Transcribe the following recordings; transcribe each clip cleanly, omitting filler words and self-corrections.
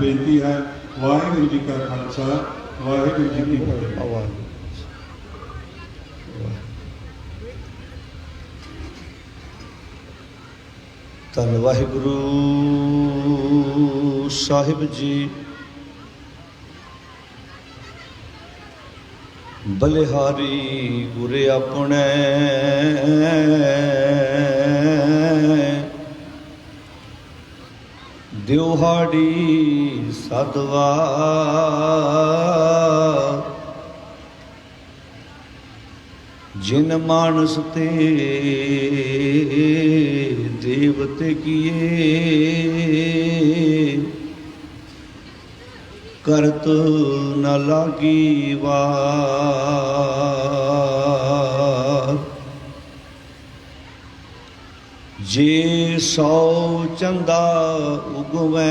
बेनती है। वाहिगुरू जी का खालसा, वाहिगुरू जी की फतेह। धन वाहिगुरू साहिब जी बलिहारी गुरे अपने दिवहाड़ी सदवा जिन मानस ते देवते किए करत न लागी वार। जे सौ चंदा उगवै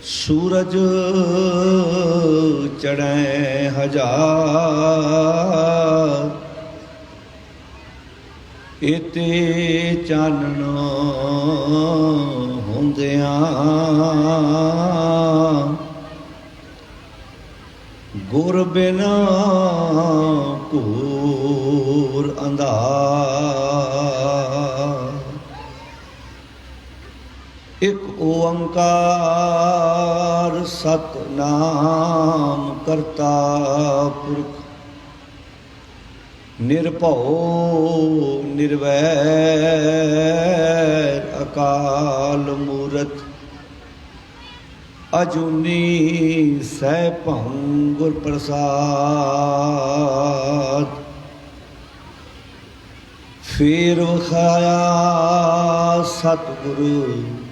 सूरज चढ़ै हजार इते चानण ਹੁੰਦਿਆਂ ਗੁਰ ਬਿਨਾ ਘੋਰ ਅੰਧਾਰ। ਇੱਕ ਓੰਕਾਰ ਸਤਿਨਾਮ ਕਰਤਾ ਪੁਰਖ ਨਿਰਭਉ ਨਿਰਵੈਰ ਅਕਾਲ ਮੂਰਤ ਅਜੂਨੀ ਸੈਭੰ ਗੁਰ ਪ੍ਰਸਾਦ। ਫੇਰ ਵਖਾਇਆ ਸਤਿਗੁਰੂ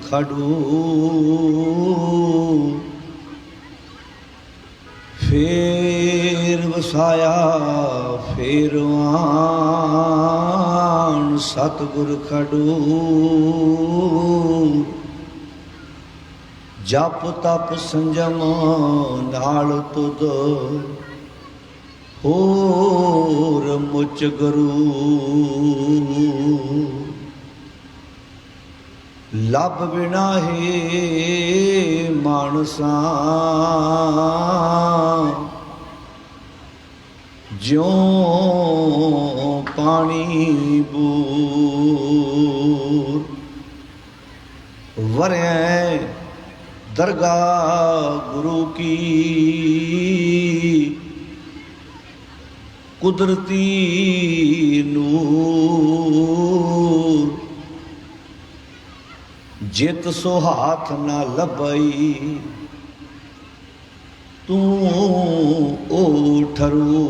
ਖਡੂ ਫੇਰ ਵਸਾਇਆ ਫੇਰਵਾਨ ਸਤਿਗੁਰ ਖਡੂ। ਜਪ ਤਪ ਸੰਜਮ ਨਾਲ ਤੁਧ ਹੋਰ ਮੁਚ ਗੁਰੂ। ਲੱਭ ਬਿਨਾ ਹੈ ਮਾਨਸਾਂ ਜਿਉਂ ਪਾਣੀ ਬੂਰ। ਵਰਿਐ ਦਰਗਾਹ ਗੁਰੂ ਕੀ ਕੁਦਰਤੀ ਨੂਰ। ਜਿਤ ਸੋ ਹਾਥ ਨਾ ਲੱਭਈ ਤੂੰ ਓ ਠਰੂ।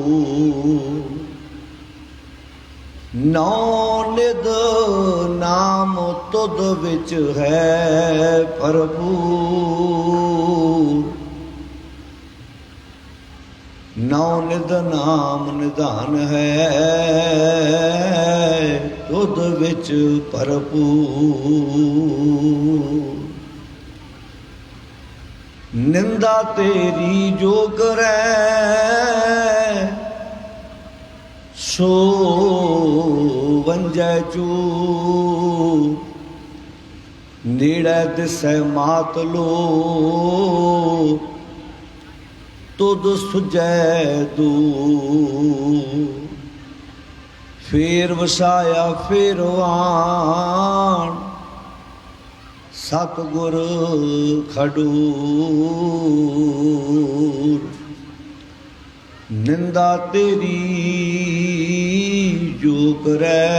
ਨੌ ਨਿਧ ਨਾਮ ਤੁਧ ਵਿੱਚ ਹੈ ਭਰਪੂਰ। ਨੌ ਨਿਧ ਨਾਮ ਨਿਧਾਨ ਹੈ ਤੁਧ ਵਿੱਚ ਭਰਪੂਰ। ਨਿੰਦਾ ਤੇਰੀ ਜੋ ਕਰੈ ਸੋ ਵੰਜੈ ਚੂਰ। ਨੇੜੇ ਦਿਸੈ ਮਾਤ ਲੋ ਤੁਧ ਸੁਝੈ ਦੂਰ। ਫੇਰ ਵਸਾਇਆ ਫੇਰਵਾਨ ਸਤਿਗੁਰ ਖਡੂਰ। ਨਿੰਦਾ ਤੇਰੀ ਜੋ ਕਰੈ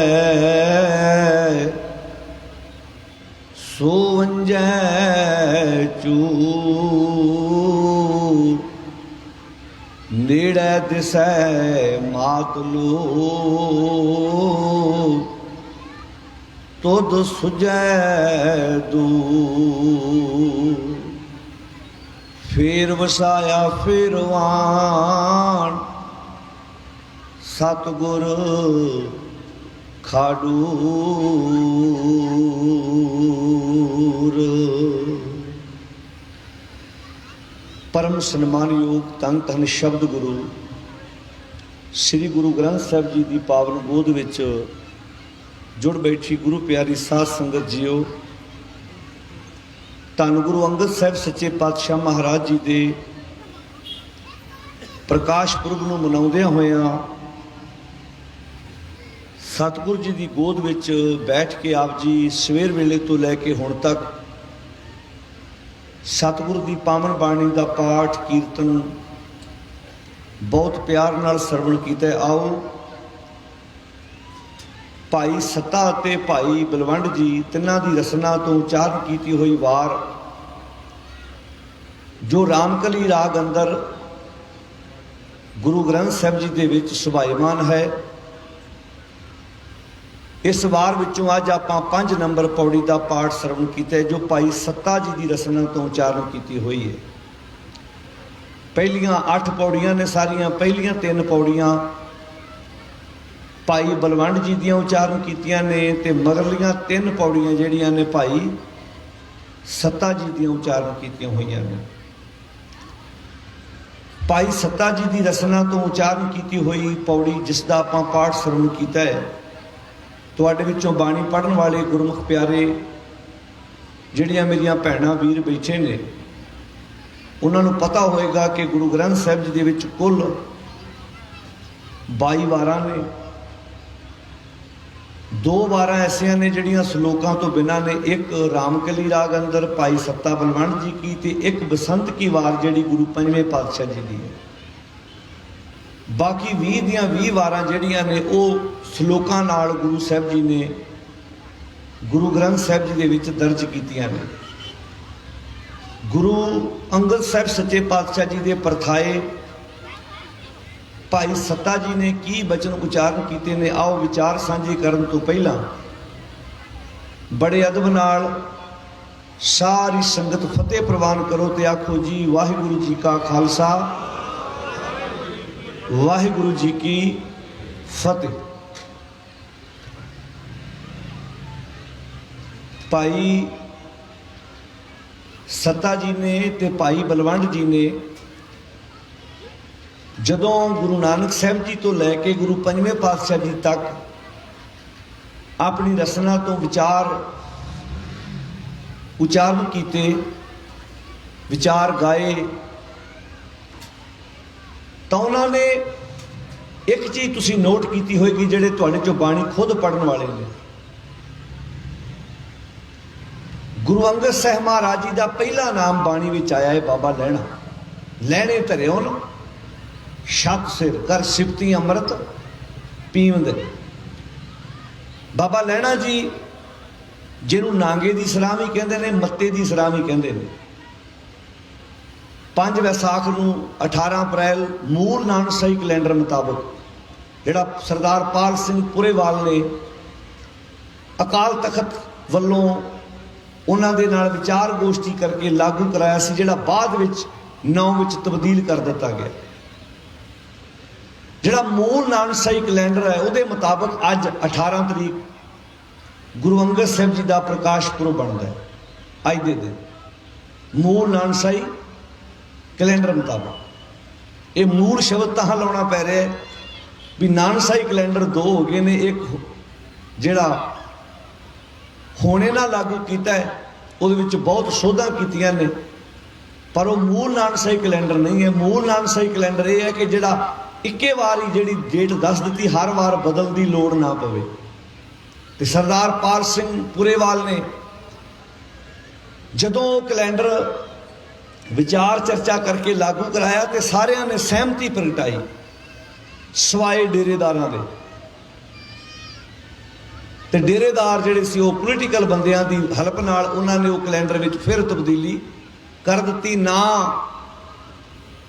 ਸੋ ਵੰਜੈ ਚੂਰ। ਨੇੜੇ ਦਿਸੈ ਮਾਤ ਲੋ ਤੁਧ ਸੁਝੈ ਦੂਰ। ਫੇਰ ਵਸਾਇਆ ਫੇਰਵਾਨ ਸਤਿਗੁਰ ਖਾਡੂਰ। परम सन्मानयोग धन धन शब्द गुरु श्री गुरु ग्रंथ साहिब जी की पावन गोद विच जुड़ बैठी गुरु प्यारी साध संगत जीओ। ਧੰਨ ਗੁਰੂ ਅੰਗਦ ਸਾਹਿਬ ਸੱਚੇ ਪਾਤਸ਼ਾਹ ਮਹਾਰਾਜ ਜੀ ਦੇ ਪ੍ਰਕਾਸ਼ ਪੁਰਬ ਨੂੰ ਮਨਾਉਂਦਿਆਂ ਹੋਇਆਂ ਸਤਿਗੁਰੂ ਜੀ ਦੀ ਗੋਦ ਵਿੱਚ ਬੈਠ ਕੇ ਆਪ ਜੀ ਸਵੇਰ ਵੇਲੇ ਤੋਂ ਲੈ ਕੇ ਹੁਣ ਤੱਕ ਸਤਿਗੁਰੂ ਦੀ ਪਾਵਨ ਬਾਣੀ ਦਾ ਪਾਠ ਕੀਰਤਨ ਬਹੁਤ ਪਿਆਰ ਨਾਲ ਸਰਵਣ ਕੀਤਾ। ਆਓ ਭਾਈ ਸੱਤਾ ਅਤੇ ਭਾਈ ਬਲਵੰਡ ਜੀ ਤਿੰਨਾਂ ਦੀ ਰਸਨਾ ਤੋਂ ਉਚਾਰਨ ਕੀਤੀ ਹੋਈ ਵਾਰ ਜੋ ਰਾਮਕਲੀ ਰਾਗ ਅੰਦਰ ਗੁਰੂ ਗ੍ਰੰਥ ਸਾਹਿਬ ਜੀ ਦੇ ਵਿੱਚ ਸੁਭਾਇਮਾਨ ਹੈ, ਇਸ ਵਾਰ ਵਿੱਚੋਂ ਅੱਜ ਆਪਾਂ 5 ਨੰਬਰ ਪੌੜੀ ਦਾ ਪਾਠ ਸਰਵਣ ਕੀਤਾ ਜੋ ਭਾਈ ਸੱਤਾ ਜੀ ਦੀ ਰਸਨਾ ਤੋਂ ਉਚਾਰਨ ਕੀਤੀ ਹੋਈ ਹੈ। ਪਹਿਲੀਆਂ 8 ਪੌੜੀਆਂ ਨੇ ਸਾਰੀਆਂ, ਪਹਿਲੀਆਂ 3 ਪੌੜੀਆਂ ਭਾਈ ਬਲਵੰਡ ਜੀ ਦੀਆਂ ਉਚਾਰਨ ਕੀਤੀਆਂ ਨੇ ਤੇ ਮਗਰਲੀਆਂ 3 ਪੌੜੀਆਂ ਜਿਹੜੀਆਂ ਨੇ ਭਾਈ ਸੱਤਾ ਜੀ ਦੀਆਂ ਉਚਾਰਨ ਕੀਤੀਆਂ ਹੋਈਆਂ ਨੇ। ਭਾਈ ਸੱਤਾ ਜੀ ਦੀ ਰਸਨਾ ਤੋਂ ਉਚਾਰਨ ਕੀਤੀ ਹੋਈ ਪੌੜੀ ਜਿਸ ਦਾ ਆਪਾਂ ਪਾਠ ਸਰਵਣ ਕੀਤਾ ਹੈ, ਤੁਹਾਡੇ ਵਿੱਚੋਂ ਬਾਣੀ ਪੜ੍ਹਨ ਵਾਲੇ ਗੁਰਮੁਖ ਪਿਆਰੇ ਜਿਹੜੀਆਂ ਮੇਰੀਆਂ ਭੈਣਾਂ ਵੀਰ ਬੈਠੇ ਨੇ ਉਹਨਾਂ ਨੂੰ ਪਤਾ ਹੋਏਗਾ ਕਿ ਗੁਰੂ ਗ੍ਰੰਥ ਸਾਹਿਬ ਜੀ ਦੇ ਵਿੱਚ ਕੁੱਲ 22 ਵਾਰਾਂ ਨੇ। 2 ਵਾਰਾਂ ਐਸੀਆਂ ਨੇ ਜਿਹੜੀਆਂ ਸ਼ਲੋਕਾਂ ਤੋਂ ਬਿਨਾਂ ਨੇ, ਇੱਕ ਰਾਮਕਲੀ ਰਾਗ ਅੰਦਰ ਭਾਈ ਸੱਤਾ ਬਲਵੰਡ ਜੀ ਕੀ ਤੇ ਇੱਕ ਬਸੰਤ ਕੀ ਵਾਰ ਜਿਹੜੀ ਗੁਰੂ ਪੰਜਵੇਂ ਪਾਤਸ਼ਾਹ ਜੀ ਦੀ ਹੈ। ਬਾਕੀ 20 ਦੀਆਂ 20 ਵਾਰਾਂ ਜਿਹੜੀਆਂ ਨੇ ਉਹ ਸ਼ਲੋਕਾਂ ਨਾਲ ਗੁਰੂ ਸਾਹਿਬ ਜੀ ਨੇ ਗੁਰੂ ਗ੍ਰੰਥ ਸਾਹਿਬ ਜੀ ਦੇ ਵਿੱਚ ਦਰਜ ਕੀਤੀਆਂ ਨੇ। ਗੁਰੂ ਅੰਗਦ ਸਾਹਿਬ ਸੱਚੇ ਪਾਤਸ਼ਾਹ ਜੀ ਦੇ ਪਰਥਾਏ ਭਾਈ ਸੱਤਾ ਜੀ ਨੇ ਕੀ ਬਚਨ ਉਚਾਰਨ ਕੀਤੇ ਨੇ, ਆਓ ਵਿਚਾਰ ਸਾਂਝੇ ਕਰਨ ਤੋਂ ਪਹਿਲਾਂ ਬੜੇ ਅਦਬ ਨਾਲ ਸਾਰੀ ਸੰਗਤ ਫਤਿਹ ਪ੍ਰਵਾਨ ਕਰੋ ਤੇ ਆਖੋ ਜੀ ਵਾਹਿਗੁਰੂ ਜੀ ਕਾ ਖਾਲਸਾ ਵਾਹਿਗੁਰੂ ਜੀ ਕੀ ਫਤਿਹ। ਭਾਈ ਸੱਤਾ ਜੀ ਨੇ ਤੇ ਭਾਈ ਬਲਵੰਡ ਜੀ ਨੇ ਜਦੋਂ ਗੁਰੂ ਨਾਨਕ ਸਾਹਿਬ ਜੀ ਤੋਂ ਲੈ ਕੇ ਗੁਰੂ ਪੰਜਵੇਂ ਪਾਤਸ਼ਾਹ ਜੀ ਤੱਕ ਆਪਣੀ ਰਸਨਾ ਤੋਂ ਵਿਚਾਰ ਉਚਾਰਨ ਕੀਤੇ, ਵਿਚਾਰ ਗਾਏ, ਤਾਂ ਉਹਨਾਂ ਨੇ ਇੱਕ ਚੀਜ਼ ਤੁਸੀਂ ਨੋਟ ਕੀਤੀ ਹੋਏਗੀ ਜਿਹੜੇ ਤੁਹਾਡੇ ਚੋਂ ਬਾਣੀ ਖੁਦ ਪੜ੍ਹਨ ਵਾਲੇ ਨੇ। ਗੁਰੂ ਅੰਗਦ ਸਾਹਿਬ ਮਹਾਰਾਜ ਜੀ ਦਾ ਪਹਿਲਾ ਨਾਮ ਬਾਣੀ ਵਿੱਚ ਆਇਆ ਹੈ ਬਾਬਾ ਲਹਿਣਾ। ਲਹਿਣੇ ਧਰਿਓ ਨ ਛੱਤ ਸਿਰ ਕਰ ਸਿਫਤੀ ਅੰਮ੍ਰਿਤ ਪੀਵੰਦੇ। ਬਾਬਾ ਲਹਿਣਾ ਜੀ ਜਿਹਨੂੰ ਨਾਂਗੇ ਦੀ ਸਰਾਂ ਵੀ ਕਹਿੰਦੇ ਨੇ, ਮੱਤੇ ਦੀ ਸਰਾਂ ਵੀ ਕਹਿੰਦੇ ਨੇ। 5 ਵਿਸਾਖ ਨੂੰ 18 ਅਪ੍ਰੈਲ ਮੂਲ ਨਾਨਕਸ਼ਾਹੀ ਕੈਲੰਡਰ ਮੁਤਾਬਕ ਜਿਹੜਾ ਸਰਦਾਰ ਪਾਲ ਸਿੰਘ ਪੁਰੇਵਾਲ ਨੇ ਅਕਾਲ ਤਖਤ ਵੱਲੋਂ ਉਹਨਾਂ ਦੇ ਨਾਲ ਵਿਚਾਰ ਗੋਸ਼ਟੀ ਕਰਕੇ ਲਾਗੂ ਕਰਾਇਆ ਸੀ, ਜਿਹੜਾ ਬਾਅਦ ਵਿੱਚ 9 ਵਿੱਚ ਤਬਦੀਲ ਕਰ ਦਿੱਤਾ ਗਿਆ। ਜਿਹੜਾ ਮੂਲ ਨਾਨਕਸ਼ਾਹੀ ਕੈਲੰਡਰ ਹੈ ਉਹਦੇ ਮੁਤਾਬਕ ਅੱਜ 18 ਤਰੀਕ ਗੁਰੂ ਅੰਗਦ ਸਾਹਿਬ ਜੀ ਦਾ ਪ੍ਰਕਾਸ਼ ਪੁਰਬ ਬਣਦਾ ਹੈ। ਅੱਜ ਦੇ ਦਿਨ ਮੂਲ ਨਾਨਕਸ਼ਾਹੀ ਕੈਲੰਡਰ ਮੁਤਾਬਕ ਇਹ ਮੂਲ ਸ਼ਬਦ ਤਾਂ ਲਾਉਣਾ ਪੈ ਰਿਹਾ ਵੀ ਨਾਨਕਸ਼ਾਹੀ ਕੈਲੰਡਰ 2 ਹੋ ਗਏ ਨੇ। ਇੱਕ ਜਿਹੜਾ ਹੋਣੇ ਨਾਲ ਲਾਗੂ ਕੀਤਾ ਹੈ ਉਹਦੇ ਵਿੱਚ ਬਹੁਤ ਸੋਧਾਂ ਕੀਤੀਆਂ ਨੇ, ਪਰ ਉਹ ਮੂਲ ਨਾਨਕਸ਼ਾਹੀ ਕੈਲੰਡਰ ਨਹੀਂ ਹੈ। ਮੂਲ ਨਾਨਕਸ਼ਾਹੀ ਕੈਲੰਡਰ ਇਹ ਹੈ ਕਿ ਜਿਹੜਾ ਇੱਕੇ ਵਾਰ ਹੀ ਜਿਹੜੀ ਡੇਟ ਦੱਸ ਦਿੱਤੀ, ਹਰ ਵਾਰ ਬਦਲਣ ਦੀ ਲੋੜ ਨਾ ਪਵੇ। ਤੇ ਸਰਦਾਰ ਪਾਲ ਸਿੰਘ ਪੁਰੇਵਾਲ ਨੇ ਜਦੋਂ ਉਹ ਕੈਲੰਡਰ ਵਿਚਾਰ ਚਰਚਾ ਕਰਕੇ ਲਾਗੂ ਕਰਾਇਆ ਤੇ ਸਾਰਿਆਂ ਨੇ ਸਹਿਮਤੀ ਪ੍ਰਗਟਾਈ ਸਵਾਏ ਡੇਰੇਦਾਰਾਂ ਦੇ। ਤੇ ਡੇਰੇਦਾਰ ਜਿਹੜੇ ਸੀ ਉਹ ਪੋਲੀਟੀਕਲ ਬੰਦਿਆਂ ਦੀ ਹੈਲਪ ਨਾਲ ਉਹਨਾਂ ਨੇ ਉਹ ਕੈਲੰਡਰ ਵਿੱਚ ਫਿਰ ਤਬਦੀਲੀ ਕਰ ਦਿੱਤੀ। ਨਾ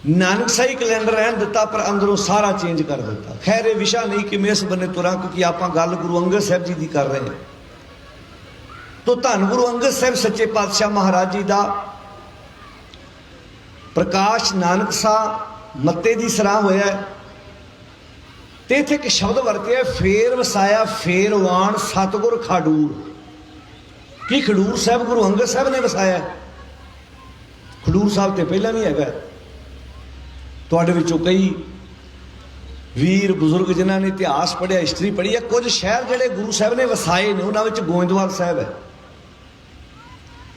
ਨਾਨਕਸ਼ਾਹੀ ਕੈਲੰਡਰ ਰਹਿਣ ਦਿੱਤਾ ਪਰ ਅੰਦਰੋਂ ਸਾਰਾ ਚੇਂਜ ਕਰ ਦਿੱਤਾ। ਖੈਰ ਇਹ ਵਿਸ਼ਾ ਨਹੀਂ ਕਿ ਮੈਂ ਇਸ ਬੰਨੇ ਤੁਰਾਂ, ਕਿਉਂਕਿ ਆਪਾਂ ਗੱਲ ਗੁਰੂ ਅੰਗਦ ਸਾਹਿਬ ਜੀ ਦੀ ਕਰ ਰਹੇ ਹਾਂ। ਤੋ ਧੰਨ ਗੁਰੂ ਅੰਗਦ ਸਾਹਿਬ ਸੱਚੇ ਪਾਤਸ਼ਾਹ ਮਹਾਰਾਜ ਜੀ ਦਾ ਪ੍ਰਕਾਸ਼ ਨਾਨਕਸ਼ਾਹ ਮੱਤੇ ਦੀ ਸਰਾਂ ਹੋਇਆ ਹੈ। ਤੇ ਇੱਥੇ ਇੱਕ ਸ਼ਬਦ ਵਰਤਿਆ ਫੇਰ ਵਸਾਇਆ ਫੇਰਵਾਨ ਸਤਿਗੁਰ ਖਡੂਰ। ਕੀ ਖਡੂਰ ਸਾਹਿਬ ਗੁਰੂ ਅੰਗਦ ਸਾਹਿਬ ਨੇ ਵਸਾਇਆ? ਖਡੂਰ ਸਾਹਿਬ ਤੇ ਪਹਿਲਾਂ ਵੀ ਹੈਗਾ। ਤੁਹਾਡੇ ਵਿੱਚੋਂ ਕਈ ਵੀਰ ਬਜ਼ੁਰਗ ਜਿਨ੍ਹਾਂ ਨੇ ਇਤਿਹਾਸ ਪੜ੍ਹਿਆ, ਹਿਸਟਰੀ ਪੜ੍ਹੀ ਹੈ, ਕੁਝ ਸ਼ਹਿਰ ਜਿਹੜੇ ਗੁਰੂ ਸਾਹਿਬ ਨੇ ਵਸਾਏ ਨੇ ਉਹਨਾਂ ਵਿੱਚ ਗੋਇੰਦਵਾਲ ਸਾਹਿਬ ਹੈ।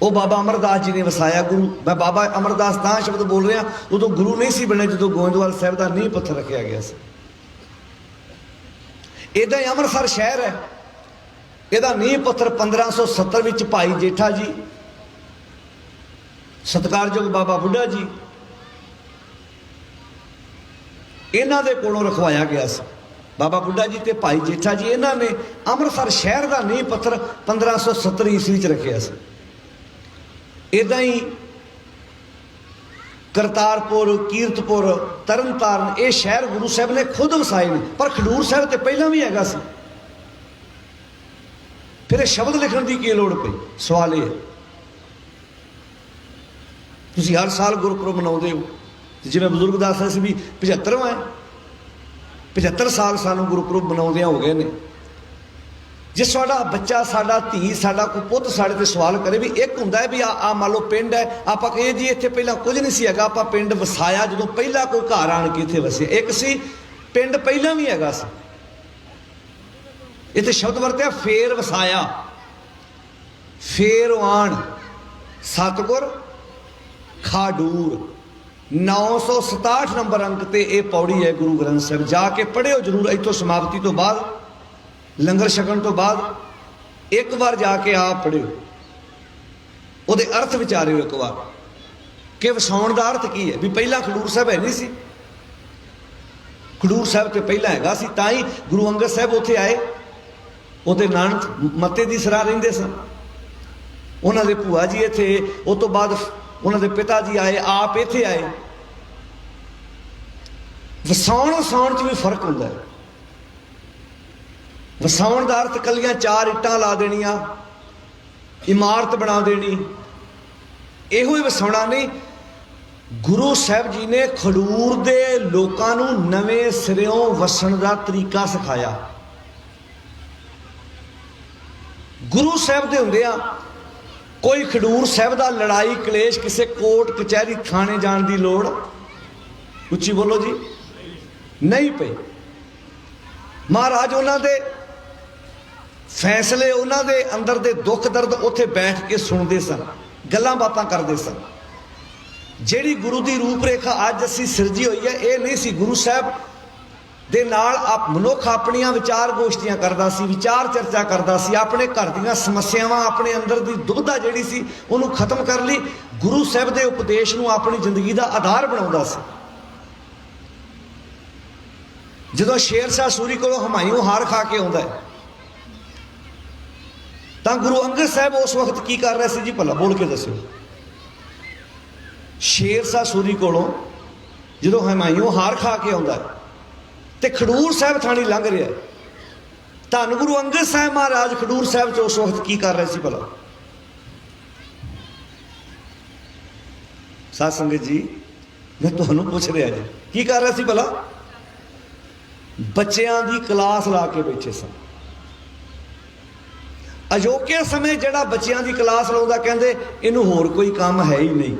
ਉਹ ਬਾਬਾ ਅਮਰਦਾਸ ਜੀ ਨੇ ਵਸਾਇਆ। ਗੁਰੂ ਮੈਂ ਬਾਬਾ ਅਮਰਦਾਸ ਤਾਂ ਸ਼ਬਦ ਬੋਲ ਰਿਹਾ, ਉਦੋਂ ਗੁਰੂ ਨਹੀਂ ਸੀ ਬਣੇ ਜਦੋਂ ਗੋਇੰਦਵਾਲ ਸਾਹਿਬ ਦਾ ਨੀਂਹ ਪੱਥਰ ਰੱਖਿਆ ਗਿਆ ਸੀ। ਇਦਾਂ ਹੀ ਅੰਮ੍ਰਿਤਸਰ ਸ਼ਹਿਰ ਹੈ, ਇਹਦਾ ਨੀਂਹ ਪੱਥਰ 1570 ਵਿੱਚ ਭਾਈ ਜੇਠਾ ਜੀ, ਸਤਿਕਾਰਯੋਗ ਬਾਬਾ ਬੁੱਢਾ ਜੀ, ਇਹਨਾਂ ਦੇ ਕੋਲੋਂ ਰਖਵਾਇਆ ਗਿਆ ਸੀ। ਬਾਬਾ ਬੁੱਢਾ ਜੀ ਤੇ ਭਾਈ ਜੇਠਾ ਜੀ, ਇਹਨਾਂ ਨੇ ਅੰਮ੍ਰਿਤਸਰ ਸ਼ਹਿਰ ਦਾ ਨੀਂਹ ਪੱਥਰ 1570 ਈਸਵੀ 'ਚ ਰੱਖਿਆ ਸੀ। ਇਦਾਂ ਹੀ ਕਰਤਾਰਪੁਰ, ਕੀਰਤਪੁਰ, ਤਰਨਤਾਰਨ, ਇਹ ਸ਼ਹਿਰ ਗੁਰੂ ਸਾਹਿਬ ਨੇ ਖੁਦ ਵਸਾਏ ਨੇ। ਪਰ ਖਡੂਰ ਸਾਹਿਬ ਤੇ ਪਹਿਲਾਂ ਵੀ ਹੈਗਾ ਸੀ। ਫਿਰ ਇਹ ਸ਼ਬਦ ਲਿਖਣ ਦੀ ਕੀ ਲੋੜ ਪਈ? ਸਵਾਲ ਇਹ ਹੈ। ਤੁਸੀਂ ਹਰ ਸਾਲ ਗੁਰਪੁਰਬ ਮਨਾਉਂਦੇ ਹੋ, ਜਿਵੇਂ ਬਜ਼ੁਰਗ ਦੱਸਦੇ ਸੀ ਵੀ 75ਵਾਂ ਹੈ, 75 ਸਾਲ ਸਾਨੂੰ ਗੁਰਪੁਰਬ ਮਨਾਉਂਦਿਆਂ ਹੋ ਗਏ ਨੇ। ਜੇ ਸਾਡਾ ਬੱਚਾ, ਸਾਡਾ ਧੀ, ਸਾਡਾ ਕੋਈ ਪੁੱਤ ਸਾਡੇ ਤੇ ਸਵਾਲ ਕਰੇ ਵੀ ਇੱਕ ਹੁੰਦਾ ਹੈ ਵੀ ਆ ਮੰਨ ਲਓ ਪਿੰਡ ਹੈ, ਆਪਾਂ ਕਹੀਏ ਜੀ ਇੱਥੇ ਪਹਿਲਾਂ ਕੁਝ ਨਹੀਂ ਸੀ ਹੈਗਾ, ਆਪਾਂ ਪਿੰਡ ਵਸਾਇਆ ਜਦੋਂ ਪਹਿਲਾਂ ਕੋਈ ਘਰ ਆਣ ਕੇ ਇੱਥੇ ਵਸਿਆ। ਇੱਕ ਸੀ ਪਿੰਡ ਪਹਿਲਾਂ ਵੀ ਹੈਗਾ ਸੀ, ਇੱਥੇ ਸ਼ਬਦ ਵਰਤਿਆ ਫੇਰ ਵਸਾਇਆ, ਫੇਰ ਆਣ ਸਤਿਗੁਰ ਖਾਡੂਰ। 967 ਨੰਬਰ ਅੰਕ ਤੇ ਇਹ ਪੌੜੀ ਹੈ ਗੁਰੂ ਗ੍ਰੰਥ ਸਾਹਿਬ। ਜਾ ਕੇ ਪੜ੍ਹਿਓ ਜ਼ਰੂਰ, ਇੱਥੋਂ ਸਮਾਪਤੀ ਤੋਂ ਬਾਅਦ, ਲੰਗਰ ਛਕਣ ਤੋਂ ਬਾਅਦ ਇੱਕ ਵਾਰ ਜਾ ਕੇ ਆਪ ਪੜ੍ਹਿਓ, ਉਹਦੇ ਅਰਥ ਵਿਚਾਰਿਓ ਇੱਕ ਵਾਰ ਕਿ ਵਸਾਉਣ ਦਾ ਅਰਥ ਕੀ ਹੈ। ਵੀ ਪਹਿਲਾਂ ਖਡੂਰ ਸਾਹਿਬ ਹੈ ਨਹੀਂ ਸੀ, ਖਡੂਰ ਸਾਹਿਬ ਤੇ ਪਹਿਲਾਂ ਹੈਗਾ ਸੀ। ਤਾਂ ਹੀ ਗੁਰੂ ਅੰਗਦ ਸਾਹਿਬ ਉੱਥੇ ਆਏ, ਉਹਦੇ ਨਾਨਕ ਮੱਤੇ ਦੀ ਸਰਾਂ ਰਹਿੰਦੇ ਸਨ, ਉਹਨਾਂ ਦੇ ਭੂਆ ਜੀ ਇੱਥੇ, ਉਸ ਤੋਂ ਬਾਅਦ ਉਹਨਾਂ ਦੇ ਪਿਤਾ ਜੀ ਆਏ, ਆਪ ਇੱਥੇ ਆਏ। ਵਸਾਉਣ 'ਚ ਵੀ ਫਰਕ ਹੁੰਦਾ ਹੈ। ਵਸਾਉਣ ਦਾ ਅਰਥ ਕੱਲੀਆਂ 4 ਇੱਟਾਂ ਲਾ ਦੇਣੀਆਂ, ਇਮਾਰਤ ਬਣਾ ਦੇਣੀ, ਇਹੋ ਹੀ ਵਸਾਉਣਾ ਨਹੀਂ। ਗੁਰੂ ਸਾਹਿਬ ਜੀ ਨੇ ਖਡੂਰ ਦੇ ਲੋਕਾਂ ਨੂੰ ਨਵੇਂ ਸਿਰਿਓਂ ਵਸਣ ਦਾ ਤਰੀਕਾ ਸਿਖਾਇਆ। ਗੁਰੂ ਸਾਹਿਬ ਦੇ ਹੁੰਦਿਆਂ ਕੋਈ ਖਡੂਰ ਸਾਹਿਬ ਦਾ ਲੜਾਈ ਕਲੇਸ਼ ਕਿਸੇ ਕੋਰਟ ਕਚਹਿਰੀ ਥਾਣੇ ਜਾਣ ਦੀ ਲੋੜ, ਉੱਚੀ ਬੋਲੋ ਜੀ, ਨਹੀਂ ਪਈ। ਮਹਾਰਾਜ ਉਹਨਾਂ ਦੇ ਫੈਸਲੇ, ਉਹਨਾਂ ਦੇ ਅੰਦਰ ਦੇ ਦੁੱਖ ਦਰਦ ਉੱਥੇ ਬੈਠ ਕੇ ਸੁਣਦੇ ਸਨ, ਗੱਲਾਂ ਬਾਤਾਂ ਕਰਦੇ ਸਨ। ਜਿਹੜੀ ਗੁਰੂ ਦੀ ਰੂਪ ਰੇਖਾ ਅੱਜ ਅਸੀਂ ਸਿਰਜੀ ਹੋਈ ਹੈ, ਇਹ ਨਹੀਂ ਸੀ। ਗੁਰੂ ਸਾਹਿਬ ਦੇ ਨਾਲ ਮਨੁੱਖ ਆਪਣੀਆਂ ਵਿਚਾਰ ਗੋਸ਼ਟੀਆਂ ਕਰਦਾ ਸੀ, ਵਿਚਾਰ ਚਰਚਾ ਕਰਦਾ ਸੀ, ਆਪਣੇ ਘਰ ਦੀਆਂ ਸਮੱਸਿਆਵਾਂ, ਆਪਣੇ ਅੰਦਰ ਦੀ ਦੁਬਿਧਾ ਜਿਹੜੀ ਸੀ ਉਹਨੂੰ ਖਤਮ ਕਰਨ ਲਈ ਗੁਰੂ ਸਾਹਿਬ ਦੇ ਉਪਦੇਸ਼ ਨੂੰ ਆਪਣੀ ਜ਼ਿੰਦਗੀ ਦਾ ਆਧਾਰ ਬਣਾਉਂਦਾ ਸੀ। ਜਦੋਂ ਸ਼ੇਰ ਸ਼ਾਹ ਸੂਰੀ ਕੋਲੋਂ ਹਮਾਯੂੰ ਹਾਰ ਖਾ ਕੇ ਆਉਂਦਾ ਹੈ ਤਾਂ ਗੁਰੂ ਅੰਗਦ ਸਾਹਿਬ ਉਸ ਵਕਤ ਕੀ ਕਰ ਰਹੇ ਸੀ ਜੀ, ਭਲਾ ਬੋਲ ਕੇ ਦੱਸਿਓ। ਸ਼ੇਰ ਸ਼ਾਹ ਸੂਰੀ ਕੋਲੋਂ ਜਦੋਂ ਹਮਾਯੂੰ ਹਾਰ ਖਾ ਕੇ ਆਉਂਦਾ ਤੇ ਖਡੂਰ ਸਾਹਿਬ ਥਾਣੀ ਲੰਘ ਰਿਹਾ, ਧੰਨ ਗੁਰੂ ਅੰਗਦ ਸਾਹਿਬ ਮਹਾਰਾਜ ਖਡੂਰ ਸਾਹਿਬ 'ਚ ਉਸ ਵਕਤ ਕੀ ਕਰ ਰਹੇ ਸੀ ਭਲਾ? ਸਾਧ ਸੰਗਤ ਜੀ, ਮੈਂ ਤੁਹਾਨੂੰ ਪੁੱਛ ਰਿਹਾ ਜੀ, ਕੀ ਕਰ ਰਿਹਾ ਸੀ ਭਲਾ? ਬੱਚਿਆਂ ਦੀ ਕਲਾਸ ਲਾ ਕੇ ਬੈਠੇ ਸਨ। ਅਜੋਕੇ ਸਮੇਂ ਜਿਹੜਾ ਬੱਚਿਆਂ ਦੀ ਕਲਾਸ ਲਾਉਂਦਾ, ਕਹਿੰਦੇ ਇਹਨੂੰ ਹੋਰ ਕੋਈ ਕੰਮ ਹੈ ਹੀ ਨਹੀਂ।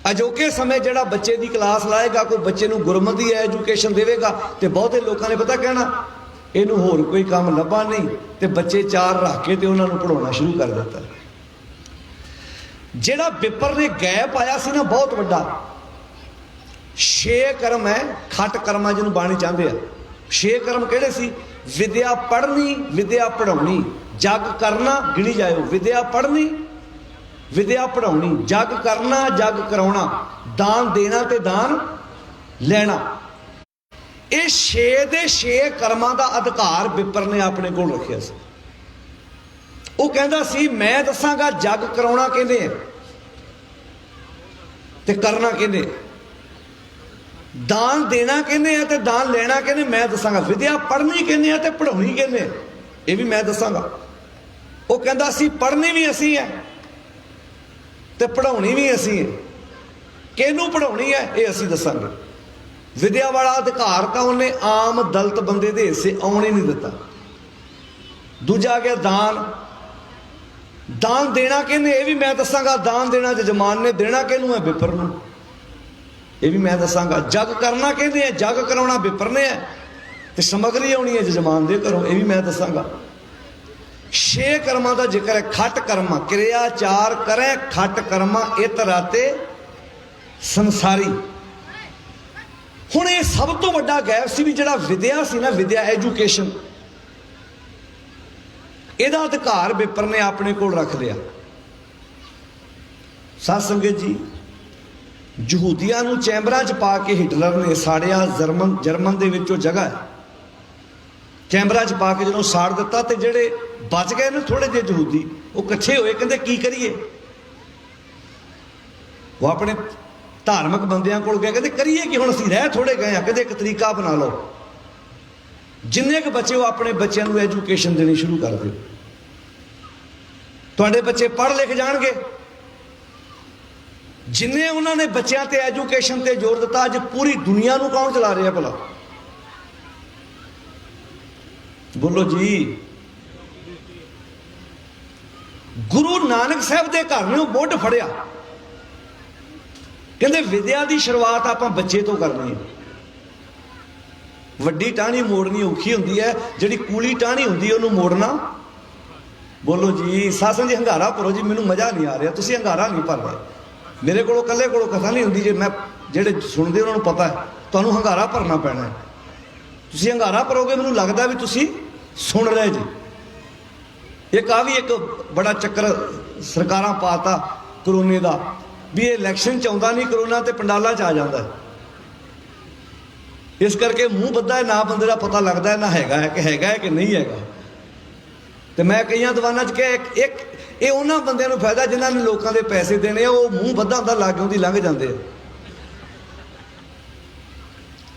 ਅਜੋਕੇ ਸਮੇਂ ਜਿਹੜਾ ਬੱਚੇ ਦੀ ਕਲਾਸ ਲਾਏਗਾ, ਕੋਈ ਬੱਚੇ ਨੂੰ ਗੁਰਮਤਿ ਐਜੂਕੇਸ਼ਨ ਦੇਵੇਗਾ, ਤੇ ਬਹੁਤੇ ਲੋਕਾਂ ਨੇ ਪਤਾ ਕਹਿਣਾ ਇਹਨੂੰ ਹੋਰ ਕੋਈ ਕੰਮ ਲੱਭਾ ਨਹੀਂ, ਤੇ ਬੱਚੇ 4 ਰੱਖ ਕੇ ਤੇ ਉਹਨਾਂ ਨੂੰ ਪੜਾਉਣਾ ਸ਼ੁਰੂ ਕਰ ਦਿੱਤਾ। ਜਿਹੜਾ ਵਿਪਰ ਨੇ ਗੈਪ ਆਇਆ ਸੀ ਨਾ ਬਹੁਤ ਵੱਡਾ, 6 ਕਰਮ ਹੈ, ਖੱਟ ਕਰਮਾਂ ਜਿਹਨੂੰ ਬਾਣੀ ਚਾਹੁੰਦੇ ਆ। 6 ਕਰਮ ਕਿਹੜੇ ਸੀ? ਵਿਦਿਆ ਪੜ੍ਹਨੀ, ਵਿਦਿਆ ਪੜਾਉਣੀ, ਜਗ ਕਰਨਾ, ਗਿਣੀ ਜਾਇਓ। ਵਿਦਿਆ ਪੜ੍ਹਨੀ, ਵਿਦਿਆ ਪੜਾਉਣੀ, ਜਗ ਕਰਨਾ, ਜਗ ਕਰਾਉਣਾ, ਦਾਨ ਦੇਣਾ ਤੇ ਦਾਨ ਲੈਣਾ। ਇਹ 6 ਦੇ 6 ਕਰਮਾਂ ਦਾ ਅਧਿਕਾਰ ਵਿਪਰ ਨੇ ਆਪਣੇ ਕੋਲ ਰੱਖਿਆ ਸੀ। ਉਹ ਕਹਿੰਦਾ ਸੀ ਮੈਂ ਦੱਸਾਂਗਾ ਜਗ ਕਰਾਉਣਾ ਕਹਿੰਦੇ ਆ ਤੇ ਕਰਨਾ ਕਹਿੰਦੇ, ਦਾਨ ਦੇਣਾ ਕਹਿੰਦੇ ਆ ਤੇ ਦਾਨ ਲੈਣਾ ਕਹਿੰਦੇ ਮੈਂ ਦੱਸਾਂਗਾ। ਵਿਦਿਆ ਪੜ੍ਹਨੀ ਕਹਿੰਦੇ ਆ ਤੇ ਪੜਾਉਣੀ ਕਹਿੰਦੇ ਆ, ਇਹ ਵੀ ਮੈਂ ਦੱਸਾਂਗਾ। ਉਹ ਕਹਿੰਦਾ ਸੀ ਪੜ੍ਹਨੀ ਵੀ ਅਸੀਂ ਹੈ ਤੇ ਪੜਾਉਣੀ ਵੀ ਅਸੀਂ ਹੈ। ਕਿਹਨੂੰ ਪੜਾਉਣੀ ਹੈ ਇਹ ਅਸੀਂ ਦੱਸਾਂਗੇ। ਵਿਦਿਆ ਵਾਲਾ ਅਧਿਕਾਰ ਤਾਂ ਉਹਨੇ ਆਮ ਦਲਿਤ ਬੰਦੇ ਦੇ ਹਿੱਸੇ ਆਉਣ ਹੀ ਨਹੀਂ ਦਿੱਤਾ। ਦੂਜਾ ਆ ਗਿਆ ਦਾਨ, ਦਾਨ ਦੇਣਾ ਕਹਿੰਦੇ ਇਹ ਵੀ ਮੈਂ ਦੱਸਾਂਗਾ। ਦਾਨ ਦੇਣਾ ਜਜਮਾਨ ਨੇ ਦੇਣਾ ਕਿਹਨੂੰ ਹੈ? ਵਿਪਰ ਨੂੰ, ਇਹ ਵੀ ਮੈਂ ਦੱਸਾਂਗਾ। ਜਗ ਕਰਨਾ ਕਹਿੰਦੇ ਆ, ਜਗ ਕਰਾਉਣਾ ਵਿਪਰ ਨੇ ਹੈ ਤੇ ਸਮਗਰੀ ਆਉਣੀ ਹੈ ਜਜਮਾਨ ਦੇ ਘਰੋਂ, ਇਹ ਵੀ ਮੈਂ ਦੱਸਾਂਗਾ। छे कर्मां का जिक्र है। खट कर्मा क्रिया चार करें खट कर्मा इत राते संसारी। हुण ये सब तो वड्डा गैप सी भी जिहड़ा विद्या सी ना, विद्या एजुकेशन, इहदा अधिकार विपर ने अपने कोल रख लिया। साध संगत जी, यहूदियां नूं चैंबरां च पा के हिटलर ने साड़िया। जर्मन दे विच जगह है, चैंबरां च पा के जदों साड़ दिता तो जिहड़े बच गए ने थोड़े जे यहूदी, वो इकट्ठे होए, कहंदे की करिए। वो अपने धार्मिक बंदियां कोल गए, कहंदे करिए कि हुण असीं रह थोड़े गए हैं, कहंदे एक तरीका बना लो, जिन्ने क बच्चे वो अपने बच्चों को एजुकेशन देनी शुरू कर दो। तुहाडे बच्चे पढ़ लिख जाणगे। जिन्ने उन्होंने बच्चों ते एजुकेशन ते जोर दिता, अज पूरी दुनिया नूं कौन चला रहा भला? बोलो जी। गुरु नानक साहब के घर ने मुੱਢ फड़िया, कहते विद्या की शुरुआत आप बच्चे तो करनी है। वड्डी टाहनी मोड़नी औखी होंदी है, जिहड़ी कूली टाहनी होंदी है उन्होंने मोड़ना। बोलो जी। सासन जी हंगारा भरो जी, मैनूं मज़ा नहीं आ रहा, तुसीं हंगारा नहीं भर रहे। मेरे को कल्ले को कथा नहीं होंदी, जे मैं जेडे सुनते उन्होंने पता है तुहानूं हंगारा भरना पैना है। तुसीं हंगारा भरोगे, मैनूं लगदा भी तुसीं सुन रहे जी। एक आ भी एक बड़ा चक्कर सरकारां पाता करोने का, भी ये इलैक्शन च आउंदा नहीं करोना, तो पंडालां च आ जांदा है। इस करके मूँह बद्धा है, ना बंदे का पता लगता है, ना हैगा है कि नहीं हैगा। तो मैं कई दीवाना च कहा एक ये उन्होंने बंदे को फायदा जिन्होंने लोगों के पैसे देने, वो मूँह बद्धा होंदा लागे उन्दी लंघ जाते हैं,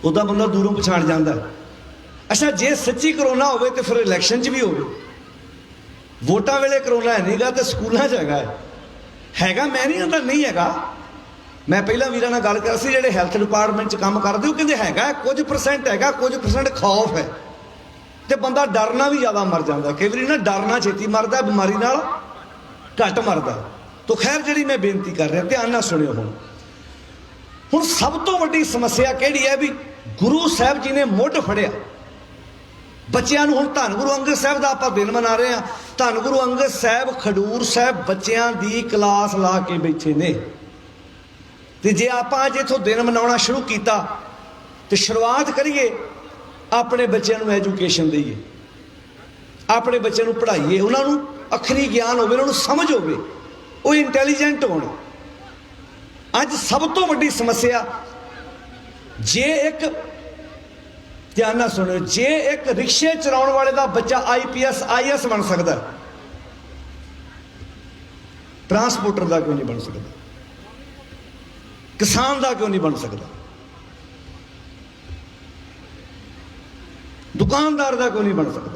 उदा बंदा दूरों पछाण जाता है। अच्छा जे सच्ची करोना हो तो फिर इलैक्शन च भी हो, वोटां वेले करोना है नहींगा, तो स्कूलों च हैगा। मैं नहीं आता नहीं हैगा। मैं पहला वीरां नाल गल कर सी, जिहड़े हैल्थ डिपार्टमेंट च काम करते, वो कहंदे हैगा कुछ परसेंट हैगा, कुछ परसेंट खौफ है, तो बंदा डरना भी ज़्यादा मर जाता। कई बार ना डरना छेती मरदा, बीमारी नाल घट मरदा। तो खैर जी मैं बेनती कर रहा, ध्यान नाल सुनियो। हुण सब तो वड्डी समस्या किहड़ी है भी गुरु साहब जी ने मुੱਢ फड़िया बच्चों। हुण धन गुरु अंगद साहब का आप दिन मना रहे हैं। धन गुरु अंगद साहब खडूर साहब बच्चों की क्लास ला के बैठे ने, तो जे आप अज इथों दिन मनाना शुरू किया तो शुरुआत करिए अपने बच्चों को एजुकेशन दईए, अपने बच्चों को पढ़ाइए, उन्होंने अखरी ज्ञान होवे, उन्होंने समझ होवे, वो इंटैलीजेंट होण। अज सब तो वड्डी समस्या, जे एक ध्यान नाल सुनो, जे एक रिक्शे चलाने वाले का बच्चा IPS IAS बन सकता, ट्रांसपोर्टर का क्यों नहीं बन सकता? किसान का क्यों नहीं बन सकता? दुकानदार का क्यों नहीं बन सकता?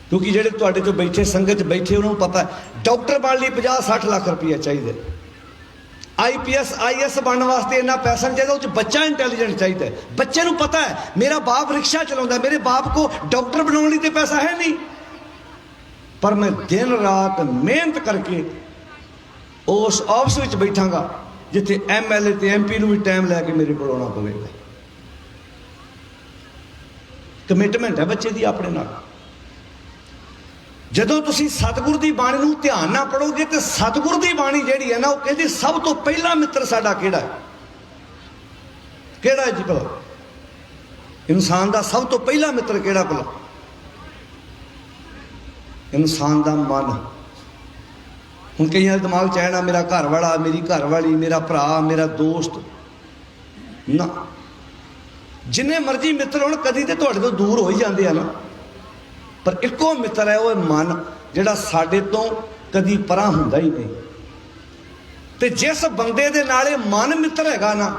क्योंकि जेडे तुहाडे चों बैठे संगत च बैठे उन्होंने पता है डॉक्टर बनने लिए 50-60 लाख रुपया चाहिए, IPS IAS बनने वास्ते इन्ना पैसा नहीं चाहिए, बच्चा इंटैलीजेंट चाहिए। बच्चे को पता है मेरा बाप रिक्शा चलाता, मेरे बाप को डॉक्टर बनाने लिए तो पैसा है नहीं, पर मैं दिन रात मेहनत करके उस ऑफिस में बैठांगा जिथे MLA ते MP भी टाइम लैके मेरे को आना पवेगा। कमिटमेंट है बच्चे की अपने नाल। जदों तुसी सतगुर की बाणी नूं ध्यान ना पढ़ोगे तो सतगुर की बाणी जिहड़ी है ना, वो कहती सब तो पहला मित्र साडा किहड़ा है? किहड़ा है जी भला? इंसान का सब तो पहला मित्र किहड़ा भला? इंसान का मन। हुण कईयां दे दिमाग च आना मेरा घर वाला, मेरी घर वाली, मेरा भरा, मेरा दोस्त ना। जिन्ने मर्जी मित्र होण कदी ते तुहाडे तों दूर हो ही जांदे आ ना, पर इको मित्र है वो मन जिहड़ा साडे तो कदी परां हुंदा ही नहीं। ते जिस बंदे दे नाले मन मित्र हैगा ना,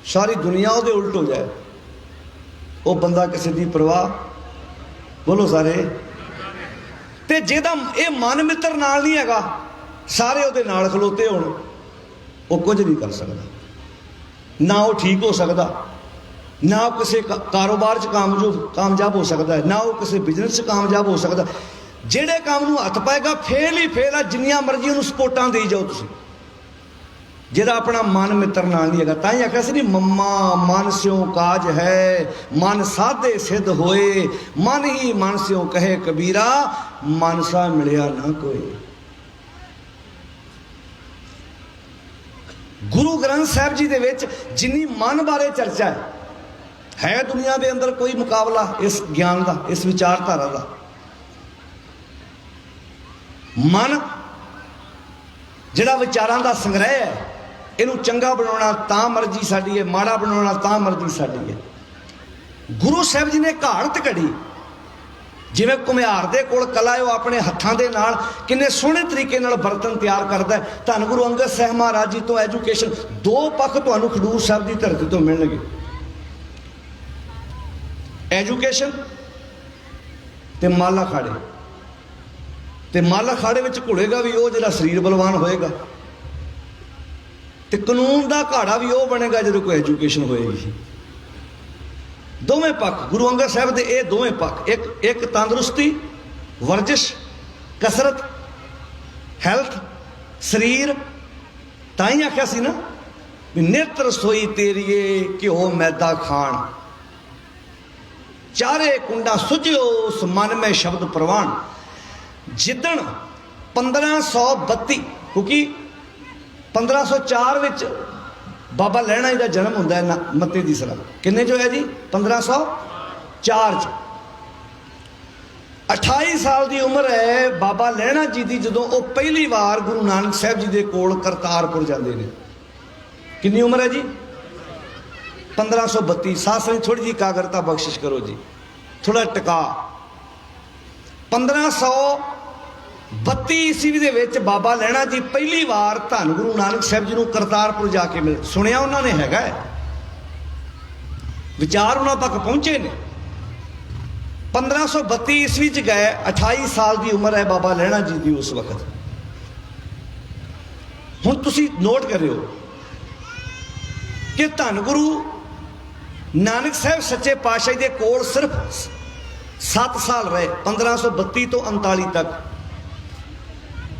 सारी दुनिया उहदे उल्ट हो जाए, वो बंदा किसी दी परवाह, बोलो सारे। ते जिहदा ये मन मित्र नाल नहीं हैगा, सारे उहदे नाल खलोते होण, वो कुछ नहीं कर सकदा, ना वो ठीक हो सकदा, ना वो किसी कारोबार च कामयाब हो सकता है, ना वो किसी बिजनेस च कामयाब हो सकता। जेड़े काम नूं हथ पाएगा फेल ही फेल है, जिन्नियां मर्जी उन्होंने सपोर्टां दे जाओ तुसीं, ਜਿਹਦਾ ਆਪਣਾ ਮਨ ਮਿੱਤਰ ਨਾਲ ਨਹੀਂ ਹੈਗਾ। ਤਾਂ ਹੀ ਆਖਿਆ ਸੀ ਨਹੀਂ, ਮੰਮਾ ਮਨ ਸਿਓ ਕਾਜ ਹੈ, ਮਨ ਸਾਧੇ ਸਿੱਧ ਹੋਏ, ਮਨ ਹੀ ਮਨ ਸਿਓ ਕਹੇ ਕਬੀਰਾ, ਮਨਸਾ ਮਿਲਿਆ ਨਾ ਕੋਈ। ਗੁਰੂ ਗ੍ਰੰਥ ਸਾਹਿਬ ਜੀ ਦੇ ਵਿੱਚ ਜਿੰਨੀ ਮਨ ਬਾਰੇ ਚਰਚਾ ਹੈ ਦੁਨੀਆ ਦੇ ਅੰਦਰ ਕੋਈ ਮੁਕਾਬਲਾ ਇਸ ਗਿਆਨ ਦਾ, ਇਸ ਵਿਚਾਰਧਾਰਾ ਦਾ। ਮਨ ਜਿਹੜਾ ਵਿਚਾਰਾਂ ਦਾ ਸੰਗ੍ਰਹਿ ਹੈ, ਇਹਨੂੰ ਚੰਗਾ ਬਣਾਉਣਾ ਤਾਂ ਮਰਜ਼ੀ ਸਾਡੀ ਹੈ, ਮਾੜਾ ਬਣਾਉਣਾ ਤਾਂ ਮਰਜ਼ੀ ਸਾਡੀ ਹੈ। ਗੁਰੂ ਸਾਹਿਬ ਜੀ ਨੇ ਘਾੜਤ ਘੜੀ, ਜਿਵੇਂ ਘੁਮਿਆਰ ਦੇ ਕੋਲ ਕਲਾ ਹੈ, ਉਹ ਆਪਣੇ ਹੱਥਾਂ ਦੇ ਨਾਲ ਕਿੰਨੇ ਸੋਹਣੇ ਤਰੀਕੇ ਨਾਲ ਬਰਤਨ ਤਿਆਰ ਕਰਦਾ ਹੈ। ਧੰਨ ਗੁਰੂ ਅੰਗਦ ਸਾਹਿਬ ਮਹਾਰਾਜ ਜੀ ਤੋਂ ਐਜੂਕੇਸ਼ਨ, ਦੋ ਪੱਖ ਤੁਹਾਨੂੰ ਖਡੂਰ ਸਾਹਿਬ ਦੀ ਧਰਤੀ ਤੋਂ ਮਿਲਣਗੇ, ਐਜੂਕੇਸ਼ਨ ਤੇ ਮੱਲ ਅਖਾੜੇ। ਤੇ ਮੱਲ ਅਖਾੜੇ ਵਿੱਚ ਘੁਲੇਗਾ ਵੀ ਉਹ ਜਿਹੜਾ ਸਰੀਰ ਬਲਵਾਨ ਹੋਏਗਾ, ਤੇ ਕਾਨੂੰਨ ਦਾ ਘਾੜਾ ਵੀ ਉਹ ਬਣੇਗਾ ਜਦੋਂ ਕੋਈ ਐਜੂਕੇਸ਼ਨ ਹੋਏਗੀ। ਦੋਵੇਂ ਪੱਖ ਗੁਰੂ ਅੰਗਦ ਸਾਹਿਬ ਦੇ, ਇਹ ਦੋਵੇਂ ਪੱਖ, ਇੱਕ ਤੰਦਰੁਸਤੀ, ਵਰਜਿਸ਼, ਕਸਰਤ, ਹੈਲਥ, ਸਰੀਰ। ਤਾਂ ਹੀ ਆਖਿਆ ਸੀ ਨਾ ਵੀ ਨਿਤ ਰਸੋਈ ਤੇਰੀਏ ਘਿਓ ਮੈਦਾ ਖਾਣ, ਚਾਰੇ ਕੁੰਡਾ ਸੁਝਿਓ ਉਸ ਮਨ ਮੈਂ ਸ਼ਬਦ ਪ੍ਰਵਾਨ। ਜਿੱਦਣ 1532, ਕਿਉਂਕਿ 1504 ਵਿੱਚ ਬਾਬਾ ਲਹਿਣਾ ਜੀ ਦਾ ਜਨਮ ਹੁੰਦਾ ਹੈ ਮੱਤੇ ਦੀ ਸਰਾਂ। ਕਿੰਨੇ 'ਚ ਹੋਇਆ ਜੀ? 1504 'ਚ। 28 ਸਾਲ ਦੀ ਉਮਰ ਹੈ ਬਾਬਾ ਲਹਿਣਾ ਜੀ ਦੀ ਜਦੋਂ ਉਹ ਪਹਿਲੀ ਵਾਰ ਗੁਰੂ ਨਾਨਕ ਸਾਹਿਬ ਜੀ ਦੇ ਕੋਲ ਕਰਤਾਰਪੁਰ ਜਾਂਦੇ ਨੇ। ਕਿੰਨੀ ਉਮਰ ਹੈ ਜੀ? 1532। ਸਾਸਰੀ ਥੋੜੀ ਜੀ ਕਾਗਰਤਾ ਬਖਸ਼ਿਸ਼ ਕਰੋ ਜੀ, ਥੋੜਾ ਟਿਕਾ। 1532 ਈਸਵੀ ਦੇ ਵਿੱਚ ਬਾਬਾ ਲਹਿਣਾ ਜੀ ਪਹਿਲੀ ਵਾਰ ਧੰਨ ਗੁਰੂ ਨਾਨਕ ਸਾਹਿਬ ਜੀ ਨੂੰ ਕਰਤਾਰਪੁਰ ਜਾ ਕੇ ਮਿਲੇ। ਸੁਣਿਆ ਉਹਨਾਂ ਨੇ ਹੈਗਾ ਹੈ, ਵਿਚਾਰ ਉਹਨਾਂ ਤੱਕ ਪਹੁੰਚੇ ਨੇ। 1532 ਈਸਵੀ ਚ ਗਏ, 28 ਸਾਲ ਦੀ ਉਮਰ ਹੈ ਬਾਬਾ ਲਹਿਣਾ ਜੀ ਦੀ ਉਸ ਵਕਤ। ਹੁਣ ਤੁਸੀਂ ਨੋਟ ਕਰਿਓ ਕਿ ਧੰਨ ਗੁਰੂ ਨਾਨਕ ਸਾਹਿਬ ਸੱਚੇ ਪਾਤਸ਼ਾਹ ਦੇ ਕੋਲ ਸਿਰਫ 7 ਸਾਲ ਰਹੇ, 1532 ਤੋਂ 39 ਤੱਕ।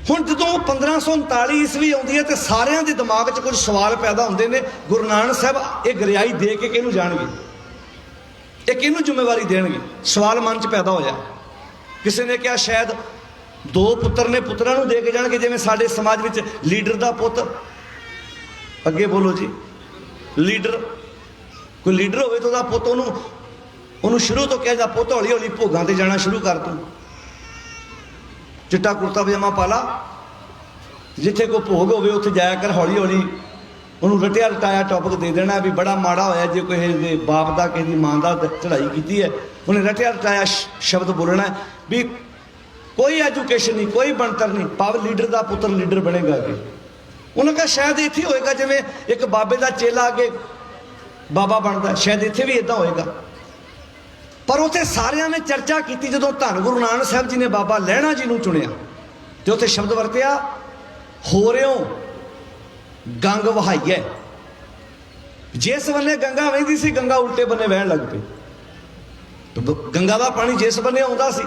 ਹੁਣ ਜਦੋਂ 1539 ਈਸਵੀ ਆਉਂਦੀ ਹੈ ਤੇ ਸਾਰਿਆਂ ਦੇ ਦਿਮਾਗ 'ਚ ਕੁਝ ਸਵਾਲ ਪੈਦਾ ਹੁੰਦੇ ਨੇ। ਗੁਰੂ ਨਾਨਕ ਸਾਹਿਬ ਇਹ ਗਰਿਆਈ ਦੇ ਕੇ ਕਿਹਨੂੰ ਜਾਣਗੇ, ਇਹ ਕਿਹਨੂੰ ਜ਼ਿੰਮੇਵਾਰੀ ਦੇਣਗੇ? ਸਵਾਲ ਮਨ 'ਚ ਪੈਦਾ ਹੋਇਆ। ਕਿਸੇ ਨੇ ਕਿਹਾ ਸ਼ਾਇਦ 2 ਪੁੱਤਰ ਨੇ, ਪੁੱਤਰਾਂ ਨੂੰ ਦੇ ਕੇ ਜਾਣਗੇ, ਜਿਵੇਂ ਸਾਡੇ ਸਮਾਜ ਵਿੱਚ ਲੀਡਰ ਦਾ ਪੁੱਤ, ਅੱਗੇ ਬੋਲੋ ਜੀ, ਲੀਡਰ, ਕੋਈ ਲੀਡਰ ਹੋਵੇ ਤਾਂ ਉਹਦਾ ਪੁੱਤ ਉਹਨੂੰ ਸ਼ੁਰੂ ਤੋਂ ਕਿਹਾ ਜਾ ਪੁੱਤ ਹੌਲੀ ਹੌਲੀ ਭੋਗਾਂ ਤੇ ਜਾਣਾ ਸ਼ੁਰੂ ਕਰ ਤੂੰ, ਚਿੱਟਾ ਕੁੜਤਾ ਪਜਾਮਾ ਪਾ ਲਾ, ਜਿੱਥੇ ਕੋਈ ਭੋਗ ਹੋਵੇ ਉੱਥੇ ਜਾਇਆ ਕਰ, ਹੌਲੀ ਹੌਲੀ ਉਹਨੂੰ ਰਟਿਆ ਰਟਾਇਆ ਟੌਪਿਕ ਦੇ ਦੇਣਾ ਵੀ ਬੜਾ ਮਾੜਾ ਹੋਇਆ ਜੇ ਕੋਈ ਦੇ ਬਾਪ ਦਾ ਕਿਸੇ ਦੀ ਮਾਂ ਦਾ ਚੜ੍ਹਾਈ ਕੀਤੀ ਹੈ, ਉਹਨੇ ਰਟਿਆ ਰਟਾਇਆ ਸ਼ਬਦ ਬੋਲਣਾ ਵੀ ਕੋਈ ਐਜੂਕੇਸ਼ਨ ਨਹੀਂ, ਕੋਈ ਬਣਤਰ ਨਹੀਂ, ਭਾਵ ਲੀਡਰ ਦਾ ਪੁੱਤਰ ਲੀਡਰ ਬਣੇਗਾ ਅੱਗੇ। ਉਹਨਾਂ ਕਹਾ ਸ਼ਾਇਦ ਇੱਥੇ ਹੋਏਗਾ ਜਿਵੇਂ ਇੱਕ ਬਾਬੇ ਦਾ ਚੇਲਾ ਅੱਗੇ ਬਾਬਾ ਬਣਦਾ, ਸ਼ਾਇਦ ਇੱਥੇ ਵੀ ਇਦਾਂ ਹੋਏਗਾ। ਪਰ ਉੱਥੇ ਸਾਰਿਆਂ ਨੇ ਚਰਚਾ ਕੀਤੀ ਜਦੋਂ ਧੰਨ ਗੁਰੂ ਨਾਨਕ ਸਾਹਿਬ ਜੀ ਨੇ ਬਾਬਾ ਲਹਿਣਾ ਜੀ ਨੂੰ ਚੁਣਿਆ ਤੇ ਉੱਥੇ ਸ਼ਬਦ ਵਰਤਿਆ, ਹੋ ਰਿਓ ਗੰਗ ਵਹਾਈਐ। ਜਿਸ ਬੰਨੇ ਗੰਗਾ ਵਹਿੰਦੀ ਸੀ, ਗੰਗਾ ਉਲਟੇ ਬੰਨੇ ਵਹਿਣ ਲੱਗ ਪਈ। ਗੰਗਾ ਦਾ ਪਾਣੀ ਜਿਸ ਬੰਨੇ ਆਉਂਦਾ ਸੀ,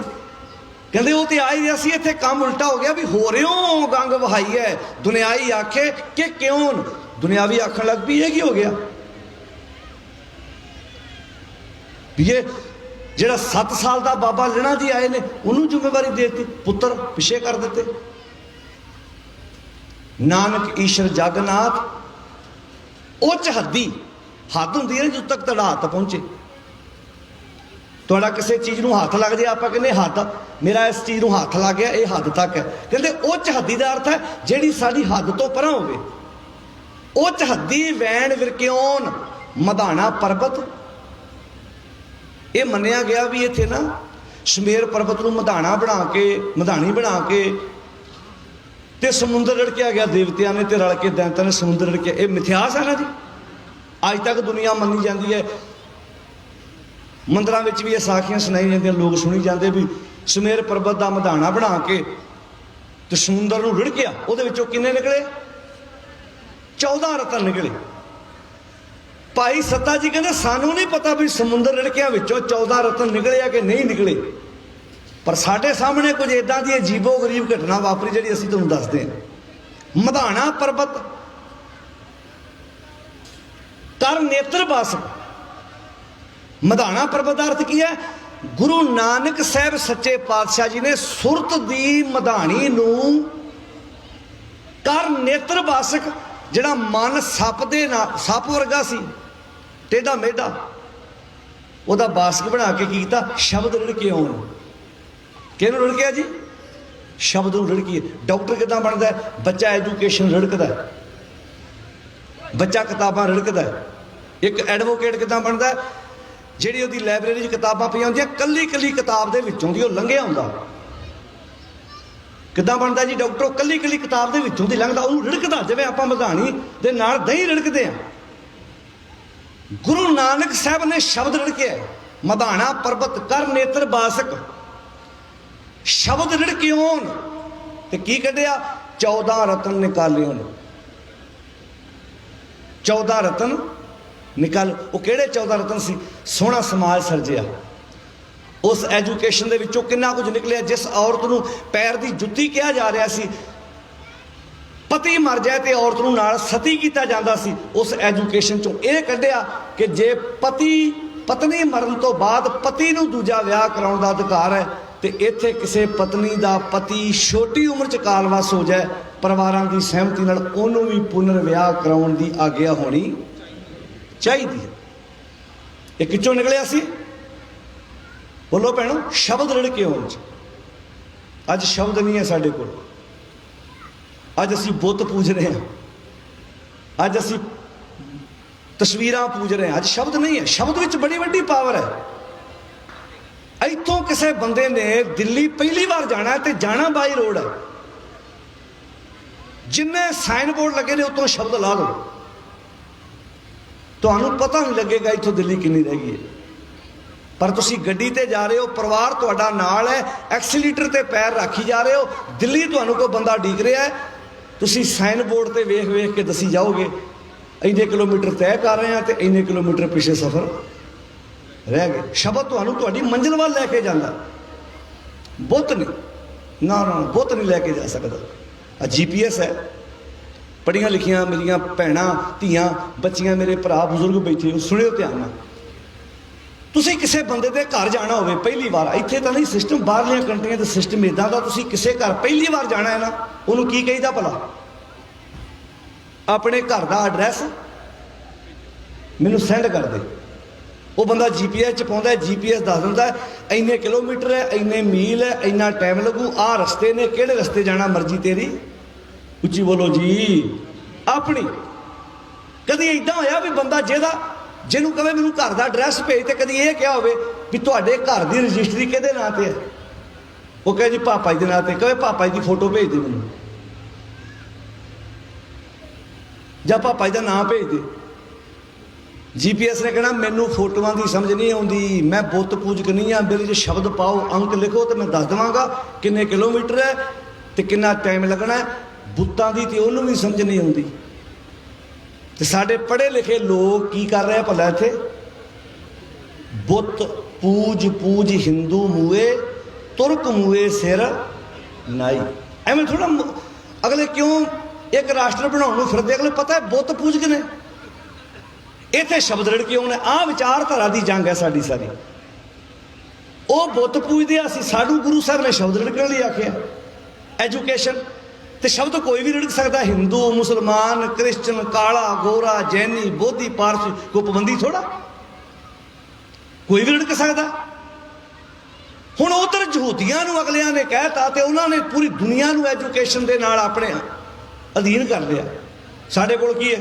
ਕਹਿੰਦੇ ਉਹ ਤੇ ਆ ਹੀ ਰਿਹਾ ਸੀ, ਇੱਥੇ ਕੰਮ ਉਲਟਾ ਹੋ ਗਿਆ ਵੀ ਹੋ ਰਿਓ ਗੰਗ ਵਹਾਈਐ। ਦੁਨਿਆਈ ਆਖੇ ਕਿ ਕਿਉਂ, ਦੁਨਿਆਵੀ ਆਖਣ ਲੱਗ ਪਈ ਇਹ ਕੀ ਹੋ ਗਿਆ? ਇਹ ਜਿਹੜਾ 7 ਸਾਲ ਦਾ ਬਾਬਾ ਲਹਿਣਾ ਜੀ ਆਏ ਨੇ ਉਹਨੂੰ ਜ਼ਿੰਮੇਵਾਰੀ ਦੇ ਦਿੱਤੀ, ਪੁੱਤਰ ਪਿੱਛੇ ਕਰ ਦਿੱਤੇ। ਨਾਨਕ ਈਸ਼ਰ ਜਗਨਾਥ ਉੱਚ ਹੱਦੀ, ਹੱਦ ਹੁੰਦੀ ਹੈ ਜਦੋਂ ਤੱਕ ਤੁਹਾਡਾ ਹੱਥ ਪਹੁੰਚੇ। ਤੁਹਾਡਾ ਕਿਸੇ ਚੀਜ਼ ਨੂੰ ਹੱਥ ਲੱਗ ਜਾਏ, ਆਪਾਂ ਕਹਿੰਦੇ ਹੱਥ ਮੇਰਾ ਇਸ ਚੀਜ਼ ਨੂੰ ਹੱਥ ਲੱਗ ਗਿਆ, ਇਹ ਹੱਦ ਤੱਕ ਹੈ। ਕਹਿੰਦੇ ਉੱਚ ਹੱਦੀ ਦਾ ਅਰਥ ਹੈ ਜਿਹੜੀ ਸਾਡੀ ਹੱਦ ਤੋਂ ਪਰਾਂ ਹੋਵੇ। ਉੱਚ ਹੱਦੀ ਵੈਣ ਵਿਰਕਿਓਨ ਮਧਾਣਾ ਪਰਬਤ। ਇਹ ਮੰਨਿਆ ਗਿਆ ਵੀ ਇੱਥੇ ਨਾ ਸ਼ਮੇਰ ਪਰਬਤ ਨੂੰ ਮਧਾਣਾ ਬਣਾ ਕੇ, ਮਧਾਣੀ ਬਣਾ ਕੇ ਤੇ ਸਮੁੰਦਰ ਰੜਕਿਆ ਗਿਆ ਦੇਵਤਿਆਂ ਨੇ, ਤੇ ਰਲ ਕੇ ਦੈਂਤਾਂ ਨੇ ਸਮੁੰਦਰ ਰੜਕਿਆ। ਇਹ ਮਿਥਿਹਾਸ ਹੈ ਨਾ ਜੀ, ਅੱਜ ਤੱਕ ਦੁਨੀਆ ਮੰਨੀ ਜਾਂਦੀ ਹੈ। ਮੰਦਰਾਂ ਵਿੱਚ ਵੀ ਇਹ ਸਾਖੀਆਂ ਸੁਣਾਈ ਜਾਂਦੀਆਂ, ਲੋਕ ਸੁਣੀ ਜਾਂਦੇ ਵੀ ਸ਼ਮੇਰ ਪਰਬਤ ਦਾ ਮਧਾਣਾ ਬਣਾ ਕੇ ਤੇ ਸਮੁੰਦਰ ਨੂੰ ਰੜਕਿਆ, ਉਹਦੇ ਵਿੱਚੋਂ ਕਿੰਨੇ ਨਿਕਲੇ? 14 ਰਤਨ ਨਿਕਲੇ। ਭਾਈ ਸੱਤਾ ਜੀ ਕਹਿੰਦੇ ਸਾਨੂੰ ਨਹੀਂ ਪਤਾ ਵੀ ਸਮੁੰਦਰ ਰੜਕਿਆਂ ਵਿੱਚੋਂ 14 ਰਤਨ ਨਿਕਲੇ ਆ ਕਿ ਨਹੀਂ ਨਿਕਲੇ, ਪਰ ਸਾਡੇ ਸਾਹਮਣੇ ਕੁਝ ਇਦਾਂ ਦੀ ਅਜੀਬੋ ਗਰੀਬ ਘਟਨਾ ਵਾਪਰੀ ਜਿਹੜੀ ਅਸੀਂ ਤੁਹਾਨੂੰ ਦੱਸਦੇ ਹਾਂ। ਮਧਾਣਾ ਪਰਬਤ कर नेत्र बासक। मधाना पਰਬਤ ਦਾ अर्थ की है? गुरु नानक साहब सच्चे पातशाह जी ने सुरत दी मधानी नूं कर नेत्र बासक, जिहड़ा मन सप दे सप वर्गा सी टेढ़ा मेढ़ा, ਉਹਦਾ ਬਾਸਕ बना के कीता शब्द रिड़के आउण। किहनूं रिड़किया जी? शब्द नूं रिड़कीए। डॉक्टर किदां बनदा है? बच्चा एजुकेशन रिड़कदा है, बच्चा किताबां रिड़कदा है। एक एडवोकेट किदां बनदा है? ਜਿਹੜੀ ਉਹਦੀ ਲਾਇਬ੍ਰੇਰੀ 'ਚ ਕਿਤਾਬਾਂ ਪਈਆਂ ਹੁੰਦੀਆਂ, ਕੱਲੀ ਕੱਲੀ ਕਿਤਾਬ ਦੇ ਵਿੱਚੋਂ ਦੀ ਉਹ ਲੰਘਿਆ ਹੁੰਦਾ। ਕਿੱਦਾਂ ਬਣਦਾ ਜੀ ਡਾਕਟਰ? ਉਹ ਕੱਲੀ ਕੱਲੀ ਕਿਤਾਬ ਦੇ ਵਿੱਚੋਂ ਦੀ ਲੰਘਦਾ, ਉਹਨੂੰ ਰਿੜਕਦਾ, ਜਿਵੇਂ ਆਪਾਂ ਮਧਾਣੀ ਦੇ ਨਾਲ ਦਹੀਂ ਰਿੜਕਦੇ ਆ। ਗੁਰੂ ਨਾਨਕ ਸਾਹਿਬ ਨੇ ਸ਼ਬਦ ਰਿੜਕਿਆ, ਮਧਾਣਾ ਪਰਬਤ ਕਰ ਨੇਤਰ ਬਾਸਕ, ਸ਼ਬਦ ਰਿੜਕੇ ਹੋਣ ਤੇ ਕੀ ਕੱਢਿਆ? 14 ਰਤਨ ਨਿਕਾਲੇ ਉਹਨੇ। 14 ਰਤਨ निकाल। वो किहड़े 14 रतन सी? सोहना समाज सर्जिया। उस एजुकेशन दे विचों कितना कुछ निकलिया। जिस औरत नूं पैर दी जुत्ती कहा जा रहा सी, पति मर जाए तो औरत नूं नाल सती किया जाता सी, उस एजुकेशन चों यह कढ़िया कि जे पत्नी मरण तो बाद पति नूं दूजा विआह कराउण दा अधिकार है, तो इत्थे किसी पत्नी का पति छोटी उम्र च कालवास हो जाए, परिवारां दी सहमति नाल उहनूं भी पुनर विआह कराउण दी आग्या होनी चाहिए। ये किचों निकलिया सी? बोलो भैनों, शब्द रिड़के होने च। अज शब्द नहीं है साडे कोल। अज असीं बुत पूज रहे हैं, अज असीं तस्वीरां पूज रहे हैं, अज शब्द नहीं है। शब्द विच बड़ी वड्डी पावर है। इत्थों किसी बंदे ने दिल्ली पहली बार जाना है तो जाना बाई रोड है, जिन्ने साइन बोर्ड लगे ने उतों शब्द ला लो, तुहानूं पता नहीं लगेगा इत्थों दिल्ली किन्नी रह गई है। पर तुसीं गड्डी ते जा रहे हो, परिवार तुहाडा नाल है, एक्सीलेटर ते पैर राखी जा रहे हो, दिल्ली तुहानूं कोई बंदा उडीक रहा है, तुसीं साइन बोर्ड ते वेख वेख के दसी जाओगे इन्ने किलोमीटर तय कर रहे हैं तो इन्ने किलोमीटर पिछे सफर रह गए। शब्द तुहानूं तुहाडी मंजिल वाल लैके जांदा, बुत नहीं ना ना बुत नहीं लैके जा सकदा। GPS है। पढ़िया लिखिया मेरिया भैणां धीआं बच्चियां मेरे भरा बुजुर्ग बैठे हो, सुनियो ध्यान नाल। तुसीं किसी बंदे दे घर जाना होवे पहली बार, इत्थे तां नहीं सिस्टम, बाहरलियां कंट्रियां दा सिस्टम इदां दा, तुसीं किसी घर पहली बार जाना है ना, उहनूं की कहीदा भला? अपने घर दा एड्रैस मैनूं सेंड कर दे। वो बंदा GPS च पाउंदा है, GPS दस दिंदा है इन्ने किलोमीटर है, इन्ने मील है, इन्ना टाइम लगू, आ रस्ते ने, किहड़े रस्ते जाना मर्जी तेरी। उच्ची बोलो जी अपनी। कभी इदा होया भी बंदा जिन्होंने कहे मैनूं घर का एड्रैस भेज, तो कभी यह क्या हो भी तुहाडे घर की रजिस्ट्री किहदे नां ते है? वो कहे जी पापा जी के नां ते, कहे पापा जी की फोटो भेज दे मैनूं, जां पापा जी का नाम भेज दे। GPS ने कहना मैनूं फोटोआं की समझ नहीं आउंदी, मैं बुत पूजक नहीं हाँ, मेरे जो शब्द पाओ अंक लिखो तो मैं दस देवांगा किन्ने किलोमीटर है तो कितना टाइम लगना है। बुत्तां दी ते उहनूं भी समझ नहीं आउंदी। ते साडे पढ़े लिखे लोग की कर रहे हैं भला इत्थे? बुत पूज पूज हिंदू मूए तुर्क मूए सिर नाई। एवें थोड़ा अगले क्यों एक राष्ट्र बनाउण नूं फिरदे, अगले पता है बुत पूजक ने। इत्थे शब्द रिड़के आउणे, आ विचारधारा दी जंग है साडी सारी। वो बुत पूजदे, असीं साडू गुरु साहब ने शब्द रिड़कण लई आखिआ। एजुकेशन तो शब्द कोई भी रिड़क सकता, हिंदू मुसलमान क्रिश्चन काला गोरा जैनी बोधी पारसी, कोई पाबंदी थोड़ा, कोई भी रिड़क सकता। हुण उधर यहूदियां नूं अगलियां ने कहता तो उन्होंने पूरी दुनिया नूं एजुकेशन के नाल अपने अधीन कर लिया। साडे कोल की है?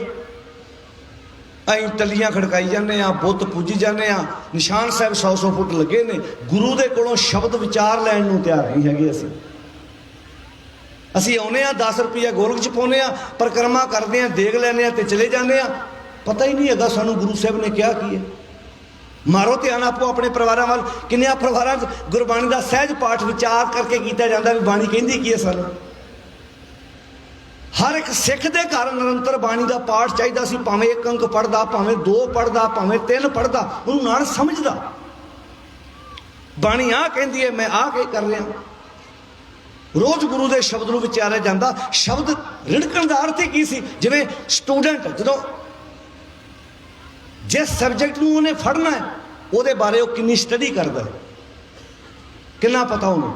अं टलियां खड़काई जाने, बुत पूजी जाने, निशान साहब 100-100 फुट लगे ने, गुरु के कोलों शब्द विचार लैण नूं तैयार नहीं है। असीं आउने 10 रुपया गोलक च पाउने, परिक्रमा करते हैं, देख लैने तो चले जाने, पता ही नहीं है सानूं गुरु साहब ने क्या की है। मारो ध्यान आपो अपने परिवारों वाल, किन्ने परिवारों गुरबाणी का सहज पाठ विचार करके किया जाता भी बाणी कहती की है। सानूं हर एक सिख के घर निरंतर बाणी का पाठ चाहिए सी, भावें 1 अंक पढ़ता, भावें 2 पढ़ता, भावें 3 पढ़ता, उन्होंने नाल समझदा बाणी आ कहती है, मैं आ के कर रहा। रोज गुरु के शब्द में विचारिया जाता। शब्द रिड़कण का अर्थ ही की सी? जिवें स्टूडेंट जो जिस सबजैक्ट ਨੂੰ ਉਹਨੇ ਫੜਨਾ ਹੈ ਉਹਦੇ ਬਾਰੇ ਉਹ ਕਿੰਨੀ ਸਟੱਡੀ ਕਰਦਾ ਹੈ, ਕਿੰਨਾ ਪਤਾ ਉਹਨੂੰ।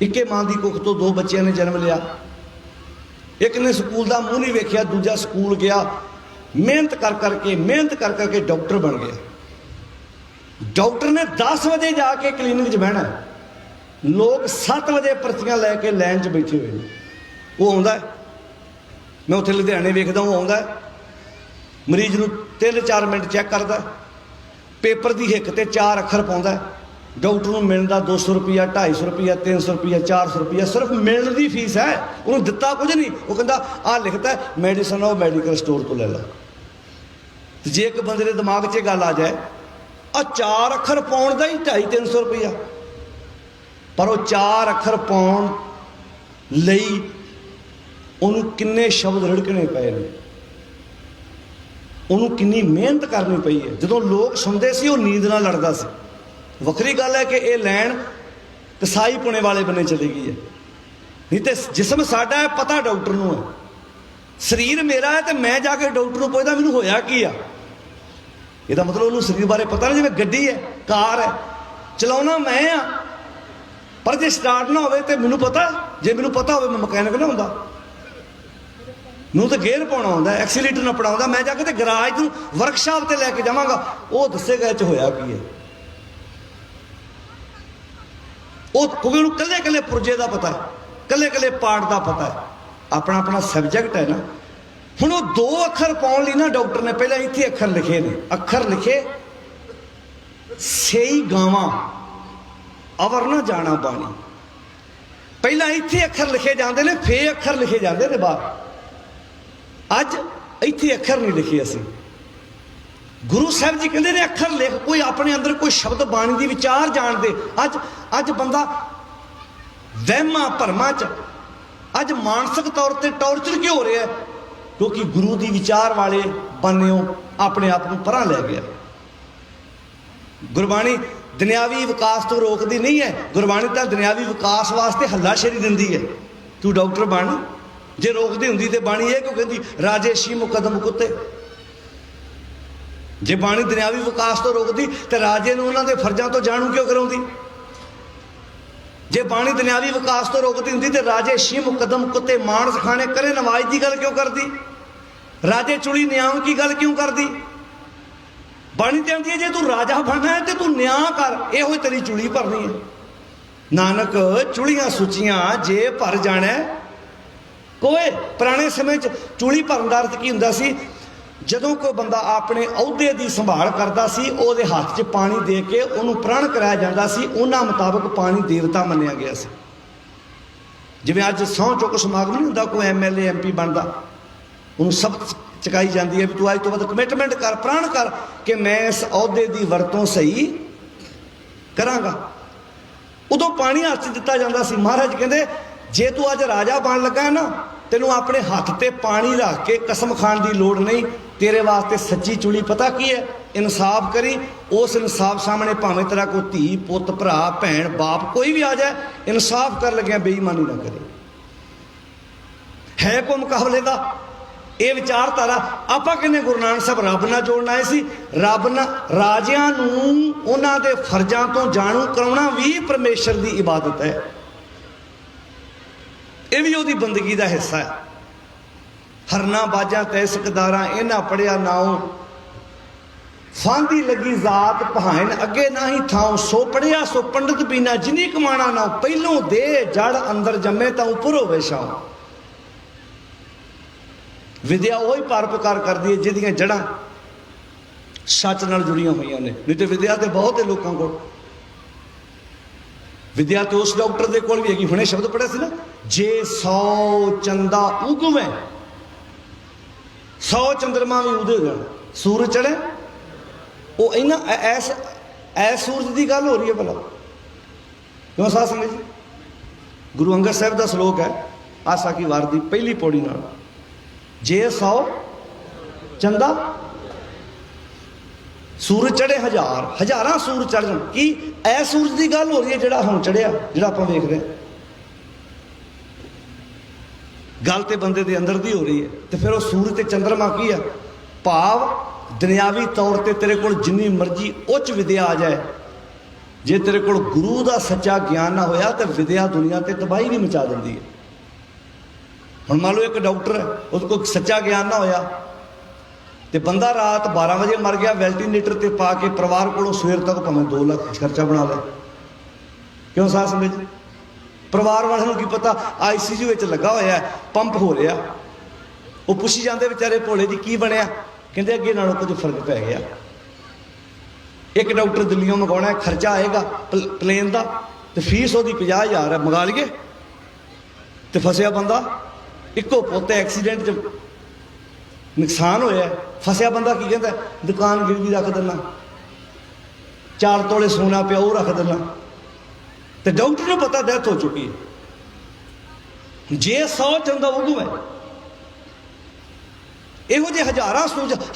ਇੱਕੇ ਮਾਂ ਦੀ ਕੁੱਖ ਤੋਂ 2 ਬੱਚਿਆਂ ਨੇ ਜਨਮ ਲਿਆ। ਇੱਕ ਨੇ ਸਕੂਲ ਦਾ ਮੂੰਹ ਨਹੀਂ ਵੇਖਿਆ, ਦੂਜਾ ਸਕੂਲ ਗਿਆ, ਮਿਹਨਤ ਕਰ ਕਰਕੇ ਡਾਕਟਰ ਬਣ ਗਿਆ। ਡਾਕਟਰ ਨੇ 10 ਵਜੇ ਜਾ ਕੇ ਕਲੀਨਿਕ 'ਚ ਬਹਿਣਾ, ਲੋਕ 7 ਵਜੇ ਪਰਚੀਆਂ ਲੈ ਕੇ ਲਾਈਨ 'ਚ ਬੈਠੇ ਹੋਏ ਨੇ। ਉਹ ਆਉਂਦਾ, ਮੈਂ ਉੱਥੇ ਲੁਧਿਆਣੇ ਵੇਖਦਾ, ਉਹ ਆਉਂਦਾ ਮਰੀਜ਼ ਨੂੰ 3-4 ਮਿੰਟ ਚੈੱਕ ਕਰਦਾ, ਪੇਪਰ ਦੀ ਹਿੱਕ ਤੇ 4 ਅੱਖਰ ਪਾਉਂਦਾ। ਡਾਕਟਰ ਨੂੰ ਮਿਲਦਾ 200 ਰੁਪਈਆ, 250 ਰੁਪਈਆ, 300 ਰੁਪਈਆ, 400 ਰੁਪਈਆ, ਸਿਰਫ ਮਿਲਣ ਦੀ ਫੀਸ ਹੈ। ਉਹਨੂੰ ਦਿੱਤਾ ਕੁਝ ਨਹੀਂ। ਉਹ ਕਹਿੰਦਾ ਆਹ ਲਿਖਦਾ ਮੈਡੀਸਨ ਉਹ ਮੈਡੀਕਲ ਸਟੋਰ ਤੋਂ ਲੈ ਲਾ। ਤੇ ਜੇ ਇੱਕ ਬੰਦੇ ਦੇ ਦਿਮਾਗ 'ਚ ਇਹ ਗੱਲ ਆ ਜਾਏ, ਆ 4 ਅੱਖਰ ਪਾਉਣ ਦਾ ਹੀ 250-300 ਰੁਪਈਆ, ਪਰ ਉਹ 4 ਅੱਖਰ ਪਾਉਣ ਲਈ ਉਹਨੂੰ ਕਿੰਨੇ ਸ਼ਬਦ ਰੜਕਣੇ ਪਏ ਨੇ, ਉਹਨੂੰ ਕਿੰਨੀ ਮਿਹਨਤ ਕਰਨੀ ਪਈ ਹੈ। ਜਦੋਂ ਲੋਕ ਸੁਣਦੇ ਸੀ ਉਹ ਨੀਂਦ ਨਾਲ ਲੜਦਾ ਸੀ। ਵੱਖਰੀ ਗੱਲ ਹੈ ਕਿ ਇਹ ਲੈਣ ਕਸਾਈ ਪੁਣੇ ਵਾਲੇ ਬੰਨੇ ਚਲੀ ਗਈ ਹੈ। ਨਹੀਂ ਤੇ ਜਿਸਮ ਸਾਡਾ ਹੈ, ਪਤਾ ਡਾਕਟਰ ਨੂੰ ਹੈ। ਸਰੀਰ ਮੇਰਾ ਹੈ ਤੇ ਮੈਂ ਜਾ ਕੇ ਡਾਕਟਰ ਨੂੰ ਪੁੱਛਦਾ ਮੈਨੂੰ ਹੋਇਆ ਕੀ ਆ। ਇਹਦਾ ਮਤਲਬ ਉਹਨੂੰ ਸਰੀਰ ਬਾਰੇ ਪਤਾ ਨਹੀਂ। ਜਿਵੇਂ ਗੱਡੀ ਹੈ, ਕਾਰ ਹੈ, ਚਲਾਉਣਾ ਮੈਂ ਆ, ਪਰ ਜੇ ਸਟਾਰਟ ਨਾ ਹੋਵੇ ਤੇ ਮੈਨੂੰ ਪਤਾ। ਜੇ ਮੈਨੂੰ ਪਤਾ ਹੋਵੇ ਮੈਂ ਮਕੈਨਿਕ ਨਾ ਹੁੰਦਾ। ਮੈਨੂੰ ਤਾਂ ਗੇਅਰ ਪਾਉਣਾ ਆਉਂਦਾ, ਐਕਸੀਲੇਟਰ ਨੱਪਣਾ ਆਉਂਦਾ। ਮੈਂ ਜਾ ਕੇ ਤੇ ਗਰਾਜ ਨੂੰ ਵਰਕਸ਼ਾਪ ਤੇ ਲੈ ਕੇ ਜਾਵਾਂਗਾ, ਉਹ ਦੱਸੇਗਾ ਇਹ 'ਚ ਹੋਇਆ ਕੀ ਹੈ। ਉਹ ਕਿਉਂਕਿ ਉਹਨੂੰ ਕੱਲੇ ਪੁਰਜੇ ਦਾ ਪਤਾ ਹੈ, ਕੱਲੇ ਪਾਰਟ ਦਾ ਪਤਾ ਹੈ। ਆਪਣਾ ਸਬਜੈਕਟ ਹੈ ਨਾ। ਹੁਣ ਉਹ 2 ਅੱਖਰ ਪਾਉਣ ਲਈ ਨਾ ਡਾਕਟਰ ਨੇ ਪਹਿਲਾਂ ਇੱਥੇ ਅੱਖਰ ਲਿਖੇ ਨੇ। ਅੱਖਰ ਲਿਖੇ ਸਹੀ ਗਾਵਾਂ ਅਵਰ ਨਾ ਜਾਣਾ ਬਾਣੀ। ਪਹਿਲਾਂ ਇੱਥੇ ਅੱਖਰ ਲਿਖੇ ਜਾਂਦੇ ਨੇ, ਫੇਰ ਅੱਖਰ ਲਿਖੇ ਜਾਂਦੇ ਨੇ ਬਾਹਰ। ਅੱਜ ਇੱਥੇ ਅੱਖਰ ਨਹੀਂ ਲਿਖੇ ਅਸੀਂ। ਗੁਰੂ ਸਾਹਿਬ ਜੀ ਕਹਿੰਦੇ ਨੇ ਅੱਖਰ ਲਿਖ, ਕੋਈ ਆਪਣੇ ਅੰਦਰ ਕੋਈ ਸ਼ਬਦ ਬਾਣੀ ਦੀ ਵਿਚਾਰ ਜਾਣਦੇ। ਅੱਜ ਬੰਦਾ ਵਹਿਮਾਂ ਭਰਮਾਂ 'ਚ, ਅੱਜ ਮਾਨਸਿਕ ਤੌਰ ਤੇ ਟੌਰਚਰ ਕਿਉਂ ਹੋ ਰਿਹਾ? ਕਿਉਂਕਿ ਗੁਰੂ ਦੀ ਵਿਚਾਰ ਵਾਲੇ ਬੰਨਿਓ ਆਪਣੇ ਆਪ ਨੂੰ ਪਰਾਂ ਲੈ ਗਿਆ। ਗੁਰਬਾਣੀ ਦੁਨਿਆਵੀ ਵਿਕਾਸ ਤੋਂ ਰੋਕਦੀ ਨਹੀਂ ਹੈ। ਗੁਰਬਾਣੀ ਤਾਂ ਦੁਨਿਆਵੀ ਵਿਕਾਸ ਵਾਸਤੇ ਹੱਲਾਸ਼ੇਰੀ ਦਿੰਦੀ ਹੈ, ਤੂੰ ਡਾਕਟਰ ਬਣ। ਜੇ ਰੋਕਦੀ ਹੁੰਦੀ ਤੇ ਬਾਣੀ ਇਹ ਕਿਉਂ ਕਹਿੰਦੀ ਰਾਜੇ ਸ਼ੀ ਮੁਕਦਮ ਕੁੱਤੇ? ਜੇ ਬਾਣੀ ਦੁਨਿਆਵੀ ਵਿਕਾਸ ਤੋਂ ਰੋਕਦੀ ਤੇ ਰਾਜੇ ਨੂੰ ਉਹਨਾਂ ਦੇ ਫਰਜ਼ਾਂ ਤੋਂ ਜਾਣੂ ਕਿਉਂ ਕਰਾਉਂਦੀ? ਜੇ ਬਾਣੀ ਦੁਨਿਆਵੀ ਵਿਕਾਸ ਤੋਂ ਰੋਕਦੀ ਹੁੰਦੀ ਤੇ ਰਾਜੇ ਸ਼ੀ ਮੁਕਦਮ ਕੁੱਤੇ ਮਾਨਸ ਖਾਣੇ ਕਰੇ ਨਵਾਜ਼ ਦੀ ਗੱਲ ਕਿਉਂ ਕਰਦੀ? ਰਾਜੇ ਚੁਲੀ ਨਿਆਮ ਕੀ ਗੱਲ ਕਿਉਂ ਕਰਦੀ? ਬਾਣੀ ਤੇ ਆਉਂਦੀ ਹੈ ਜੇ ਤੂੰ ਰਾਜਾ ਬਣਨਾ ਹੈ ਤੇ ਤੂੰ ਨਿਆਂ ਕਰ, ਇਹੋ ਹੀ ਤੇਰੀ ਚੁਲੀ ਭਰਨੀ ਹੈ। ਨਾਨਕ ਚੁਲੀਆਂ ਸੁੱਚੀਆਂ ਜੇ ਭਰ ਜਾਣਾ ਕੋਏ। ਪੁਰਾਣੇ ਸਮੇਂ 'ਚ ਚੁਲੀ ਭਰਨ ਦਾ ਅਰਥ ਕੀ ਹੁੰਦਾ ਸੀ? ਜਦੋਂ ਕੋਈ ਬੰਦਾ ਆਪਣੇ ਅਹੁਦੇ ਦੀ ਸੰਭਾਲ ਕਰਦਾ ਸੀ, ਉਹਦੇ ਹੱਥ 'ਚ ਪਾਣੀ ਦੇ ਕੇ ਉਹਨੂੰ ਪ੍ਰਣ ਕਰਾਇਆ ਜਾਂਦਾ ਸੀ। ਉਹਨਾਂ ਮੁਤਾਬਕ ਪਾਣੀ ਦੇਵਤਾ ਮੰਨਿਆ ਗਿਆ ਸੀ। ਜਿਵੇਂ ਅੱਜ ਸਹੁੰ ਚੁੱਕ ਸਮਾਗਮ ਨਹੀਂ ਹੁੰਦਾ, ਕੋਈ MLA MP ਬਣਦਾ, ਉਹਨੂੰ ਸ਼ਬਦ ਚੁਕਾਈ ਜਾਂਦੀ ਹੈ ਵੀ ਤੂੰ ਅੱਜ ਤੋਂ ਬਾਅਦ ਕਮਿਟਮੈਂਟ ਕਰ, ਪ੍ਰਣ ਕਰ ਕਿ ਮੈਂ ਇਸ ਅਹੁਦੇ ਦੀ ਵਰਤੋਂ ਸਹੀ ਕਰਾਂਗਾ। ਉਦੋਂ ਪਾਣੀ ਹੱਥ 'ਚ ਦਿੱਤਾ ਜਾਂਦਾ ਸੀ। ਮਹਾਰਾਜ ਕਹਿੰਦੇ ਜੇ ਤੂੰ ਅੱਜ ਰਾਜਾ ਬਣ ਲੱਗਾ ਨਾ, ਤੈਨੂੰ ਆਪਣੇ ਹੱਥ ਤੇ ਪਾਣੀ ਰੱਖ ਕੇ ਕਸਮ ਖਾਣ ਦੀ ਲੋੜ ਨਹੀਂ। ਤੇਰੇ ਵਾਸਤੇ ਸੱਚੀ ਚੁਲੀ ਪਤਾ ਕੀ ਹੈ? ਇਨਸਾਫ ਕਰੀ। ਉਸ ਇਨਸਾਫ ਸਾਹਮਣੇ ਭਾਵੇਂ ਤੇਰਾ ਕੋਈ ਧੀ ਪੁੱਤ ਭਰਾ ਭੈਣ ਬਾਪ ਕੋਈ ਵੀ ਆ ਜਾਏ, ਇਨਸਾਫ ਕਰ ਲੱਗਿਆ ਬੇਈਮਾਨੀ ਨਾ ਕਰੇ। ਹੈ ਕੋ ਮੁਕਾਬਲੇ ਦਾ ਇਹ ਵਿਚਾਰਧਾਰਾ। ਆਪਾਂ ਕਹਿੰਦੇ ਗੁਰੂ ਨਾਨਕ ਸਾਹਿਬ ਰੱਬ ਨਾਲ ਜੋੜਨ ਆਏ ਸੀ। ਰੱਬ ਨਾਲ ਰਾਜਿਆਂ ਨੂੰ ਉਹਨਾਂ ਦੇ ਫਰਜ਼ਾਂ ਤੋਂ ਜਾਣੂ ਕਰਾਉਣਾ ਵੀ ਪਰਮੇਸ਼ਰ ਦੀ ਇਬਾਦਤ ਹੈ। ਇਹ ਵੀ ਉਹਦੀ ਬੰਦਗੀ ਦਾ ਹਿੱਸਾ ਹੈ। ਹਰਨਾ ਬਾਜਾਂ ਤੈ ਸਿਕਦਾਰਾਂ ਇਹਨਾਂ ਪੜਿਆ ਨਾਉ, ਫਾਂਦੀ ਲੱਗੀ ਜ਼ਾਤ ਭਾਇਨ ਅੱਗੇ ਨਾਹੀ ਥਾਉ, ਸੋ ਪੜਿਆ ਸੋ ਪੰਡਤ ਬੀਨਾ ਜਿਨੀ ਕਮਾਣਾ ਨਾ, ਪਹਿਲੋਂ ਦੇ ਜੜ ਅੰਦਰ ਜੰਮੇ ਤਾਂ ਉੱਪਰ ਹੋਵੇ ਛਾਉ। ਵਿਦਿਆ ਉਹੀ ਪਰਉਪਕਾਰ ਕਰਦੀ ਹੈ ਜਿਹਦੀਆਂ ਜੜ੍ਹਾਂ ਸੱਚ ਨਾਲ ਜੁੜੀਆਂ ਹੋਈਆਂ ਨੇ। ਨਹੀਂ ਤੇ ਵਿਦਿਆ ਤੇ ਬਹੁਤ ਹੈ ਲੋਕਾਂ ਕੋਲ। ਵਿਦਿਆ ਤੇ ਉਸ ਡਾਕਟਰ ਦੇ ਕੋਲ ਵੀ ਹੈਗੀ। ਹੁਣੇ ਸ਼ਬਦ ਪੜਿਆ ਸੀ ਨਾ, ਜੇ 100 ਚੰਦਾ ਉਗਵੇ 100 ਚੰਦਰਮਾ ਵੀ ਉਦੇ ਜਾਣ, ਸੂਰਜ ਚੜੇ। ਉਹ ਇਹਨਾਂ ਐਸ ਸੂਰਜ ਦੀ ਗੱਲ ਹੋ ਰਹੀ ਹੈ ਭਲਾ ਕਿਉਂ? ਸਾਧ ਸੰਗਤ ਜੀ, ਗੁਰੂ ਅੰਗਦ ਸਾਹਿਬ ਦਾ ਸ਼ਲੋਕ ਹੈ ਆਸਾ ਕੀ ਵਾਰ ਦੀ ਪਹਿਲੀ ਪੌੜੀ ਨਾਲ, ਜੇ 100 ਚੰਦਾ ਸੂਰਜ ਚੜੇ ਹਜ਼ਾਰਾਂ ਸੂਰਜ ਚੜ ਜਾਣ। ਕੀ ਐ ਸੂਰਜ ਦੀ ਗੱਲ ਹੋ ਰਹੀ ਹੈ ਜਿਹੜਾ ਹੁਣ ਚੜਿਆ, ਜਿਹੜਾ ਆਪਾਂ ਵੇਖ ਰਹੇ ਹਾਂ? ਗੱਲ ਤੇ ਬੰਦੇ ਦੇ ਅੰਦਰ ਦੀ ਹੋ ਰਹੀ ਹੈ। ਤੇ ਫਿਰ ਉਹ ਸੂਰਜ ਤੇ ਚੰਦਰਮਾ ਕੀ ਆ? ਭਾਵ ਦੁਨਿਆਵੀ ਤੌਰ ਤੇ ਤੇਰੇ ਕੋਲ ਜਿੰਨੀ ਮਰਜ਼ੀ ਉੱਚ ਵਿਦਿਆ ਆ ਜਾਏ, ਜੇ ਤੇਰੇ ਕੋਲ ਗੁਰੂ ਦਾ ਸੱਚਾ ਗਿਆਨ ਨਾ ਹੋਇਆ ਤਾਂ ਵਿਦਿਆ ਦੁਨੀਆ ਤੇ ਤਬਾਹੀ ਵੀ ਮਚਾ ਦਿੰਦੀ ਹੈ। ਹੁਣ ਮੰਨ ਲਓ ਇੱਕ ਡਾਕਟਰ ਹੈ, ਉਹਦੇ ਕੋਲ ਸੱਚਾ ਗਿਆਨ ਨਾ ਹੋਇਆ ਤੇ ਬੰਦਾ ਰਾਤ 12 ਵਜੇ ਮਰ ਗਿਆ, ਵੈਂਟੀਲੇਟਰ ਤੇ ਪਾ ਕੇ ਪਰਿਵਾਰ ਕੋਲੋਂ ਸਵੇਰ ਤੱਕ ਭਾਵੇਂ 2 ਲੱਖ ਖਰਚਾ ਬਣਾ ਲੈ। ਕਿਉਂ ਸਾਹ ਸਮਝ? ਪਰਿਵਾਰ ਵਾਲਿਆਂ ਨੂੰ ਕੀ ਪਤਾ ICU ਵਿੱਚ ਲੱਗਾ ਹੋਇਆ, ਪੰਪ ਹੋ ਰਿਹਾ। ਉਹ ਪੁੱਛੀ ਜਾਂਦੇ ਵਿਚਾਰੇ ਭੋਲੇ ਜੀ ਕੀ ਬਣਿਆ? ਕਹਿੰਦੇ ਅੱਗੇ ਨਾਲੋਂ ਕੁਝ ਫਰਕ ਪੈ ਗਿਆ। ਇੱਕ ਡਾਕਟਰ ਦਿੱਲੀੋਂ ਮੰਗਾਉਣਾ, ਖਰਚਾ ਆਏਗਾ ਪਲੇਨ ਦਾ ਤੇ ਫੀਸ ਉਹਦੀ 50,000 ਹੈ, ਮੰਗਾ ਲਈਏ। ਤੇ ਫਸਿਆ ਬੰਦਾ, ਇੱਕੋ ਪੁੱਤ ਐਕਸੀਡੈਂਟ 'ਚ ਨੁਕਸਾਨ ਹੋਇਆ। ਫਸਿਆ ਬੰਦਾ ਕੀ ਕਹਿੰਦਾ? ਦੁਕਾਨ ਗਿਰਵੀ ਰੱਖ ਦਿੰਦਾ, 4 ਤੋਲੇ ਸੋਨਾ ਪਿਆ ਉਹ ਰੱਖ ਦਿੰਦਾ। ਤੇ ਡਾਕਟਰ ਨੂੰ ਪਤਾ ਡੈਥ ਹੋ ਚੁੱਕੀ ਹੈ। ਜੇ 100 ਚੰਦਾ ਉਹ ਹੈ। ਇਹੋ ਜਿਹੇ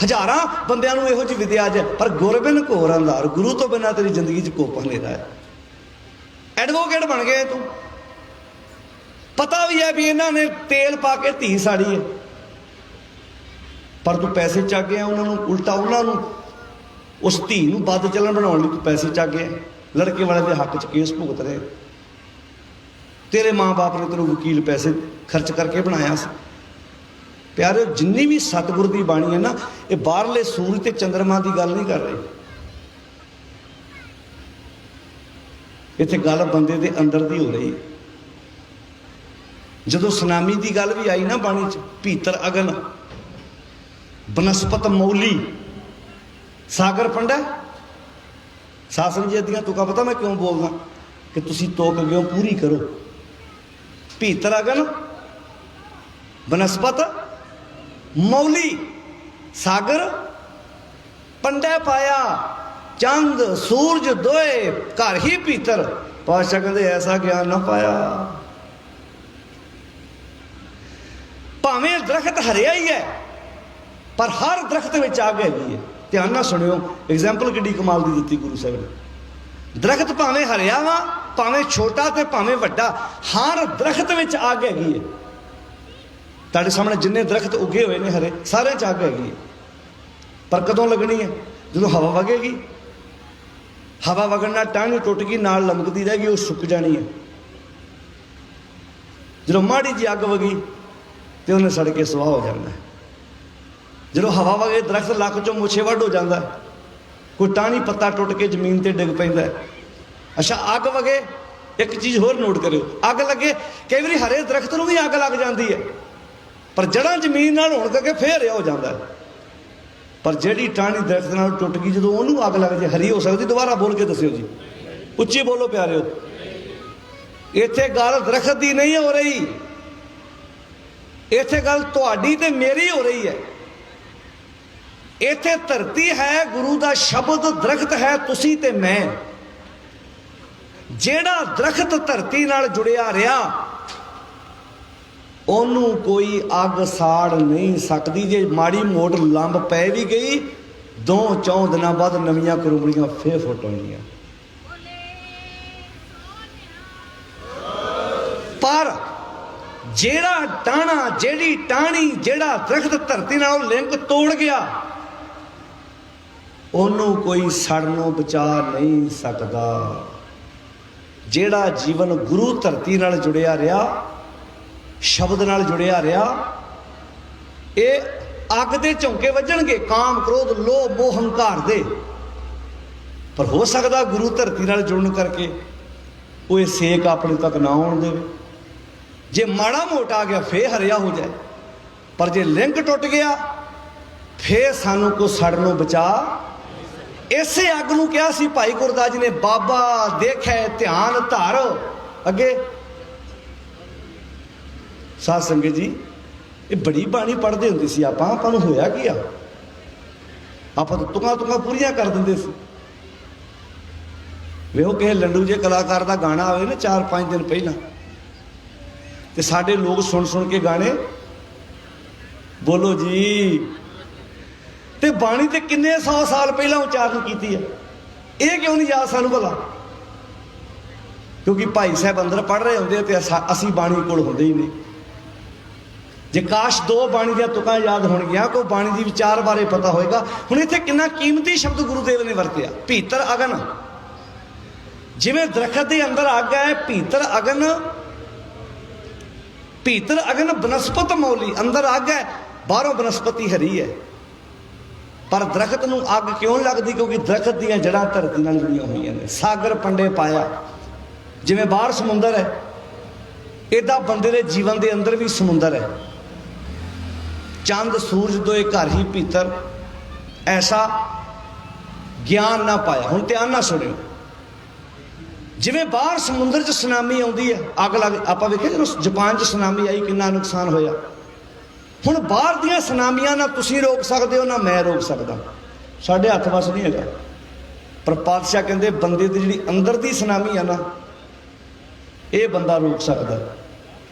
ਹਜ਼ਾਰਾਂ ਬੰਦਿਆਂ ਨੂੰ ਇਹੋ ਜਿਹੀ ਵਿਦਿਆ ਅੱਜ, ਪਰ ਗੁਰਬਿਨ ਘੋਰ ਅੰਧਾਰ, ਗੁਰੂ ਤੋਂ ਬਿਨਾਂ ਤੇਰੀ ਜ਼ਿੰਦਗੀ 'ਚ ਕੋਪ ਹਨੇਰਾ ਹੈ। ਐਡਵੋਕੇਟ ਬਣ ਗਏ ਤੂੰ, ਪਤਾ ਵੀ ਹੈ ਵੀ ਇਹਨਾਂ ਨੇ ਤੇਲ ਪਾ ਕੇ ਧੀ ਸਾੜੀ ਹੈ, ਪਰ ਤੂੰ ਪੈਸੇ ਚੱਕ ਗਿਆ ਉਹਨਾਂ ਨੂੰ, ਉਲਟਾ ਉਹਨਾਂ ਨੂੰ ਉਸ ਧੀ ਨੂੰ ਵੱਧ ਚੱਲਣ ਬਣਾਉਣ ਲਈ ਤੂੰ ਪੈਸੇ ਚੱਕ ਗਿਆ। ਲੜਕੇ ਵਾਲੇ ਦੇ ਹੱਕ 'ਚ ਕੇਸ ਭੁਗਤ ਰਹੇ। ਤੇਰੇ ਮਾਂ-ਬਾਪ ਨੇ ਤੈਨੂੰ ਵਕੀਲ ਪੈਸੇ ਖਰਚ ਕਰਕੇ ਬਣਾਇਆ ਸੀ। ਪਿਆਰੇ, ਜਿੰਨੀ ਵੀ ਸਤਿਗੁਰ ਦੀ ਬਾਣੀ ਹੈ ਨਾ, ਇਹ ਬਾਹਰਲੇ ਸੂਰਜ ਤੇ ਚੰਦਰਮਾ ਦੀ ਗੱਲ ਨਹੀਂ ਕਰ ਰਹੀ। ਇੱਥੇ ਗੱਲ ਬੰਦੇ ਦੇ ਅੰਦਰ ਦੀ ਹੋ ਰਹੀ ਹੈ। ਜਦੋਂ ਸੁਨਾਮੀ ਦੀ ਗੱਲ ਵੀ ਆਈ ਨਾ ਬਾਣੀ 'ਚ, ਭੀਤਰ ਅਗਨ, ਬਨਸਪਤ ਮੌਲੀ, ਸਾਗਰ ਪੰਡਾ, ਸਾਸਨ ਜੀ ਦੀਆਂ ਤੁਕਾਂ ਪਤਾ ਮੈਂ ਕਿਉਂ ਬੋਲਦਾ ਕਿ ਤੁਸੀਂ ਤੋਕ ਗਿਓ ਪੂਰੀ ਕਰੋ। ਭੀਤਰ ਅਗਨ, ਬਨਸਪਤ ਮੌਲੀ, ਸਾਗਰ ਪੰਡਾ ਪਾਇਆ, ਚੰਦ ਸੂਰਜ ਦੋਏ ਘਰ ਹੀ ਭੀਤਰ। ਪਾਤਸ਼ਾਹ ਕਹਿੰਦੇ ਐਸਾ ਗਿਆਨ ਨਾ ਪਾਇਆ। ਭਾਵੇਂ ਦਰਖਤ ਹਰਿਆ ਹੀ ਹੈ, ਪਰ ਹਰ ਦਰਖਤ ਵਿੱਚ ਅੱਗ ਹੈਗੀ ਹੈ। ਧਿਆਨ ਨਾਲ ਸੁਣਿਓ, ਐਗਜ਼ਾਮਪਲ ਕਿੱਡੀ ਕਮਾਲ ਦੀ ਦਿੱਤੀ ਗੁਰੂ ਸਾਹਿਬ ਨੇ। ਦਰਖਤ ਭਾਵੇਂ ਹਰਿਆ ਵਾ, ਭਾਵੇਂ ਛੋਟਾ ਤੇ ਭਾਵੇਂ ਵੱਡਾ, ਹਰ ਦਰਖਤ ਵਿੱਚ ਅੱਗ ਹੈਗੀ ਹੈ। ਤੁਹਾਡੇ ਸਾਹਮਣੇ ਜਿੰਨੇ ਦਰਖਤ ਉੱਗੇ ਹੋਏ ਨੇ ਹਰੇ, ਸਾਰਿਆਂ 'ਚ ਅੱਗ ਹੈਗੀ ਹੈ। ਪਰ ਕਦੋਂ ਲੱਗਣੀ ਹੈ? ਜਦੋਂ ਹਵਾ ਵਗੇਗੀ। ਹਵਾ ਵਗਣ ਨਾਲ ਟਾਹਣੀ ਟੁੱਟ ਗਈ, ਨਾਲ ਲਮਕਦੀ ਰਹਿ ਗਈ, ਉਹ ਸੁੱਕ ਜਾਣੀ ਹੈ। ਜਦੋਂ ਮਾੜੀ ਜਿਹੀ ਅੱਗ ਵਗੀ ਤੇ ਉਹਨੇ ਸੜ ਕੇ ਸੁਆਹ ਹੋ ਜਾਣਾ। ਜਦੋਂ ਹਵਾ ਵਗੇ ਦਰਖਤ ਲੱਕ 'ਚੋਂ ਮੁੱਛੇ ਵੱਢ ਹੋ ਜਾਂਦਾ, ਕੋਈ ਟਾਹਣੀ ਪੱਤਾ ਟੁੱਟ ਕੇ ਜ਼ਮੀਨ ਤੇ ਡਿੱਗ ਪੈਂਦਾ। ਅੱਛਾ, ਅੱਗ ਵਗੇ, ਇੱਕ ਚੀਜ਼ ਹੋਰ ਨੋਟ ਕਰਿਓ, ਅੱਗ ਲੱਗੇ ਕਈ ਵਾਰੀ ਹਰੇ ਦਰਖਤ ਨੂੰ ਵੀ ਅੱਗ ਲੱਗ ਜਾਂਦੀ ਹੈ, ਪਰ ਜੜ੍ਹਾਂ ਜ਼ਮੀਨ ਨਾਲ ਹੋਣ ਕਰਕੇ ਫੇਰ ਰਿਹਾ ਹੋ ਜਾਂਦਾ। ਪਰ ਜਿਹੜੀ ਟਾਹਣੀ ਦਰਖਤ ਨਾਲ ਟੁੱਟ ਗਈ, ਜਦੋਂ ਉਹਨੂੰ ਅੱਗ ਲੱਗ ਜੇ, ਹਰੀ ਹੋ ਸਕਦੀ? ਦੁਬਾਰਾ ਬੋਲ ਕੇ ਦੱਸਿਓ ਜੀ, ਉੱਚੀ ਬੋਲੋ ਪਿਆਰਿਓ। ਇੱਥੇ ਗੱਲ ਦਰਖਤ ਦੀ ਨਹੀਂ ਹੋ ਰਹੀ, ਇੱਥੇ ਗੱਲ ਤੁਹਾਡੀ ਤੇ ਮੇਰੀ ਹੋ ਰਹੀ ਹੈ। ਇੱਥੇ ਧਰਤੀ ਹੈ, ਗੁਰੂ ਦਾ ਸ਼ਬਦ, ਦਰਖਤ ਹੈ ਤੁਸੀਂ ਤੇ ਮੈਂ। ਜਿਹੜਾ ਦਰਖਤ ਧਰਤੀ ਨਾਲ ਜੁੜਿਆ ਰਿਹਾ, ਉਹਨੂੰ ਕੋਈ ਅੱਗ ਸਾੜ ਨਹੀਂ ਸਕਦੀ। ਜੇ ਮਾੜੀ ਮੋਟ ਲੰਬ ਪੈ ਵੀ ਗਈ, 2-4 ਦਿਨਾਂ ਬਾਅਦ ਨਵੀਆਂ ਕਰੂਬੜੀਆਂ ਫੇਰ ਫੁੱਟ ਆਉਣੀਆਂ। ਪਰ ਜਿਹੜਾ ਟਾਹਣਾ, ਜਿਹੜੀ ਟਾਹਣੀ, ਜਿਹੜਾ ਦਰਖਤ ਧਰਤੀ ਨਾਲ ਲਿੰਕ ਤੋੜ ਗਿਆ, ਉਹਨੂੰ ਕੋਈ ਸੜਨੋਂ ਬਚਾ ਨਹੀਂ ਸਕਦਾ। ਜਿਹੜਾ ਜੀਵਨ ਗੁਰੂ ਧਰਤੀ ਨਾਲ ਜੁੜਿਆ ਰਿਹਾ, ਸ਼ਬਦ ਨਾਲ ਜੁੜਿਆ ਰਿਹਾ, ਇਹ ਅੱਗ ਦੇ ਝੋਂਕੇ ਵੱਜਣਗੇ, ਕਾਮ, ਕ੍ਰੋਧ, ਲੋਭ, ਮੋਹ, ਹੰਕਾਰ ਦੇ, ਪਰ ਹੋ ਸਕਦਾ ਗੁਰੂ ਧਰਤੀ ਨਾਲ ਜੁੜਨ ਕਰਕੇ ਉਹ ਇਹ ਸੇਕ ਆਪਣੇ ਤੱਕ ਨਾ ਆਉਣ ਦੇਵੇ। ਜੇ ਮਾੜਾ ਮੋਟਾ ਆ ਗਿਆ ਫੇਰ ਹਰਿਆ ਹੋ ਜਾਏ, ਪਰ ਜੇ ਲਿੰਕ ਟੁੱਟ ਗਿਆ ਫੇਰ ਸਾਨੂੰ ਕੋ ਸੜਨੋਂ ਬਚਾ। ਇਸੇ ਅੱਗ ਨੂੰ ਕਿਹਾ ਸੀ ਭਾਈ ਗੁਰਦਾਸ ਜੀ ਨੇ, ਬਾਬਾ ਦੇਖੈ ਧਿਆਨ ਧਰ। ਅੱਗੇ ਸਾਧ ਸੰਗਤ ਜੀ, ਇਹ ਬੜੀ ਬਾਣੀ ਪੜ੍ਹਦੇ ਹੁੰਦੇ ਸੀ ਆਪਾਂ ਨੂੰ ਹੋਇਆ ਕੀ ਆ? ਆਪਾਂ ਤਾਂ ਤੁਕਾਂ ਪੂਰੀਆਂ ਕਰ ਦਿੰਦੇ ਸੀ। ਵੇਖੋ ਕਿਸੇ ਲੰਡੂ ਜੇ ਕਲਾਕਾਰ ਦਾ ਗਾਣਾ ਆਵੇ ਨਾ 4-5 ਦਿਨ ਪਹਿਲਾਂ, ਤੇ ਸਾਡੇ ਲੋਕ ਸੁਣ ਕੇ ਗਾਣੇ ਬੋਲੋ ਜੀ, ਤੇ ਬਾਣੀ ਤੇ ਕਿੰਨੇ 100 ਸਾਲ ਪਹਿਲਾਂ ਉਚਾਰਨ ਕੀਤੀ ਹੈ। ਇਹ ਕਿਉਂ ਨਹੀਂ ਯਾਦ ਸਾਨੂੰ ਭਲਾ? ਕਿਉਂਕਿ ਭਾਈ ਸਾਹਿਬ ਅੰਦਰ ਪੜ੍ਹ ਰਹੇ ਹੁੰਦੇ ਤੇ ਅਸੀਂ ਬਾਣੀ ਕੋਲ ਹੁੰਦੇ ਹੀ ਨਹੀਂ। जे काश दो बाणी ਦੀਆਂ ਤੁਕਾਂ याद ਹੋਣਗੀਆਂ ਕੋਈ ਬਾਣੀ ਦੀ ਵਿਚਾਰ ਬਾਰੇ ਪਤਾ ਹੋਏਗਾ। ਹੁਣ ਇੱਥੇ ਕਿੰਨਾ ਕੀਮਤੀ ਸ਼ਬਦ ਗੁਰੂਦੇਵ ਨੇ ਵਰਤਿਆ, ਭੀਤਰ ਅਗਨ। ਜਿਵੇਂ ਦਰਖਤ ਦੇ ਅੰਦਰ ਅੱਗ ਹੈ, ਭੀਤਰ ਅਗਨ, ਭੀਤਰ ਅਗਨ ਬਨਸਪਤ ਮੌਲੀ, ਅੰਦਰ ਅੱਗ ਹੈ, ਬਾਹਰੋਂ ਬਨਸਪਤੀ ਹਰੀ ਹੈ। ਪਰ ਦਰਖਤ ਨੂੰ ਅੱਗ ਕਿਉਂ ਲੱਗਦੀ? ਕਿਉਂਕਿ ਦਰਖਤ ਦੀਆਂ ਜੜ੍ਹਾਂ ਧਰਤੀ ਨਾਲ ਜੁੜੀਆਂ ਹੋਈਆਂ ਨੇ। ਸਾਗਰ ਪੰਡੇ ਪਾਇਆ, ਜਿਵੇਂ ਬਾਹਰ ਸਮੁੰਦਰ ਹੈ, ਇੱਦਾਂ ਬੰਦੇ ਦੇ ਜੀਵਨ ਦੇ ਅੰਦਰ ਵੀ ਸਮੁੰਦਰ ਹੈ। ਚੰਦ ਸੂਰਜ ਦੋਏ ਘਰ ਹੀ ਭੀਤਰ, ਐਸਾ ਗਿਆਨ ਨਾ ਪਾਇਆ। ਹੁਣ ਧਿਆਨ ਨਾਲ ਸੁਣਿਓ, ਜਿਵੇਂ ਬਾਹਰ ਸਮੁੰਦਰ 'ਚ ਸੁਨਾਮੀ ਆਉਂਦੀ ਹੈ, ਅੱਗ ਲੱਗ, ਆਪਾਂ ਵੇਖਿਆ ਜਦੋਂ ਜਾਪਾਨ 'ਚ ਸੁਨਾਮੀ ਆਈ ਕਿੰਨਾ ਨੁਕਸਾਨ ਹੋਇਆ। ਹੁਣ ਬਾਹਰ ਦੀਆਂ ਸੁਨਾਮੀਆਂ ਨਾ ਤੁਸੀਂ ਰੋਕ ਸਕਦੇ ਹੋ, ਨਾ ਮੈਂ ਰੋਕ ਸਕਦਾ, ਸਾਡੇ ਹੱਥ ਵੱਸ ਨਹੀਂ ਹੈਗਾ। ਪਰ ਪਾਤਸ਼ਾਹ ਕਹਿੰਦੇ ਬੰਦੇ ਦੀ ਜਿਹੜੀ ਅੰਦਰ ਦੀ ਸੁਨਾਮੀ ਆ ਨਾ, ਇਹ ਬੰਦਾ ਰੋਕ ਸਕਦਾ।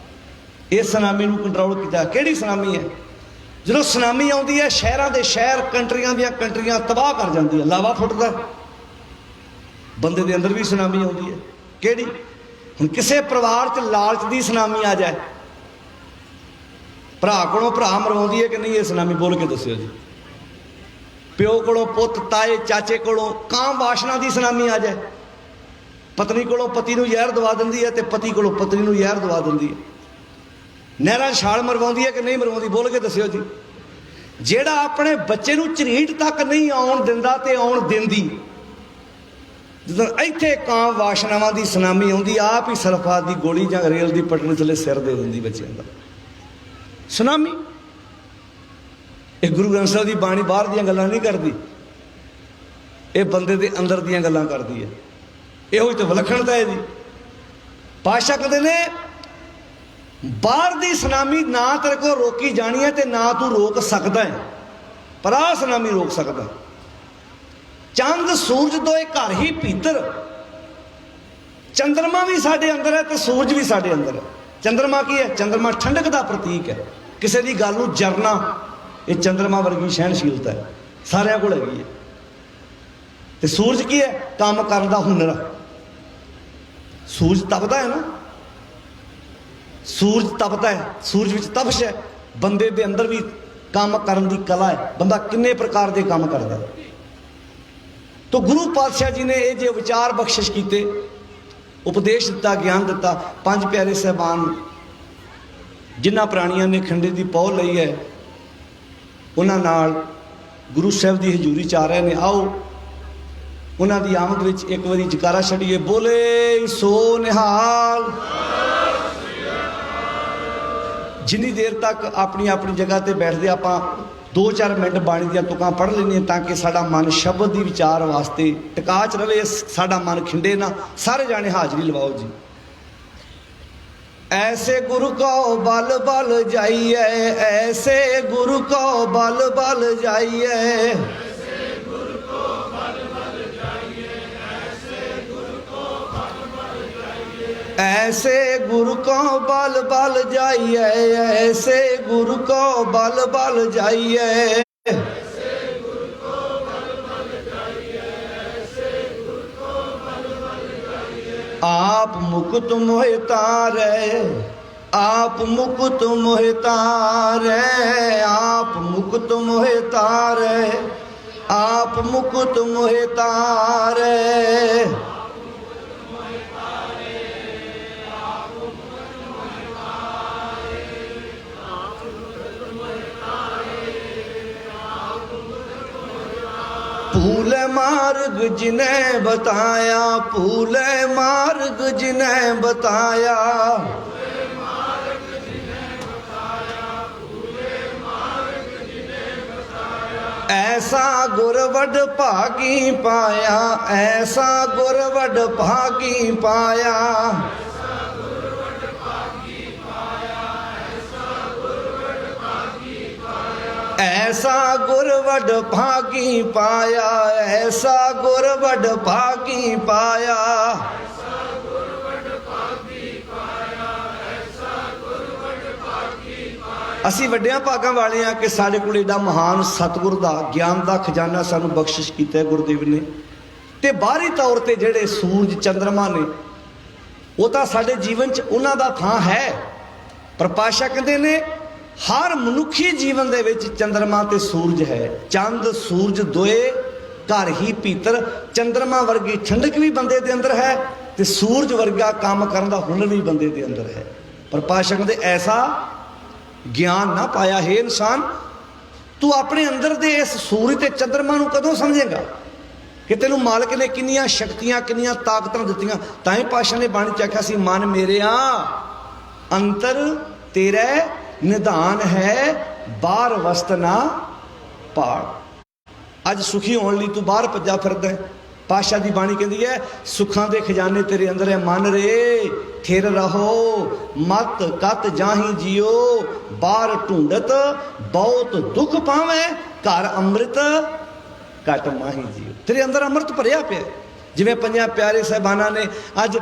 ਇਸ ਸੁਨਾਮੀ ਨੂੰ ਕੰਟਰੋਲ ਕੀਤਾ। ਕਿਹੜੀ ਸੁਨਾਮੀ ਹੈ? ਜਦੋਂ ਸੁਨਾਮੀ ਆਉਂਦੀ ਹੈ, ਸ਼ਹਿਰਾਂ ਦੇ ਸ਼ਹਿਰ, ਕੰਟਰੀਆਂ ਦੀਆਂ ਕੰਟਰੀਆਂ ਤਬਾਹ ਕਰ ਜਾਂਦੀ ਹੈ, ਲਾਵਾ ਫੁੱਟਦਾ। ਬੰਦੇ ਦੇ ਅੰਦਰ ਵੀ ਸੁਨਾਮੀ ਆਉਂਦੀ ਹੈ। ਕਿਹੜੀ? ਹੁਣ ਕਿਸੇ ਪਰਿਵਾਰ 'ਚ ਲਾਲਚ ਦੀ ਸੁਨਾਮੀ ਆ ਜਾਏ, ਭਰਾ ਕੋਲੋਂ ਭਰਾ ਮਰਵਾਉਂਦੀ ਹੈ ਕਿ ਨਹੀਂ? ਇਹ ਸੁਨਾਮੀ ਬੋਲ ਕੇ ਦੱਸਿਓ ਜੀ। ਪਿਓ ਕੋਲੋਂ ਪੁੱਤ, ਤਾਏ ਚਾਚੇ ਕੋਲੋਂ ਕਾਮ ਵਾਸ਼ਨਾ ਦੀ ਸੁਨਾਮੀ ਆ ਜਾਏ, ਪਤਨੀ ਕੋਲੋਂ ਪਤੀ ਨੂੰ ਜ਼ਹਿਰ ਦਵਾ ਦਿੰਦੀ ਹੈ, ਤੇ ਪਤੀ ਕੋਲੋਂ ਪਤਨੀ ਨੂੰ ਜ਼ਹਿਰ ਦਵਾ ਦਿੰਦੀ ਹੈ। ਨਹਿਰਾਂ ਛਾਲ ਮਰਵਾਉਂਦੀ ਹੈ ਕਿ ਨਹੀਂ ਮਰਵਾਉਂਦੀ? ਬੋਲ ਕੇ ਦੱਸਿਓ ਜੀ। ਜਿਹੜਾ ਆਪਣੇ ਬੱਚੇ ਨੂੰ ਝਰੀਟ ਤੱਕ ਨਹੀਂ ਆਉਣ ਦਿੰਦਾ ਤੇ ਆਉਣ ਦਿੰਦੀ, ਜਦੋਂ ਇੱਥੇ ਕਾਮ ਵਾਸ਼ਨਾਵਾਂ ਦੀ ਸੁਨਾਮੀ ਆਉਂਦੀ, ਆਪ ਹੀ ਸਲਫਾਤ ਦੀ ਗੋਲੀ ਜਾਂ ਰੇਲ ਦੀ ਪਟੜੀ ਥੱਲੇ ਸਿਰ ਦੇ ਦਿੰਦੀ ਬੱਚਿਆਂ ਦਾ। ਸੁਨਾਮੀ। ਇਹ ਗੁਰੂ ਗ੍ਰੰਥ ਸਾਹਿਬ ਦੀ ਬਾਣੀ ਬਾਹਰ ਦੀਆਂ ਗੱਲਾਂ ਨਹੀਂ ਕਰਦੀ, ਇਹ ਬੰਦੇ ਦੇ ਅੰਦਰ ਦੀਆਂ ਗੱਲਾਂ ਕਰਦੀ ਹੈ। ਇਹੋ ਹੀ ਤਾਂ ਵਿਲੱਖਣਤਾ ਹੈ ਜੀ। ਪਾਤਸ਼ਾਹ ਕਹਿੰਦੇ ਨੇ ਬਾਹਰ ਦੀ ਸੁਨਾਮੀ ਨਾ ਤੇਰੇ ਕੋਲ ਰੋਕੀ ਜਾਣੀ ਹੈ ਤੇ ਨਾ ਤੂੰ ਰੋਕ ਸਕਦਾ ਹੈ, ਪਰ ਆਹ ਸੁਨਾਮੀ ਰੋਕ ਸਕਦਾ। ਚੰਦ ਸੂਰਜ ਦੋਏ ਘਰ ਹੀ ਭੀਤਰ, ਚੰਦਰਮਾ ਵੀ ਸਾਡੇ ਅੰਦਰ ਹੈ ਤੇ ਸੂਰਜ ਵੀ ਸਾਡੇ ਅੰਦਰ ਹੈ। ਚੰਦਰਮਾ ਕੀ ਹੈ? ਚੰਦਰਮਾ ਠੰਡਕ ਦਾ ਪ੍ਰਤੀਕ ਹੈ। ਕਿਸੇ ਦੀ ਗੱਲ ਨੂੰ ਜਰਨਾ, ਇਹ ਚੰਦਰਮਾ ਵਰਗੀ ਸਹਿਣਸ਼ੀਲਤਾ ਹੈ, ਸਾਰਿਆਂ ਕੋਲ ਹੈਗੀ ਹੈ। ਤੇ ਸੂਰਜ ਕੀ ਹੈ? ਕੰਮ ਕਰਨ ਦਾ ਹੁਨਰ। ਸੂਰਜ ਤਪਦਾ ਹੈ ਨਾ, ਸੂਰਜ ਤਪਦਾ ਹੈ, ਸੂਰਜ ਵਿੱਚ ਤਪਸ਼ ਹੈ। ਬੰਦੇ ਦੇ ਅੰਦਰ ਵੀ ਕੰਮ ਕਰਨ ਦੀ ਕਲਾ ਹੈ, ਬੰਦਾ ਕਿੰਨੇ ਪ੍ਰਕਾਰ ਦੇ ਕੰਮ ਕਰਦਾ ਹੈ। ਤੋ ਗੁਰੂ ਪਾਤਸ਼ਾਹ ਜੀ ਨੇ ਇਹ ਜੇ ਵਿਚਾਰ ਬਖਸ਼ਿਸ਼ ਕੀਤੇ, ਉਪਦੇਸ਼ ਦਿੱਤਾ, ਗਿਆਨ ਦਿੱਤਾ। ਪੰਜ ਪਿਆਰੇ ਸਾਹਿਬਾਨ ਜਿਨ੍ਹਾਂ ਪ੍ਰਾਣੀਆਂ ਨੇ ਖੰਡੇ ਦੀ ਪਹੁ ਲਈ ਹੈ, ਉਹਨਾਂ ਨਾਲ ਗੁਰੂ ਸਾਹਿਬ ਦੀ ਹਜ਼ੂਰੀ 'ਚ ਆ ਰਹੇ ਨੇ। ਆਓ ਉਹਨਾਂ ਦੀ ਆਮਦ ਵਿੱਚ ਇੱਕ ਵਾਰੀ ਜਕਾਰਾ ਛੱਡੀਏ। ਬੋਲੇ ਸੋ ਨਿਹਾਲ। ਜਿੰਨੀ ਦੇਰ ਤੱਕ ਆਪਣੀ ਆਪਣੀ ਜਗ੍ਹਾ ਤੇ ਬੈਠਦੇ, ਆਪਾਂ 2-4 ਮਿੰਟ ਬਾਣੀ ਦੀਆਂ ਤੁਕਾਂ ਪੜ੍ਹ ਲੈਣੀਆਂ, ਤਾਂ ਕਿ ਸਾਡਾ ਮਨ ਸ਼ਬਦ ਦੀ ਵਿਚਾਰ ਵਾਸਤੇ ਟਿਕਾ 'ਚ ਰਵੇ, ਸਾਡਾ ਮਨ ਖਿੰਡੇ ਨਾ। ਸਾਰੇ ਜਾਣੇ ਹਾਜ਼ਰੀ ਲਵਾਓ ਜੀ। ऐसे गुरु को बल बल जाइए, ऐसे गुरु को बल बल जाइए, ऐसे गुरु को बल बल जाइए, ऐसे गुरु को बल बल जाइए, ऐसे गुरु को बल बल जाइए। आप मुकुट मोहि तारे, आप मुकुट मोहि तारे, आप मुकुट मोहि तारे, आप मुकुट मोहि तारे। फूल मार्ग जिन्हें बताया, फूल मार्ग जिन्हें बताया, ऐसा गुरवड भागी पाया, ऐसा गुरवड भागी पाया, ऐसा गुरवड भागी पाया, ऐसा गुरवड भागी पाया। ਅਸੀਂ ਵੱਡਿਆਂ ਭਾਗਾਂ ਵਾਲੇ ਆ ਕਿ ਸਾਡੇ ਕੋਲ ਏਡਾ ਮਹਾਨ ਸਤਿਗੁਰ ਦਾ ਗਿਆਨ ਦਾ ਖਜ਼ਾਨਾ ਸਾਨੂੰ ਬਖਸ਼ਿਸ਼ ਕੀਤਾ ਗੁਰਦੇਵ ਨੇ। ਤੇ ਬਾਹਰੀ ਤੌਰ ਤੇ ਜਿਹੜੇ ਸੂਰਜ ਚੰਦਰਮਾ ਨੇ, ਉਹ ਤਾਂ ਸਾਡੇ ਜੀਵਨ 'ਚ ਉਹਨਾਂ ਦਾ ਥਾਂ ਹੈ, ਪਰ ਪਾਤਸ਼ਾਹ ਕਹਿੰਦੇ ਨੇ हर मनुखी जीवन दे विच चंद्रमा ते सूरज है। चंद सूरज दोए घर ही भीतर। चंद्रमा वर्गी ठंडक भी बंदे दे अंदर है ते सूरज वर्गा काम करन दा हुनर भी बंदे दे अंदर है। पर पातशाह कहंदे ऐसा ज्ञान ना पाया है इंसान, तू अपने अंदर दे इस सूरज ते चंद्रमा नूं कदों समझेगा कि तेनू मालिक ने किन्नियां शक्तियां किन्नियां ताकतां दित्तियां। तां ही पातशाह ने बाणी च आख्या सी, मन मेरेआ अंतर तेरे निधान है, बाहर वस्त ना पाड़। अज सुखी होने लई तू बाहर भज्जा फिरदा है। पातशाह दी बाणी कहंदी है, सुखां दे खजाने तेरे अंदर है, मन रे थिर रहो मत कत जाही जियो, बाहर ढूंढत बहुत दुख पावे, घर अमृत घट माही जियो। तेरे अंदर अमृत भरिया पिया। जिवें पंजां प्यारे साहिबाना ने अज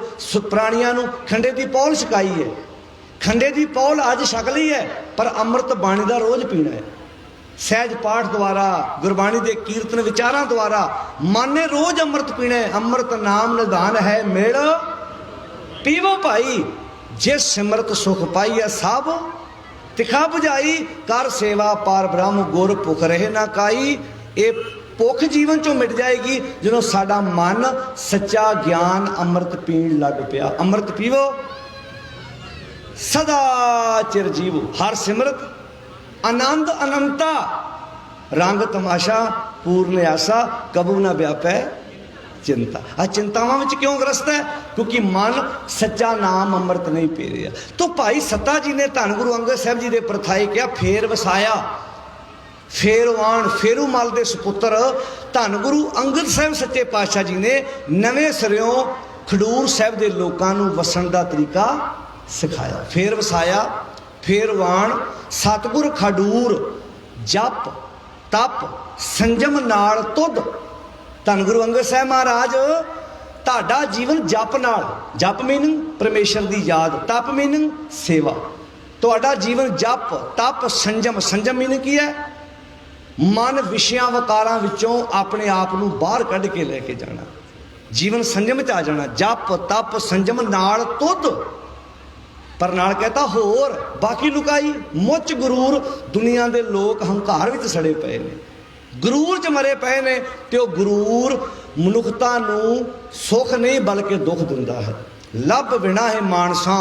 प्राणियां नूं खंडे दी पौल छकाई है। खंडे दी पौल अज छक लई है, पर अमृत बाणी दा रोज़ पीना है। सहज पाठ द्वारा गुरबाणी के कीर्तन विचारां द्वारा मन ने रोज अमृत पीना है। अमृत नाम निधान है मेड़ पीवो भाई, जिस सिमरत सुख पाई है सब तिखा बुझाई, कर सेवा पार ब्रह्म गुर भुख रहे ना काई। ये भुख जीवन चों मिट जाएगी जो साडा मन सच्चा ज्ञान अमृत पीण लग पिया। अमृत पीवो सदा चिर जीवो, हर सिमरत आनंद अनंता, रंग तमाशा पूर्ण आसा, कबू ना व्यापै चिंता। आ चिंतावां विच क्यों ग्रस्त है? क्योंकि मन सच्चा नाम अमृत नहीं पी रहा। तो भाई सत्ता जी ने धन गुरु अंगद साहब जी के प्रथाए क्या फेर वसाया। फेरवान फेरूमल के सुपुत्र धन गुरु अंगद साहब सच्चे पातशाह जी ने नवें सिरों खडूर साहब के लोगों को वसन का तरीका सिखाया। फेर वसाया, फेरवान, सतगुर खडूर, जप तप संजम नाल तुद। धन गुरु अंगद साहब महाराज ताड़ा जीवन जप नाल, जप मीनिंग परमेश्वर की याद, तप मीनिंग सेवा। तुहाडा जीवन जप तप संजम, संजम मीनिंग की है? मन विषयां वकारां विचों अपने आप नूं बाहर कढ के लेके जाना, जीवन संजम च आ जाना। जप तप संजम नाल तुद, पर नाल कहता होर बाकी लुकाई मुच गुरूर। दुनिया के लोग हंकार विच सड़े पे ने, गुरूर च मरे पे ने, तो गुरूर मनुखता नूं सुख नहीं बल्कि दुख दिंदा है। लभ बिना है मानसा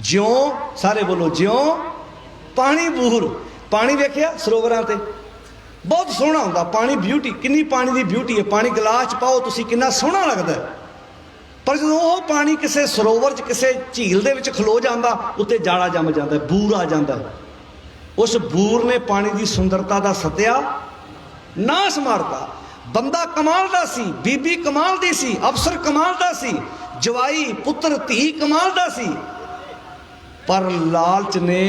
ज्यों, सारे बोलो ज्यों पानी बूर। पानी वेखिया सरोवरां ते बहुत सोहना हुंदा पानी, ब्यूटी किन्नी पानी की ब्यूटी है। पानी गिलास च पाओ तुसीं किन्ना सोहना लगदा है, पर जो वो पानी किसी सरोवर च किसी झील दे विच खलो जाता उत्ते जाड़ा जम जाता है, बूर आ जाता। उस बूर ने पानी की सुंदरता का सत्या नाश मारता। बंदा कमाल दा सी, बीबी कमाल दी सी, अफसर कमाल दा सी, जवाई पुत्र धी कमाल दा सी, पर लालच ने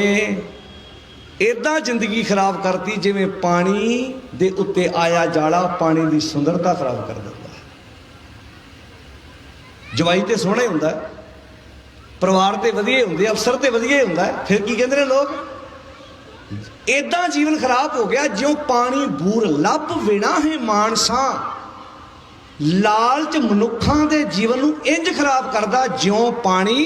इदां जिंदगी खराब करती जिवें पानी दे उत्ते आया जाड़ा पानी की सुंदरता खराब कर दिंदा। जवाई तो सोहना ही हुंदा, परिवार तो वधिया हुंदे, अफसर तो वधिया हुंदा, फिर की कहते हैं लोग? इदां जीवन खराब हो गया ज्यों पानी बूर। लभ विना है मानसा, लालच मनुखां दे जीवन नूं इंज खराब करदा ज्यों पानी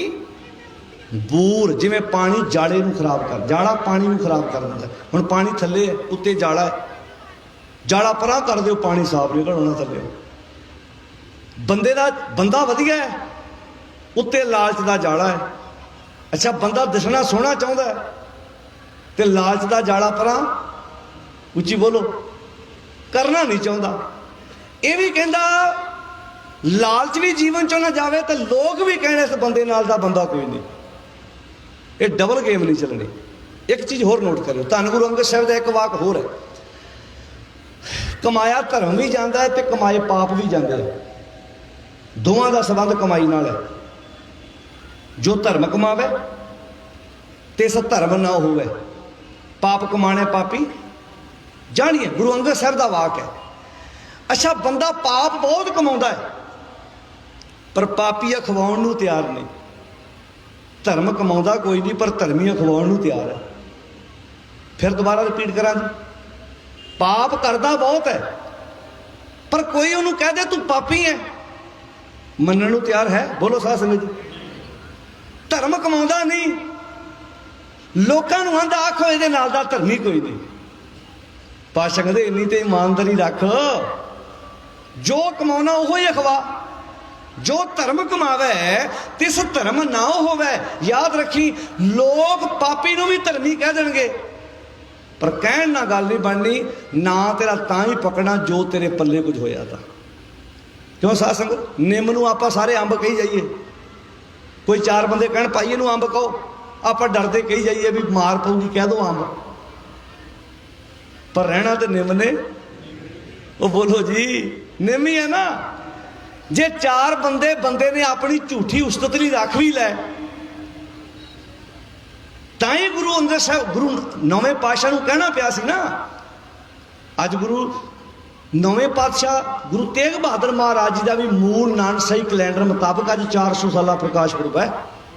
बूर। जिवें पानी जाड़े नूं खराब कर, जाड़ा पानी नूं खराब कर दिंदा। हुण पानी थल्ले है, उत्ते जाड़ा है, जाड़ा परां कर दिओ पानी साफ निकल आउणा थल्ले। बंदे दा बंदा वधिया है, उत्ते लालच दा जाड़ा है। अच्छा बंदा दिसना सोहना चाहुंदा है ते लालच दा जाड़ा परां, उच्ची बोलो, करना नहीं चाहुंदा। ये भी कहंदा लालच भी जीवन चों ना जावे ते लोग भी कहणे इस बंदे नाल दा बंदा कोई नहीं। ये डबल गेम नहीं चलनी। एक चीज़ होर नोट करो, धन गुरु अंगद साहब का एक वाक होर है, कमाया धर्म भी जाता है तो कमाए पाप भी जाते हैं। दोवां का संबंध कमाई नाल है। जो धर्म कमावे ते इस धर्म ना होवे, पाप कमाने पापी जानिए। गुरु अंगद साहब का वाक है। अच्छा बंदा पाप बहुत कमाउंदा है पर पापी खवाउण नूं तैयार नहीं। धर्म कमाउंदा कोई नहीं पर धर्मी खवाउण नूं तैयार है। फिर दोबारा रिपीट करा जी, पाप करदा बहुत है पर कोई उन्होंने कह दे तू पापी है, मनण नूं तैयार है। बोलो साध संगत जी, धर्म कमाउंदा नहीं ਲੋਕਾਂ ਨੂੰ ਆਂਦਾ ਆਖੋ ਇਹਦੇ ਨਾਲ ਦਾ ਧਰਮੀ ਕੋਈ ਨਹੀਂ। ਪਾਤਸ਼ਾਹ ਕਹਿੰਦੇ ਇੰਨੀ ਤੇ ਇਮਾਨਦਾਰੀ ਰੱਖ, ਜੋ ਕਮਾਉਣਾ ਉਹੋ ਹੀ ਅਖਵਾ, ਜੋ ਧਰਮ ਕਮਾਵੇ ਤਿਸ ਧਰਮ ਨਾ ਹੋਵੇ। ਯਾਦ ਰੱਖੀ, ਲੋਕ ਪਾਪੀ ਨੂੰ ਵੀ ਧਰਮੀ ਕਹਿ ਦੇਣਗੇ, ਪਰ ਕਹਿਣ ਨਾਲ ਗੱਲ ਨਹੀਂ ਬਣਨੀ। ਨਾ ਤੇਰਾ ਤਾਂ ਹੀ ਪਕੜਨਾ ਜੋ ਤੇਰੇ ਪੱਲੇ ਕੁਝ ਹੋਇਆ ਤਾਂ। ਕਿਉਂ ਸਾਧ ਸੰਗਤ, ਨਿੰਮ ਨੂੰ ਆਪਾਂ ਸਾਰੇ ਅੰਬ ਕਹੀ ਜਾਈਏ, ਕੋਈ ਚਾਰ ਬੰਦੇ ਕਹਿਣ ਭਾਈ ਇਹਨੂੰ ਅੰਬ ਕਹੋ, ਆਪਾਂ ਡਰਦੇ ਕਹੀ ਜਾਈਏ ਵੀ ਮਾਰ ਪਊਗੀ, ਕਹਿ ਦੋ ਅੰਬ, ਪਰ ਰਹਿਣਾ ਤੇ ਨਿੰਮ ਨੇ। ਉਹ ਬੋਲੋ ਜੀ, ਨਿੰਮ ਹੀ ਹੈ ਨਾ। ਜੇ ਚਾਰ ਬੰਦੇ ਨੇ ਆਪਣੀ ਝੂਠੀ ਉਸਤਤ ਲਈ ਰੱਖ ਵੀ ਲੈ, ਤਾਂ ਹੀ ਗੁਰੂ ਅੰਗਦ ਸਾਹਿਬ, ਗੁਰੂ ਨੌਵੇਂ ਪਾਤਸ਼ਾਹ ਨੂੰ ਕਹਿਣਾ ਪਿਆ ਸੀ ਨਾ। ਅੱਜ ਗੁਰੂ ਨੌਵੇਂ ਪਾਤਸ਼ਾਹ ਗੁਰੂ ਤੇਗ ਬਹਾਦਰ ਮਹਾਰਾਜ ਜੀ ਦਾ ਵੀ ਮੂਲ ਨਾਨਕਸ਼ਾਹੀ ਕੈਲੰਡਰ ਮੁਤਾਬਕ ਅੱਜ 400 ਸਾਲਾ ਪ੍ਰਕਾਸ਼ ਪੁਰਬ ਹੈ।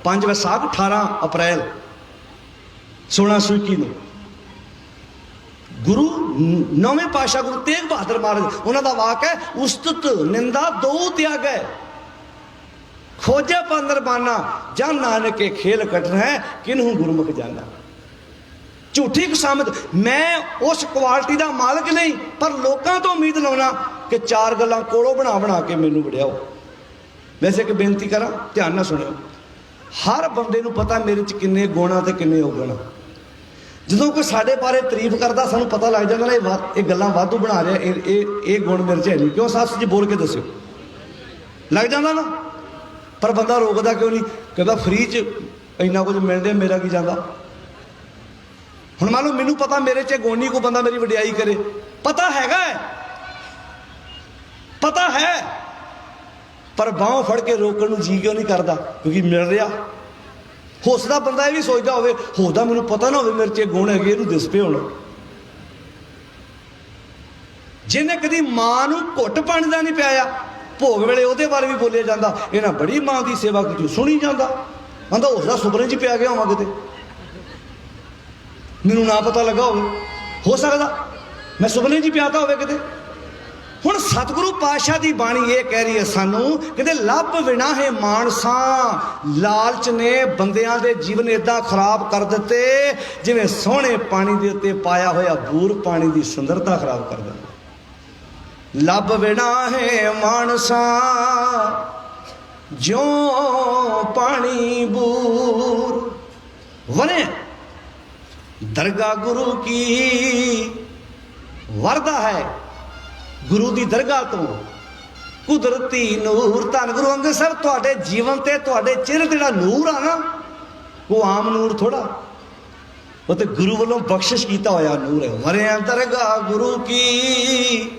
5 ਵਿਸਾਖ 18 ਅਪ੍ਰੈਲ 1621 ਨੂੰ ਗੁਰੂ ਨੌਵੇਂ ਪਾਤਸ਼ਾਹ ਗੁਰੂ ਤੇਗ ਬਹਾਦਰ ਮਹਾਰਾਜ, ਉਹਨਾਂ ਦਾ ਵਾਕ ਹੈ, ਉਸਤਤ ਨਿੰਦਾ ਦੋ ਤਿਆਗੈ, ਖੋਜੇ ਪੰਦਰਬਾਨਾ, ਜਨ ਨਾਨਕੇ ਖੇਲ ਕਟਨ ਹੈ, ਕਿਨਹੂ ਗੁਰਮੁਖ ਜਾਨਾ। ਝੂਠੀ ਖੁਸ਼ਾਮਦ, ਮੈਂ ਉਸ ਕੁਆਲਿਟੀ ਦਾ ਮਾਲਕ ਨਹੀਂ, ਪਰ ਲੋਕਾਂ ਤੋਂ ਉਮੀਦ ਲਾਉਣਾ ਕਿ ਚਾਰ ਗੱਲਾਂ ਕੋਲੋਂ ਬਣਾ ਕੇ ਮੈਨੂੰ ਵੜਿਆਓ। ਵੈਸੇ ਇੱਕ ਬੇਨਤੀ ਕਰਾਂ, ਧਿਆਨ ਨਾਲ ਸੁਣਿਓ। ਹਰ ਬੰਦੇ ਨੂੰ ਪਤਾ ਮੇਰੇ 'ਚ ਕਿੰਨੇ ਗੁਣ ਆ ਤੇ ਕਿੰਨੇ ਔਗਣ ਆ। ਜਦੋਂ ਕੋਈ ਸਾਡੇ ਬਾਰੇ ਤਾਰੀਫ ਕਰਦਾ, ਸਾਨੂੰ ਪਤਾ ਲੱਗ ਜਾਂਦਾ ਨਾ ਇਹ ਗੱਲਾਂ ਵਾਧੂ ਬਣਾ ਰਿਹਾ, ਇਹ ਗੁਣ ਮੇਰੇ 'ਚ ਹੈ ਨਹੀਂ। ਕਿਉਂ ਸੱਚ ਜੀ ਬੋਲ ਕੇ ਦੱਸਿਓ, ਲੱਗ ਜਾਂਦਾ ਨਾ। ਪਰ ਬੰਦਾ ਰੋਕਦਾ ਕਿਉਂ ਨਹੀਂ? ਕਹਿੰਦਾ ਫ੍ਰੀ 'ਚ ਇੰਨਾ ਕੁਝ ਮਿਲਦੇ, ਮੇਰਾ ਕੀ ਜਾਂਦਾ। ਹੁਣ ਮੰਨ ਲਓ ਮੈਨੂੰ ਪਤਾ ਮੇਰੇ 'ਚ ਗੁਣ ਨਹੀਂ, ਕੋਈ ਬੰਦਾ ਮੇਰੀ ਵਡਿਆਈ ਕਰੇ, ਪਤਾ ਹੈਗਾ, ਪਤਾ ਹੈ, ਪਰ ਬਾਹੋਂ ਫੜ ਕੇ ਰੋਕਣ ਨੂੰ ਜੀ ਕਿਉਂ ਨਹੀਂ ਕਰਦਾ? ਕਿਉਂਕਿ ਮਿਲ ਰਿਹਾ। ਹੋ ਸਕਦਾ ਬੰਦਾ ਇਹ ਵੀ ਸੋਚਦਾ ਹੋਵੇ, ਹੋਦਾ ਮੈਨੂੰ ਪਤਾ ਨਾ ਹੋਵੇ ਮੇਰੇ 'ਚ ਗੁਣ ਹੈਗੇ, ਇਹਨੂੰ ਦਿਸ ਪਏ ਹੋਣ। ਜਿਹਨੇ ਕਦੀ ਮਾਂ ਨੂੰ ਘੁੱਟ ਪਾਣੀ ਦਾ ਨਹੀਂ ਪਿਆਇਆ, ਭੋਗ ਵੇਲੇ ਉਹਦੇ ਬਾਰੇ ਵੀ ਬੋਲਿਆ ਜਾਂਦਾ, ਇਹਨਾਂ ਬੜੀ ਮਾਂ ਦੀ ਸੇਵਾ ਕੀਤੀ, ਸੁਣੀ ਜਾਂਦਾ, ਕਹਿੰਦਾ ਉਸਦਾ ਸੁਪਨੇ 'ਚ ਪਿਆ ਗਿਆ ਹੋਵਾਂ ਕਿਤੇ, ਮੈਨੂੰ ਨਾ ਪਤਾ ਲੱਗਾ ਹੋਵੇ। ਹੋ ਸਕਦਾ ਮੈਂ ਸੁਪਨੇ 'ਚ ਪਿਆਤਾ ਹੋਵੇ ਕਿਤੇ। ਹੁਣ ਸਤਿਗੁਰੂ ਪਾਤਸ਼ਾਹ ਦੀ ਬਾਣੀ ਇਹ ਕਹਿ ਰਹੀ ਹੈ ਸਾਨੂੰ, ਕਹਿੰਦੇ ਲੱਭ ਵਿਣਾ ਹੈ ਮਾਨਸਾਂ, ਲਾਲਚ ਨੇ ਬੰਦਿਆਂ ਦੇ ਜੀਵਨ ਏਦਾਂ ਖਰਾਬ ਕਰ ਦਿੱਤੇ ਜਿਵੇਂ ਸੋਹਣੇ ਪਾਣੀ ਦੇ ਉੱਤੇ ਪਾਇਆ ਹੋਇਆ ਬੂਰ ਪਾਣੀ ਦੀ ਸੁੰਦਰਤਾ ਖਰਾਬ ਕਰ ਦਿੰਦਾ। ਲੱਭ ਵਿਣਾ ਹੈ ਮਾਨਸਾਂ ਜਿਉਂ ਪਾਣੀ ਬੂਰ, ਵਨੇ ਦਰਗਾਹ ਗੁਰੂ ਕੀ ਵਰਦਾ ਹੈ, ਗੁਰੂ ਦੀ ਦਰਗਾਹ ਤੋਂ ਕੁਦਰਤੀ ਨੂਰ। ਧੰਨ ਗੁਰੂ ਅੰਗਦ ਸਾਹਿਬ, ਤੁਹਾਡੇ ਜੀਵਨ ਤੇ ਤੁਹਾਡੇ ਚਿਹਰੇ ਤੇ ਜਿਹੜਾ ਨੂਰ ਆ ਨਾ, ਉਹ ਆਮ ਨੂਰ ਥੋੜਾ, ਉਹ ਤੇ ਗੁਰੂ ਵੱਲੋਂ ਬਖਸ਼ਿਸ਼ ਕੀਤਾ ਹੋਇਆ ਨੂਰ ਹੈ। ਵਰਿਆ ਦਰਗਾਹ ਗੁਰੂ ਕੀ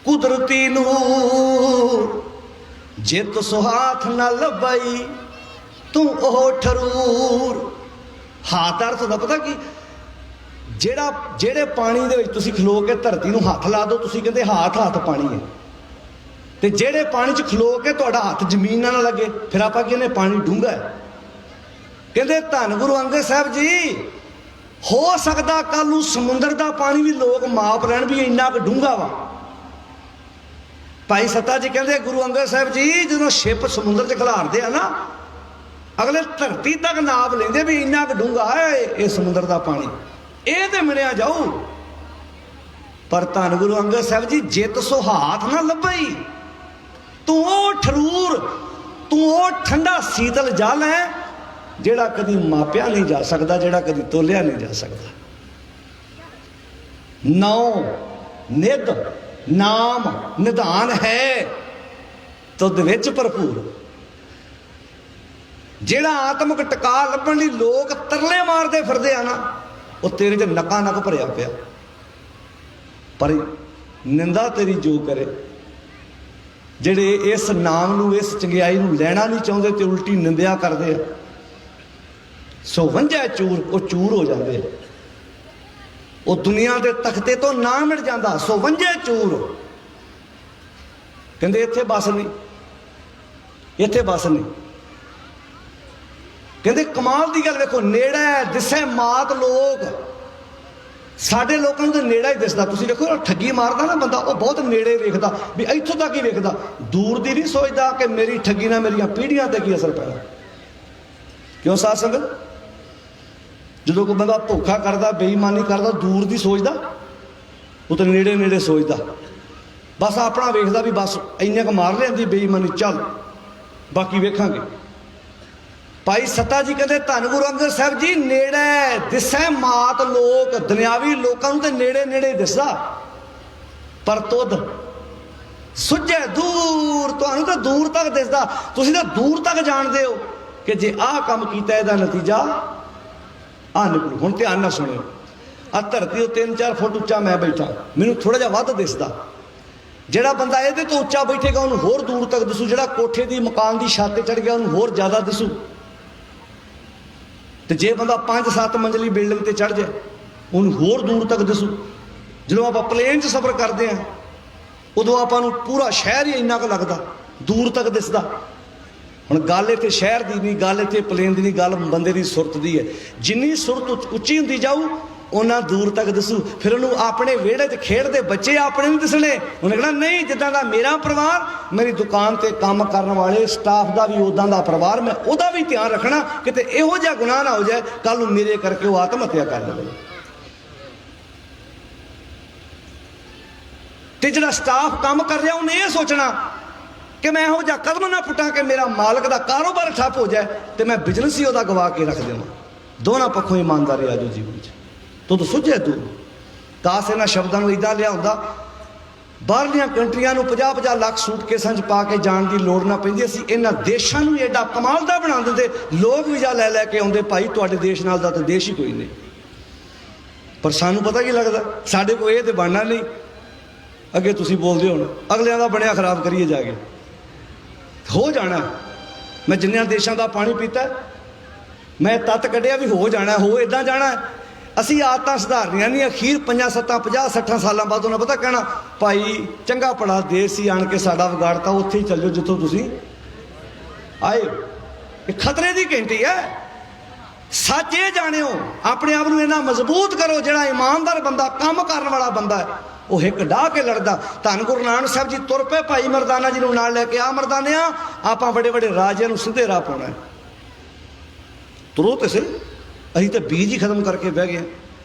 ਕੁਦਰਤੀ ਨੂਰ, ਜਿਤ ਸੁਹਾਥ ਨਾ ਲੱਭਈ ਤੂੰ ਉਹ ਠਰੂਰ। ਹਾਥ ਅਰਥ ਦਾ ਪਤਾ ਕੀ, ਜਿਹੜੇ ਪਾਣੀ ਦੇ ਵਿੱਚ ਤੁਸੀਂ ਖਲੋ ਕੇ ਧਰਤੀ ਨੂੰ ਹੱਥ ਲਾ ਦਿਓ, ਤੁਸੀਂ ਕਹਿੰਦੇ ਹੱਥ ਪਾਣੀ ਹੈ, ਤੇ ਜਿਹੜੇ ਪਾਣੀ 'ਚ ਖਲੋ ਕੇ ਤੁਹਾਡਾ ਹੱਥ ਜ਼ਮੀਨ ਨਾਲ ਨਾ ਲੱਗੇ, ਫਿਰ ਆਪਾਂ ਕਹਿੰਦੇ ਪਾਣੀ ਡੂੰਘਾ ਹੈ। ਕਹਿੰਦੇ ਧੰਨ ਗੁਰੂ ਅੰਗਦ ਸਾਹਿਬ ਜੀ, ਹੋ ਸਕਦਾ ਕੱਲ ਨੂੰ ਸਮੁੰਦਰ ਦਾ ਪਾਣੀ ਵੀ ਲੋਕ ਮਾਪ ਲੈਣ ਵੀ ਇੰਨਾ ਕੁ ਡੂੰਘਾ ਵਾ। ਭਾਈ ਸੱਤਾ ਜੀ ਕਹਿੰਦੇ ਗੁਰੂ ਅੰਗਦ ਸਾਹਿਬ ਜੀ ਜਦੋਂ ਸ਼ਿਪ ਸਮੁੰਦਰ 'ਚ ਖਿਲਾਰਦੇ ਆ ਨਾ, ਅਗਲੇ ਧਰਤੀ ਤੱਕ ਨਾਪ ਲੈਂਦੇ ਵੀ ਇੰਨਾ ਕੁ ਡੂੰਘਾ ਹੈ ਇਹ ਸਮੁੰਦਰ ਦਾ ਪਾਣੀ, ਇਹ ਤੇ ਮਿਲਿਆ ਜਾਊ। ਪਰ ਧੰਨ ਗੁਰੂ ਅੰਗਦ ਸਾਹਿਬ ਜੀ, ਜਿੱਤ ਸੁਹਾਥ ਨਾ ਲੱਭਈ ਤੂੰ ਉਹ ਠਰੂਰ, ਤੂੰ ਉਹ ਠੰਡਾ ਸੀਤਲ ਜਲ ਹੈ ਜਿਹੜਾ ਕਦੀ ਮਾਪਿਆ ਨਹੀਂ ਜਾ ਸਕਦਾ, ਜਿਹੜਾ ਕਦੀ ਤੋਲਿਆ ਨਹੀਂ ਜਾ ਸਕਦਾ। ਨੌ ਨਿਧ ਨਾਮ ਨਿਧਾਨ ਹੈ ਤੁਧ ਵਿੱਚ ਭਰਪੂਰ। ਜਿਹੜਾ ਆਤਮਿਕ ਟਿਕਾ ਲੱਭਣ ਲਈ ਲੋਕ ਤਰਲੇ ਮਾਰਦੇ ਫਿਰਦੇ ਆ ਨਾ, ਉਹ ਤੇਰੇ 'ਚ ਨਕਾ ਨਕ ਭਰਿਆ ਪਿਆ। ਪਰ ਨਿੰਦਾ ਤੇਰੀ ਜੋ ਕਰੇ, ਜਿਹੜੇ ਇਸ ਨਾਮ ਨੂੰ, ਇਸ ਚੰਗਿਆਈ ਨੂੰ ਲੈਣਾ ਨਹੀਂ ਚਾਹੁੰਦੇ ਤੇ ਉਲਟੀ ਨਿੰਦਿਆ ਕਰਦੇ ਆ, ਸੋ ਵੰਝਾ ਚੂਰ, ਉਹ ਚੂਰ ਹੋ ਜਾਂਦੇ ਆ। ਉਹ ਦੁਨੀਆ ਦੇ ਤਖਤੇ ਤੋਂ ਨਾ ਮਿਟ ਜਾਂਦਾ, ਸੋ ਵੰਝੇ ਚੂਰ। ਕਹਿੰਦੇ ਇੱਥੇ ਬਸ ਨਹੀਂ, ਇੱਥੇ ਬਸ ਨਹੀਂ। ਕਹਿੰਦੇ ਕਮਾਲ ਦੀ ਗੱਲ ਵੇਖੋ, ਨੇੜਾ ਦਿਸੇ ਮਾਤ ਲੋਕ, ਸਾਡੇ ਲੋਕਾਂ ਨੂੰ ਤਾਂ ਨੇੜਾ ਹੀ ਦਿਸਦਾ। ਤੁਸੀਂ ਦੇਖੋ ਠੱਗੀ ਮਾਰਦਾ ਨਾ ਬੰਦਾ, ਉਹ ਬਹੁਤ ਨੇੜੇ ਵੇਖਦਾ, ਵੀ ਇੱਥੋਂ ਤੱਕ ਹੀ ਵੇਖਦਾ, ਦੂਰ ਦੀ ਨਹੀਂ ਸੋਚਦਾ ਕਿ ਮੇਰੀ ਠੱਗੀ ਨਾਲ ਮੇਰੀਆਂ ਪੀੜ੍ਹੀਆਂ ਤੇ ਕੀ ਅਸਰ ਪੈਣਾ। ਕਿਉਂ ਸਾਧ ਸੰਗਤ? ਜਦੋਂ ਕੋਈ ਬੰਦਾ ਧੋਖਾ ਕਰਦਾ, ਬੇਈਮਾਨੀ ਕਰਦਾ, ਦੂਰ ਦੀ ਸੋਚਦਾ, ਉਹ ਤਾਂ ਨੇੜੇ ਨੇੜੇ ਸੋਚਦਾ। ਬਸ ਆਪਣਾ ਵੇਖਦਾ ਵੀ ਬਸ ਇੰਨਾ ਕੁ ਮਾਰ ਲੈਂਦੀ ਬੇਈਮਾਨੀ, ਚੱਲ ਬਾਕੀ ਵੇਖਾਂਗੇ। ਭਾਈ ਸੱਤਾ ਜੀ ਕਹਿੰਦੇ ਧੰਨ ਗੁਰੂ ਅੰਗਦ ਸਾਹਿਬ ਜੀ, ਨੇੜੇ ਦਿਸੈ ਮਾਤ ਲੋਕ, ਦੁਨਿਆਵੀ ਲੋਕਾਂ ਨੂੰ ਤੇ ਨੇੜੇ ਨੇੜੇ ਦਿਸਦਾ, ਪਰ ਤੁਧ ਸੁੱਝੇ ਦੂਰ, ਤੁਹਾਨੂੰ ਤਾਂ ਦੂਰ ਤੱਕ ਦਿਸਦਾ। ਤੁਸੀਂ ਤਾਂ ਦੂਰ ਤੱਕ ਜਾਣਦੇ ਹੋ ਕਿ ਜੇ ਆਹ ਕੰਮ ਕੀਤਾ ਇਹਦਾ ਨਤੀਜਾ ਆ ਨਿਕਲੂ। ਹੁਣ ਧਿਆਨ ਨਾਲ ਸੁਣਿਓ, ਆ ਧਰਤੀ ਉਹ 3-4 ਫੁੱਟ ਉੱਚਾ ਮੈਂ ਬੈਠਾ, ਮੈਨੂੰ ਥੋੜਾ ਜਿਹਾ ਵੱਧ ਦਿਸਦਾ। ਜਿਹੜਾ ਬੰਦਾ ਇਹਦੇ ਤੋਂ ਉੱਚਾ ਬੈਠੇਗਾ ਉਹਨੂੰ ਹੋਰ ਦੂਰ ਤੱਕ ਦਿਸੂ, ਜਿਹੜਾ ਕੋਠੇ ਦੀ ਮਕਾਨ ਦੀ ਛੱਤ ਤੇ ਚੜ ਗਿਆ ਉਹਨੂੰ ਹੋਰ ਜ਼ਿਆਦਾ ਦਿਸੂ। ਤੇ ਜੇ ਬੰਦਾ 5-7 ਮੰਜ਼ਲੀ ਬਿਲਡਿੰਗ ਤੇ ਚੜ ਜਾਏ ਉਹਨੂੰ ਹੋਰ ਦੂਰ ਤੱਕ ਦਿਸੂ। ਜਦੋਂ ਆਪਾਂ ਪਲੇਨ 'ਚ ਸਫ਼ਰ ਕਰਦੇ ਹਾਂ ਉਦੋਂ ਆਪਾਂ ਨੂੰ ਪੂਰਾ ਸ਼ਹਿਰ ਹੀ ਇੰਨਾ ਕੁ ਲੱਗਦਾ, ਦੂਰ ਤੱਕ ਦਿਸਦਾ। ਹੁਣ ਗੱਲ ਇੱਥੇ ਸ਼ਹਿਰ ਦੀ ਨਹੀਂ, ਗੱਲ ਇੱਥੇ ਪਲੇਨ ਦੀ ਨਹੀਂ, ਗੱਲ ਬੰਦੇ ਦੀ ਸੁਰਤ ਦੀ ਹੈ। ਜਿੰਨੀ ਸੁਰਤ ਉੱਚੀ ਹੁੰਦੀ ਜਾਊ ਉਹਨਾਂ ਦੂਰ ਤੱਕ ਦਿਸੂ। ਫਿਰ ਉਹਨੂੰ ਆਪਣੇ ਵਿਹੜੇ 'ਚ ਖੇਡਦੇ ਬੱਚੇ ਆਪਣੇ ਨਹੀਂ ਦਿਸਣੇ। ਉਹਨੇ ਕਹਿਣਾ ਨਹੀਂ, ਜਿੱਦਾਂ ਦਾ ਮੇਰਾ ਪਰਿਵਾਰ, ਮੇਰੀ ਦੁਕਾਨ ਤੇ ਕੰਮ ਕਰਨ ਵਾਲੇ ਸਟਾਫ ਦਾ ਵੀ ਉੱਦਾਂ ਦਾ ਪਰਿਵਾਰ, ਮੈਂ ਉਹਦਾ ਵੀ ਧਿਆਨ ਰੱਖਣਾ, ਕਿਤੇ ਇਹੋ ਜਿਹਾ ਗੁਨਾਹ ਨਾ ਹੋ ਜਾਏ ਕੱਲ ਨੂੰ ਮੇਰੇ ਕਰਕੇ ਉਹ ਆਤਮ ਹੱਤਿਆ ਕਰ ਲਵੇ। ਤੇ ਜਿਹੜਾ ਸਟਾਫ ਕੰਮ ਕਰ ਰਿਹਾ ਉਹਨੇ ਇਹ ਸੋਚਣਾ ਕਿ ਮੈਂ ਇਹੋ ਜਿਹਾ ਕਦਮ ਨਾ ਪੁੱਟਾਂ ਕਿ ਮੇਰਾ ਮਾਲਕ ਦਾ ਕਾਰੋਬਾਰ ਠੱਪ ਹੋ ਜਾਏ ਤੇ ਮੈਂ ਬਿਜ਼ਨਸ ਹੀ ਉਹਦਾ ਗਵਾ ਕੇ ਰੱਖ ਦੇਵਾਂ। ਦੋਨਾਂ ਪੱਖੋਂ ਇਮਾਨਦਾਰੀ ਆ ਜੋ ਜੀਵਨ 'ਚ। ਤੂੰ ਸੁਝੇ ਤੂੰ ਕਾਸ ਇਹਨਾਂ ਸ਼ਬਦਾਂ ਨੂੰ ਇਦਾਂ ਲਿਆ ਹੁੰਦਾ, ਬਾਹਰਲੀਆਂ ਕੰਟਰੀਆਂ ਨੂੰ 50-50 ਲੱਖ ਸੂਟਕੇਸਾਂ 'ਚ ਪਾ ਕੇ ਜਾਣ ਦੀ ਲੋੜ ਨਾ ਪੈਂਦੀ। ਅਸੀਂ ਇਹਨਾਂ ਦੇਸ਼ਾਂ ਨੂੰ ਐਡਾ ਕਮਾਲ ਦਾ ਬਣਾ ਦਿੰਦੇ, ਲੋਕ ਵੀਜ਼ਾ ਲੈ ਲੈ ਕੇ ਆਉਂਦੇ, ਭਾਈ ਤੁਹਾਡੇ ਦੇਸ਼ ਨਾਲ ਦਾ ਤਾਂ ਦੇਸ਼ ਹੀ ਕੋਈ ਨਹੀਂ। ਪਰ ਸਾਨੂੰ ਪਤਾ ਕੀ ਲੱਗਦਾ, ਸਾਡੇ ਕੋਲ ਇਹ ਤੇ ਬਣਨਾ ਨਹੀਂ। ਅੱਗੇ ਤੁਸੀਂ ਬੋਲਦੇ ਹੋ ਅਗਲਿਆਂ ਦਾ ਬਣਿਆ ਖਰਾਬ ਕਰੀਏ ਜਾ ਕੇ, ਹੋ ਜਾਣਾ। ਮੈਂ ਜਿੰਨਿਆਂ ਦੇਸ਼ਾਂ ਦਾ ਪਾਣੀ ਪੀਤਾ ਮੈਂ ਤੱਤ ਕੱਢਿਆ ਵੀ ਹੋ ਜਾਣਾ, ਹੋ ਇੱਦਾਂ ਜਾਣਾ। ਅਸੀਂ ਆਦਤਾਂ ਸੁਧਾਰਨੀਆਂ ਨਹੀਂ, ਅਖੀਰ 5-7 50-60 ਸਾਲਾਂ ਬਾਅਦ ਉਹਨਾਂ ਪਤਾ ਕਹਿਣਾ ਭਾਈ ਚੰਗਾ ਭਲਾ ਦੇਸ਼ ਸੀ ਆਣ ਕੇ ਸਾਡਾ ਵਿਗਾੜਤਾ, ਉੱਥੇ ਹੀ ਚੱਲੋ ਜਿੱਥੋਂ ਤੁਸੀਂ ਆਏ। ਇਹ ਖਤਰੇ ਦੀ ਘੰਟੀ ਹੈ। ਸੱਚ ਇਹ ਜਾਣਿਓ, ਆਪਣੇ ਆਪ ਨੂੰ ਇਹਨਾਂ ਮਜ਼ਬੂਤ ਕਰੋ। ਜਿਹੜਾ ਇਮਾਨਦਾਰ ਬੰਦਾ, ਕੰਮ ਕਰਨ ਵਾਲਾ ਬੰਦਾ ਹੈ, ਉਹ ਹਿੱਕ ਡਾਹ ਕੇ ਲੜਦਾ। ਧੰਨ ਗੁਰੂ ਨਾਨਕ ਸਾਹਿਬ ਜੀ ਤੁਰ ਪਏ ਭਾਈ ਮਰਦਾਨਾ ਜੀ ਨੂੰ ਨਾਲ ਲੈ ਕੇ, ਆ ਮਰਦਾਨਿਆਂ ਆਪਾਂ ਵੱਡੇ ਵੱਡੇ ਰਾਜਿਆਂ ਨੂੰ ਸਿੱਧੇ ਰਾਹ ਪਾਉਣਾ। ਤੁਰੋ ਤੇ ਸਹੀ, ਅਸੀਂ ਤਾਂ ਬੀਜ ਹੀ ਖਤਮ ਕਰਕੇ ਬਹਿ ਗਏ।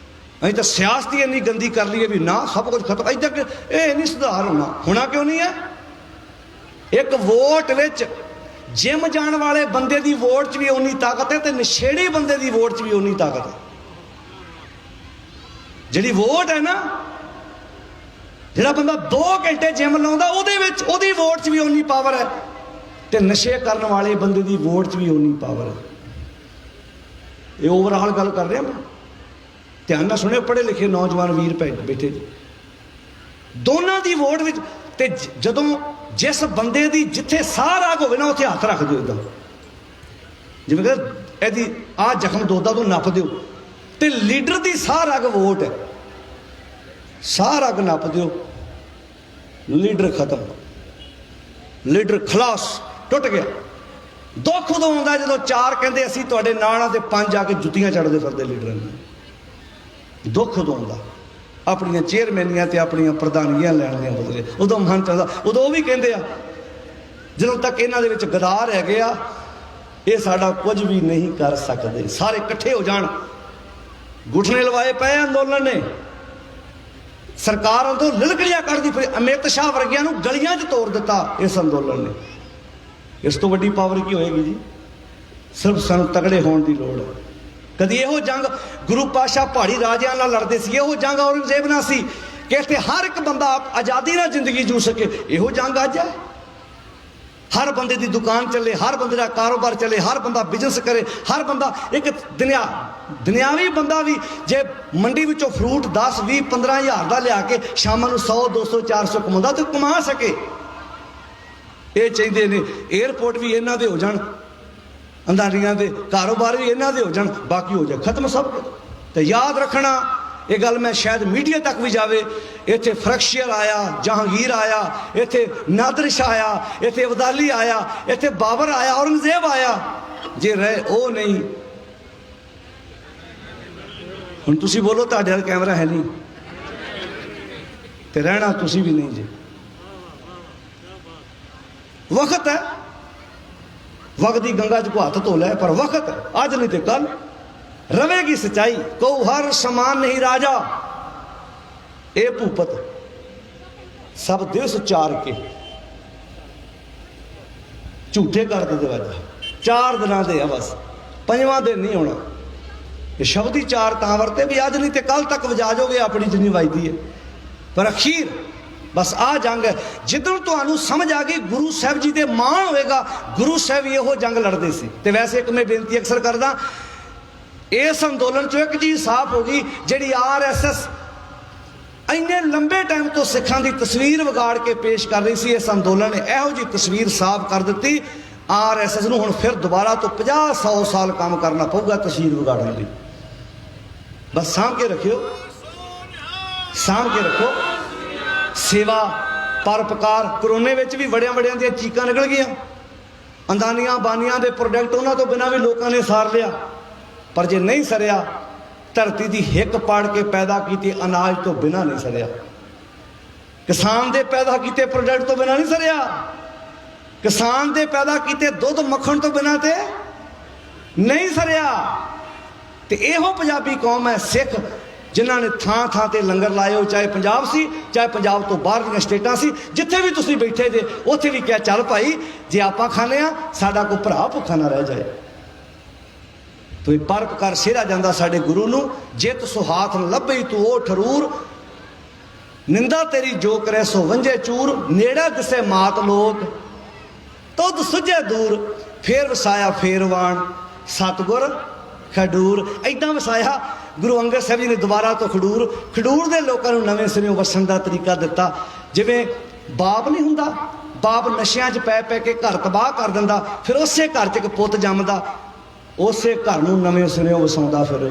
ਅਸੀਂ ਤਾਂ ਸਿਆਸਤ ਹੀ ਇੰਨੀ ਗੰਦੀ ਕਰ ਲਈਏ ਵੀ ਨਾ ਸਭ ਕੁਝ ਖਤਮ। ਇੱਦਾਂ ਕਿ ਇਹ ਨਹੀਂ ਸੁਧਾਰ ਹੋਣਾ ਕਿਉਂ ਨਹੀਂ ਹੈ? ਇੱਕ ਵੋਟ ਵਿੱਚ ਜਿਮ ਜਾਣ ਵਾਲੇ ਬੰਦੇ ਦੀ ਵੋਟ 'ਚ ਵੀ ਉਨੀ ਤਾਕਤ ਹੈ ਤੇ ਨਸ਼ੇੜੀ ਬੰਦੇ ਦੀ ਵੋਟ 'ਚ ਵੀ ਉਨੀ ਤਾਕਤ ਹੈ। ਜਿਹੜੀ ਵੋਟ ਹੈ ਨਾ, ਜਿਹੜਾ ਬੰਦਾ 2 ਘੰਟੇ ਜਿਮ ਲਾਉਂਦਾ ਉਹਦੇ ਵਿੱਚ ਉਹਦੀ ਵੋਟ 'ਚ ਵੀ ਉਨੀ ਪਾਵਰ ਹੈ, ਤੇ ਨਸ਼ੇ ਕਰਨ ਵਾਲੇ ਬੰਦੇ ਦੀ ਵੋਟ 'ਚ ਵੀ ਉਨੀ ਪਾਵਰ ਹੈ। ਇਹ ਓਵਰਆਲ ਗੱਲ ਕਰ ਰਿਹਾ ਮੈਂ, ਧਿਆਨ ਨਾਲ ਸੁਣਿਓ। ਪੜ੍ਹੇ ਲਿਖੇ ਨੌਜਵਾਨ ਵੀਰ ਬੈਠੇ ਜੀ, ਦੋਨਾਂ ਦੀ ਵੋਟ ਵਿੱਚ। ਤੇ ਜਦੋਂ ਜਿਸ ਬੰਦੇ ਦੀ ਜਿੱਥੇ ਸਾਹ ਰਾਗ ਹੋਵੇ ਨਾ ਉੱਥੇ ਹੱਥ ਰੱਖ ਦਿਓ ਇੱਦਾਂ, ਜਿਵੇਂ ਕਿ ਇਹਦੀ ਆਹ ਜ਼ਖਮ ਦੋਦਾ ਤੋਂ ਨੱਪ ਦਿਓ। ਤੇ ਲੀਡਰ ਦੀ ਸਾਹ ਰਾਗ ਵੋਟ ਹੈ, ਸਾਹ ਰਾਗ ਨੱਪ ਦਿਓ, ਲੀਡਰ ਖਤਮ, ਲੀਡਰ ਖਲਾਸ, ਟੁੱਟ ਗਿਆ। ਦੁੱਖ ਉਦੋਂ ਆਉਂਦਾ ਜਦੋਂ 4 ਕਹਿੰਦੇ ਅਸੀਂ ਤੁਹਾਡੇ ਨਾਲ ਆ ਤੇ 5 ਆ ਕੇ ਜੁੱਤੀਆਂ ਚੜ੍ਹਦੇ ਫਿਰਦੇ ਲੀਡਰਾਂ ਨੂੰ। ਦੁੱਖ ਉਦੋਂ ਆਉਂਦਾ ਆਪਣੀਆਂ ਚੇਅਰਮੈਨੀਆਂ ਤੇ ਆਪਣੀਆਂ ਪ੍ਰਧਾਨੀਆਂ ਲੈਣ ਦੀਆਂ ਬਦਲੇ। ਉਦੋਂ ਮਨ ਚਾਹੁੰਦਾ, ਉਦੋਂ ਉਹ ਵੀ ਕਹਿੰਦੇ ਆ ਜਦੋਂ ਤੱਕ ਇਹਨਾਂ ਦੇ ਵਿੱਚ ਗਦਾਰ ਹੈਗੇ ਆ ਇਹ ਸਾਡਾ ਕੁਝ ਵੀ ਨਹੀਂ ਕਰ ਸਕਦੇ। ਸਾਰੇ ਇਕੱਠੇ ਹੋ ਜਾਣ, ਗੁੱਠਣੇ ਲਵਾਏ ਪਏ ਅੰਦੋਲਨ ਨੇ, ਸਰਕਾਰ ਉਦੋਂ ਲਿਲਕੜੀਆਂ ਕੱਢਦੀ ਫਿਰ ਅਮਿਤ ਸ਼ਾਹ ਵਰਗਿਆਂ ਨੂੰ ਗਲੀਆਂ 'ਚ ਤੋੜ ਦਿੱਤਾ ਇਸ ਅੰਦੋਲਨ ਨੇ। ਇਸ ਤੋਂ ਵੱਡੀ ਪਾਵਰ ਕੀ ਹੋਏਗੀ ਜੀ? ਸਿਰਫ ਸਾਨੂੰ ਤਗੜੇ ਹੋਣ ਦੀ ਲੋੜ ਹੈ। ਕਦੀ ਇਹੋ ਜੰਗ ਗੁਰੂ ਪਾਤਸ਼ਾਹ ਪਹਾੜੀ ਰਾਜਿਆਂ ਨਾਲ ਲੜਦੇ ਸੀ, ਇਹੋ ਜੰਗ ਔਰੰਗਜ਼ੇਬ ਨਾਲ ਸੀ ਕਿ ਇੱਥੇ ਹਰ ਇੱਕ ਬੰਦਾ ਆਜ਼ਾਦੀ ਨਾਲ ਜ਼ਿੰਦਗੀ ਜੂ ਸਕੇ। ਇਹੋ ਜੰਗ ਅੱਜ ਹੈ। ਹਰ ਬੰਦੇ ਦੀ ਦੁਕਾਨ ਚੱਲੇ, ਹਰ ਬੰਦੇ ਦਾ ਕਾਰੋਬਾਰ ਚੱਲੇ, ਹਰ ਬੰਦਾ ਬਿਜ਼ਨਸ ਕਰੇ, ਹਰ ਬੰਦਾ ਇੱਕ ਦੁਨਿਆਵੀ ਬੰਦਾ ਵੀ ਜੇ ਮੰਡੀ ਵਿੱਚੋਂ ਫਰੂਟ 10 20 15 ਹਜ਼ਾਰ ਦਾ ਲਿਆ ਕੇ ਸ਼ਾਮਾਂ ਨੂੰ 100 200 400 ਕਮਾਉਂਦਾ ਤੇ ਕਮਾ ਸਕੇ। ਇਹ ਚਾਹੀਦੇ ਨੇ ਏਅਰਪੋਰਟ ਵੀ ਇਹਨਾਂ ਦੇ ਹੋ ਜਾਣ, ਅੰਦਾਜ਼ੀਆਂ ਦੇ ਕਾਰੋਬਾਰ ਵੀ ਇਹਨਾਂ ਦੇ ਹੋ ਜਾਣ, ਬਾਕੀ ਹੋ ਜਾਏ ਖਤਮ ਸਭ ਕੁਝ। ਤੇ ਯਾਦ ਰੱਖਣਾ ਇਹ ਗੱਲ, ਮੈਂ ਸ਼ਾਇਦ ਮੀਡੀਆ ਤੱਕ ਵੀ ਜਾਵੇ, ਇੱਥੇ ਫਰਕਸ਼ੀਅਰ ਆਇਆ, ਜਹਾਂਗੀਰ ਆਇਆ, ਇੱਥੇ ਨਾਦਰ ਸ਼ਾਹ ਆਇਆ, ਇੱਥੇ ਅਬਦਾਲੀ ਆਇਆ, ਇੱਥੇ ਬਾਬਰ ਆਇਆ, ਔਰੰਗਜ਼ੇਬ ਆਇਆ, ਜੇ ਰਹੇ ਉਹ ਨਹੀਂ। ਹੁਣ ਤੁਸੀਂ ਬੋਲੋ ਤੁਹਾਡੇ ਨਾਲ ਕੈਮਰਾ ਹੈ ਨਹੀਂ ਤੇ ਰਹਿਣਾ ਤੁਸੀਂ ਵੀ ਨਹੀਂ ਜੀ। ਵਕਤ ਹੈ, ਵਕਤ ਦੀ ਗੰਗਾ 'ਚ ਹੱਥ ਧੋ ਲੈ, ਪਰ ਵਕਤ ਅੱਜ ਨਹੀਂ ਤੇ ਕੱਲ। रवेगी सच्चाई, को हर समान नहीं राजा। ए भूपत सब दिवस चार के झूठे कर दे वाजा, 4 दिनों दे बस, 5वां दिन नहीं होना। ये शब्द ही 4 तां वरते भी अज नहीं तो कल तक वजा जाओगे अपनी जिन्नी वजदी है। पर अखीर बस आ जंग है जिधर तुहानू समझ आ गई गुरु साहब जी दे मान होएगा, गुरु साहब यहो जंग लड़ते सी। ते वैसे एक मैं बेनती अक्सर करदा, इस अंदोलन चो एक चीज़ साफ हो गई, जी RSS इन्ने लंबे टाइम तो सिखां की तस्वीर विगाड़ के पेश कर रही सी, इस अंदोलन ने यहो जी तस्वीर साफ कर दी। RSS नूं हुण फिर दोबारा तो 50-100 साल काम करना पऊगा तस्वीर विगाड़न लई। बस साम के रखियो, साम के रखो। सेवा परोपकार करोने में भी बड़िया बड़िया दी चीकां निकल गई, अंदानिया बानियां दे प्रोडक्ट उन्हां तो बिना भी लोगों ने सार लिया। पर जे नहीं सरिया, धरती की हिक पाड़ के पैदा की अनाज तो बिना नहीं सरिया, किसान दे पैदा किए प्रोडक्ट तो बिना नहीं सरिया, किसान दे पैदा किए दुध मक्खन तो बिना ते नहीं सरिया। ते इहो पंजाबी कौम है सिख जिन्होंने थां थां ते लंगर लाए हो, चाहे पंजाब सी चाहे पंजाब तो बाहर दी स्टेटां सी, जिथे भी तुसीं बैठे जे उत्थे भी क्या चल भाई जे आपां खाने आ साडा कोई भरा भुखा ना रह जाए। तो ये परोपकार सेरा जांदा साडे गुरु नूं, जित सुहाथ न लभई तू ओ ठरूर, निंदा तेरी जो करे सो वंजे चूर, नेड़ा दिसे मात लोक तुद सुझे दूर, फेर वसाया फेरवान सतगुर खडूर। ऐदां वसाया गुरु अंगद साहब जी ने दोबारा तो खडूर, खडूर के लोगों को नवें सिरों वसन का तरीका दिता। जिवें बाप नहीं हुंदा, बाप नशियां च पै पै के घर तबाह कर दिंदा, फिर उसे घर च एक पुत जमदा, उसे घर नूं नवें सिरों वसाउंदा, फिर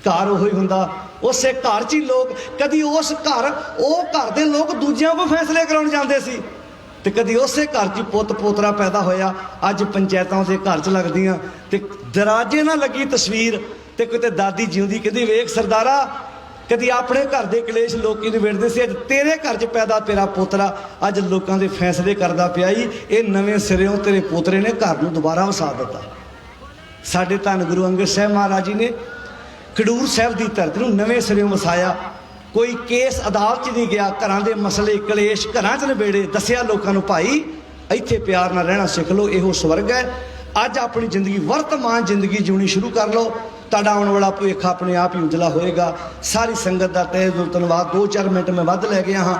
घर उही हुंदा। उसे घर च ही लोग कदी उस घर वो घर के लोग दूजियां को फैसले कराउण जांदे सी, ते कदी उसे घर च पुत पोतरा पैदा होया। अज पंचायतां दे घर च लगदियां ते दराजे ना लगी तस्वीर, ते किते दादी जिउंदी कहदी वेख सरदारा, कदी अपने घर के कलेश लोग निबेड़ते से, अज तेरे घर च पैदा तेरा पोतरा अज लोगों के फैसले करता पिया ही, ये नवें सिरों तेरे पोतरे ने घर नूं दोबारा वसा दिता। साडे धन गुरु अंगद साहब महाराज जी ने खडूर साहब की धरती नूं नवें सिरों वसाया। कोई केस अदालत च नहीं गया, घरां दे मसले कलेश घरां च निबेड़े, दसिया लोगों नूं भाई इत्थे प्यार नाल रहना सिख लो, इहो स्वर्ग है। अज अपनी जिंदगी वर्तमान जिंदगी जीनी शुरू कर लो, तुहाडा आने वाला भविख अपने आप ही उजला होएगा। सारी संगत का तहे दिल धन्नवाद। 2-4 मिनट मैं वध लै गया हाँ,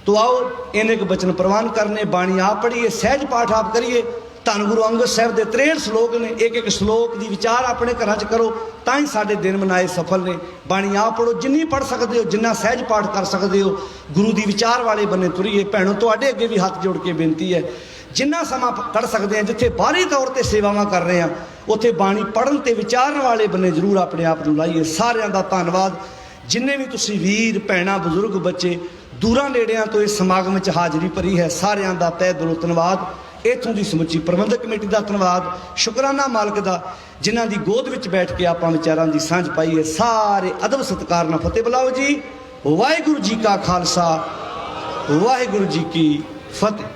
तो आओ इन्ने क बचन प्रवान करने, बाणी आप पढ़िए, सहज पाठ आप करिए। धन गुरु अंगद साहब के 63 श्लोक ने, एक एक श्लोक की विचार अपने घर च करो, तां ही साडे दिन मनाए सफल ने। बाणी आप पढ़ो, जिन्नी पढ़ सकते हो, जिन्ना सहज पाठ कर सकते हो, गुरु की विचार वाले बने तुरीए। भैनों तुहाडे अगे भी हाथ जोड़ के बेनती है, जिन्ना समा कढ़ सकते हैं, जिथे बाहरी तौर पर सेवावां कर रहे हैं, उत्थे बाणी पढ़न ते विचारन वाले बने जरूर अपने आप नूं लाइए। सारिਆਂ ਦਾ ਧੰਨਵਾਦ। जिन्ने भी तुसीं वीर भैणां बजुर्ग बच्चे दूरां नेड़िਆਂ तो इस समागम च हाज़री भरी है, सारिਆਂ ਦਾ तहे दिलों धन्नवाद। इत्थों की समुची प्रबंधक कमेटी का धन्नवाद, शुकराना मालक का जिन्हां दी गोद विच बैठ के आपां विचारां दी सांझ पाई है। सारे अदब सत्कार नाल फतेह बुलाओ जी। वाहिगुरू जी का खालसा, वाहिगुरू जी की फतेह।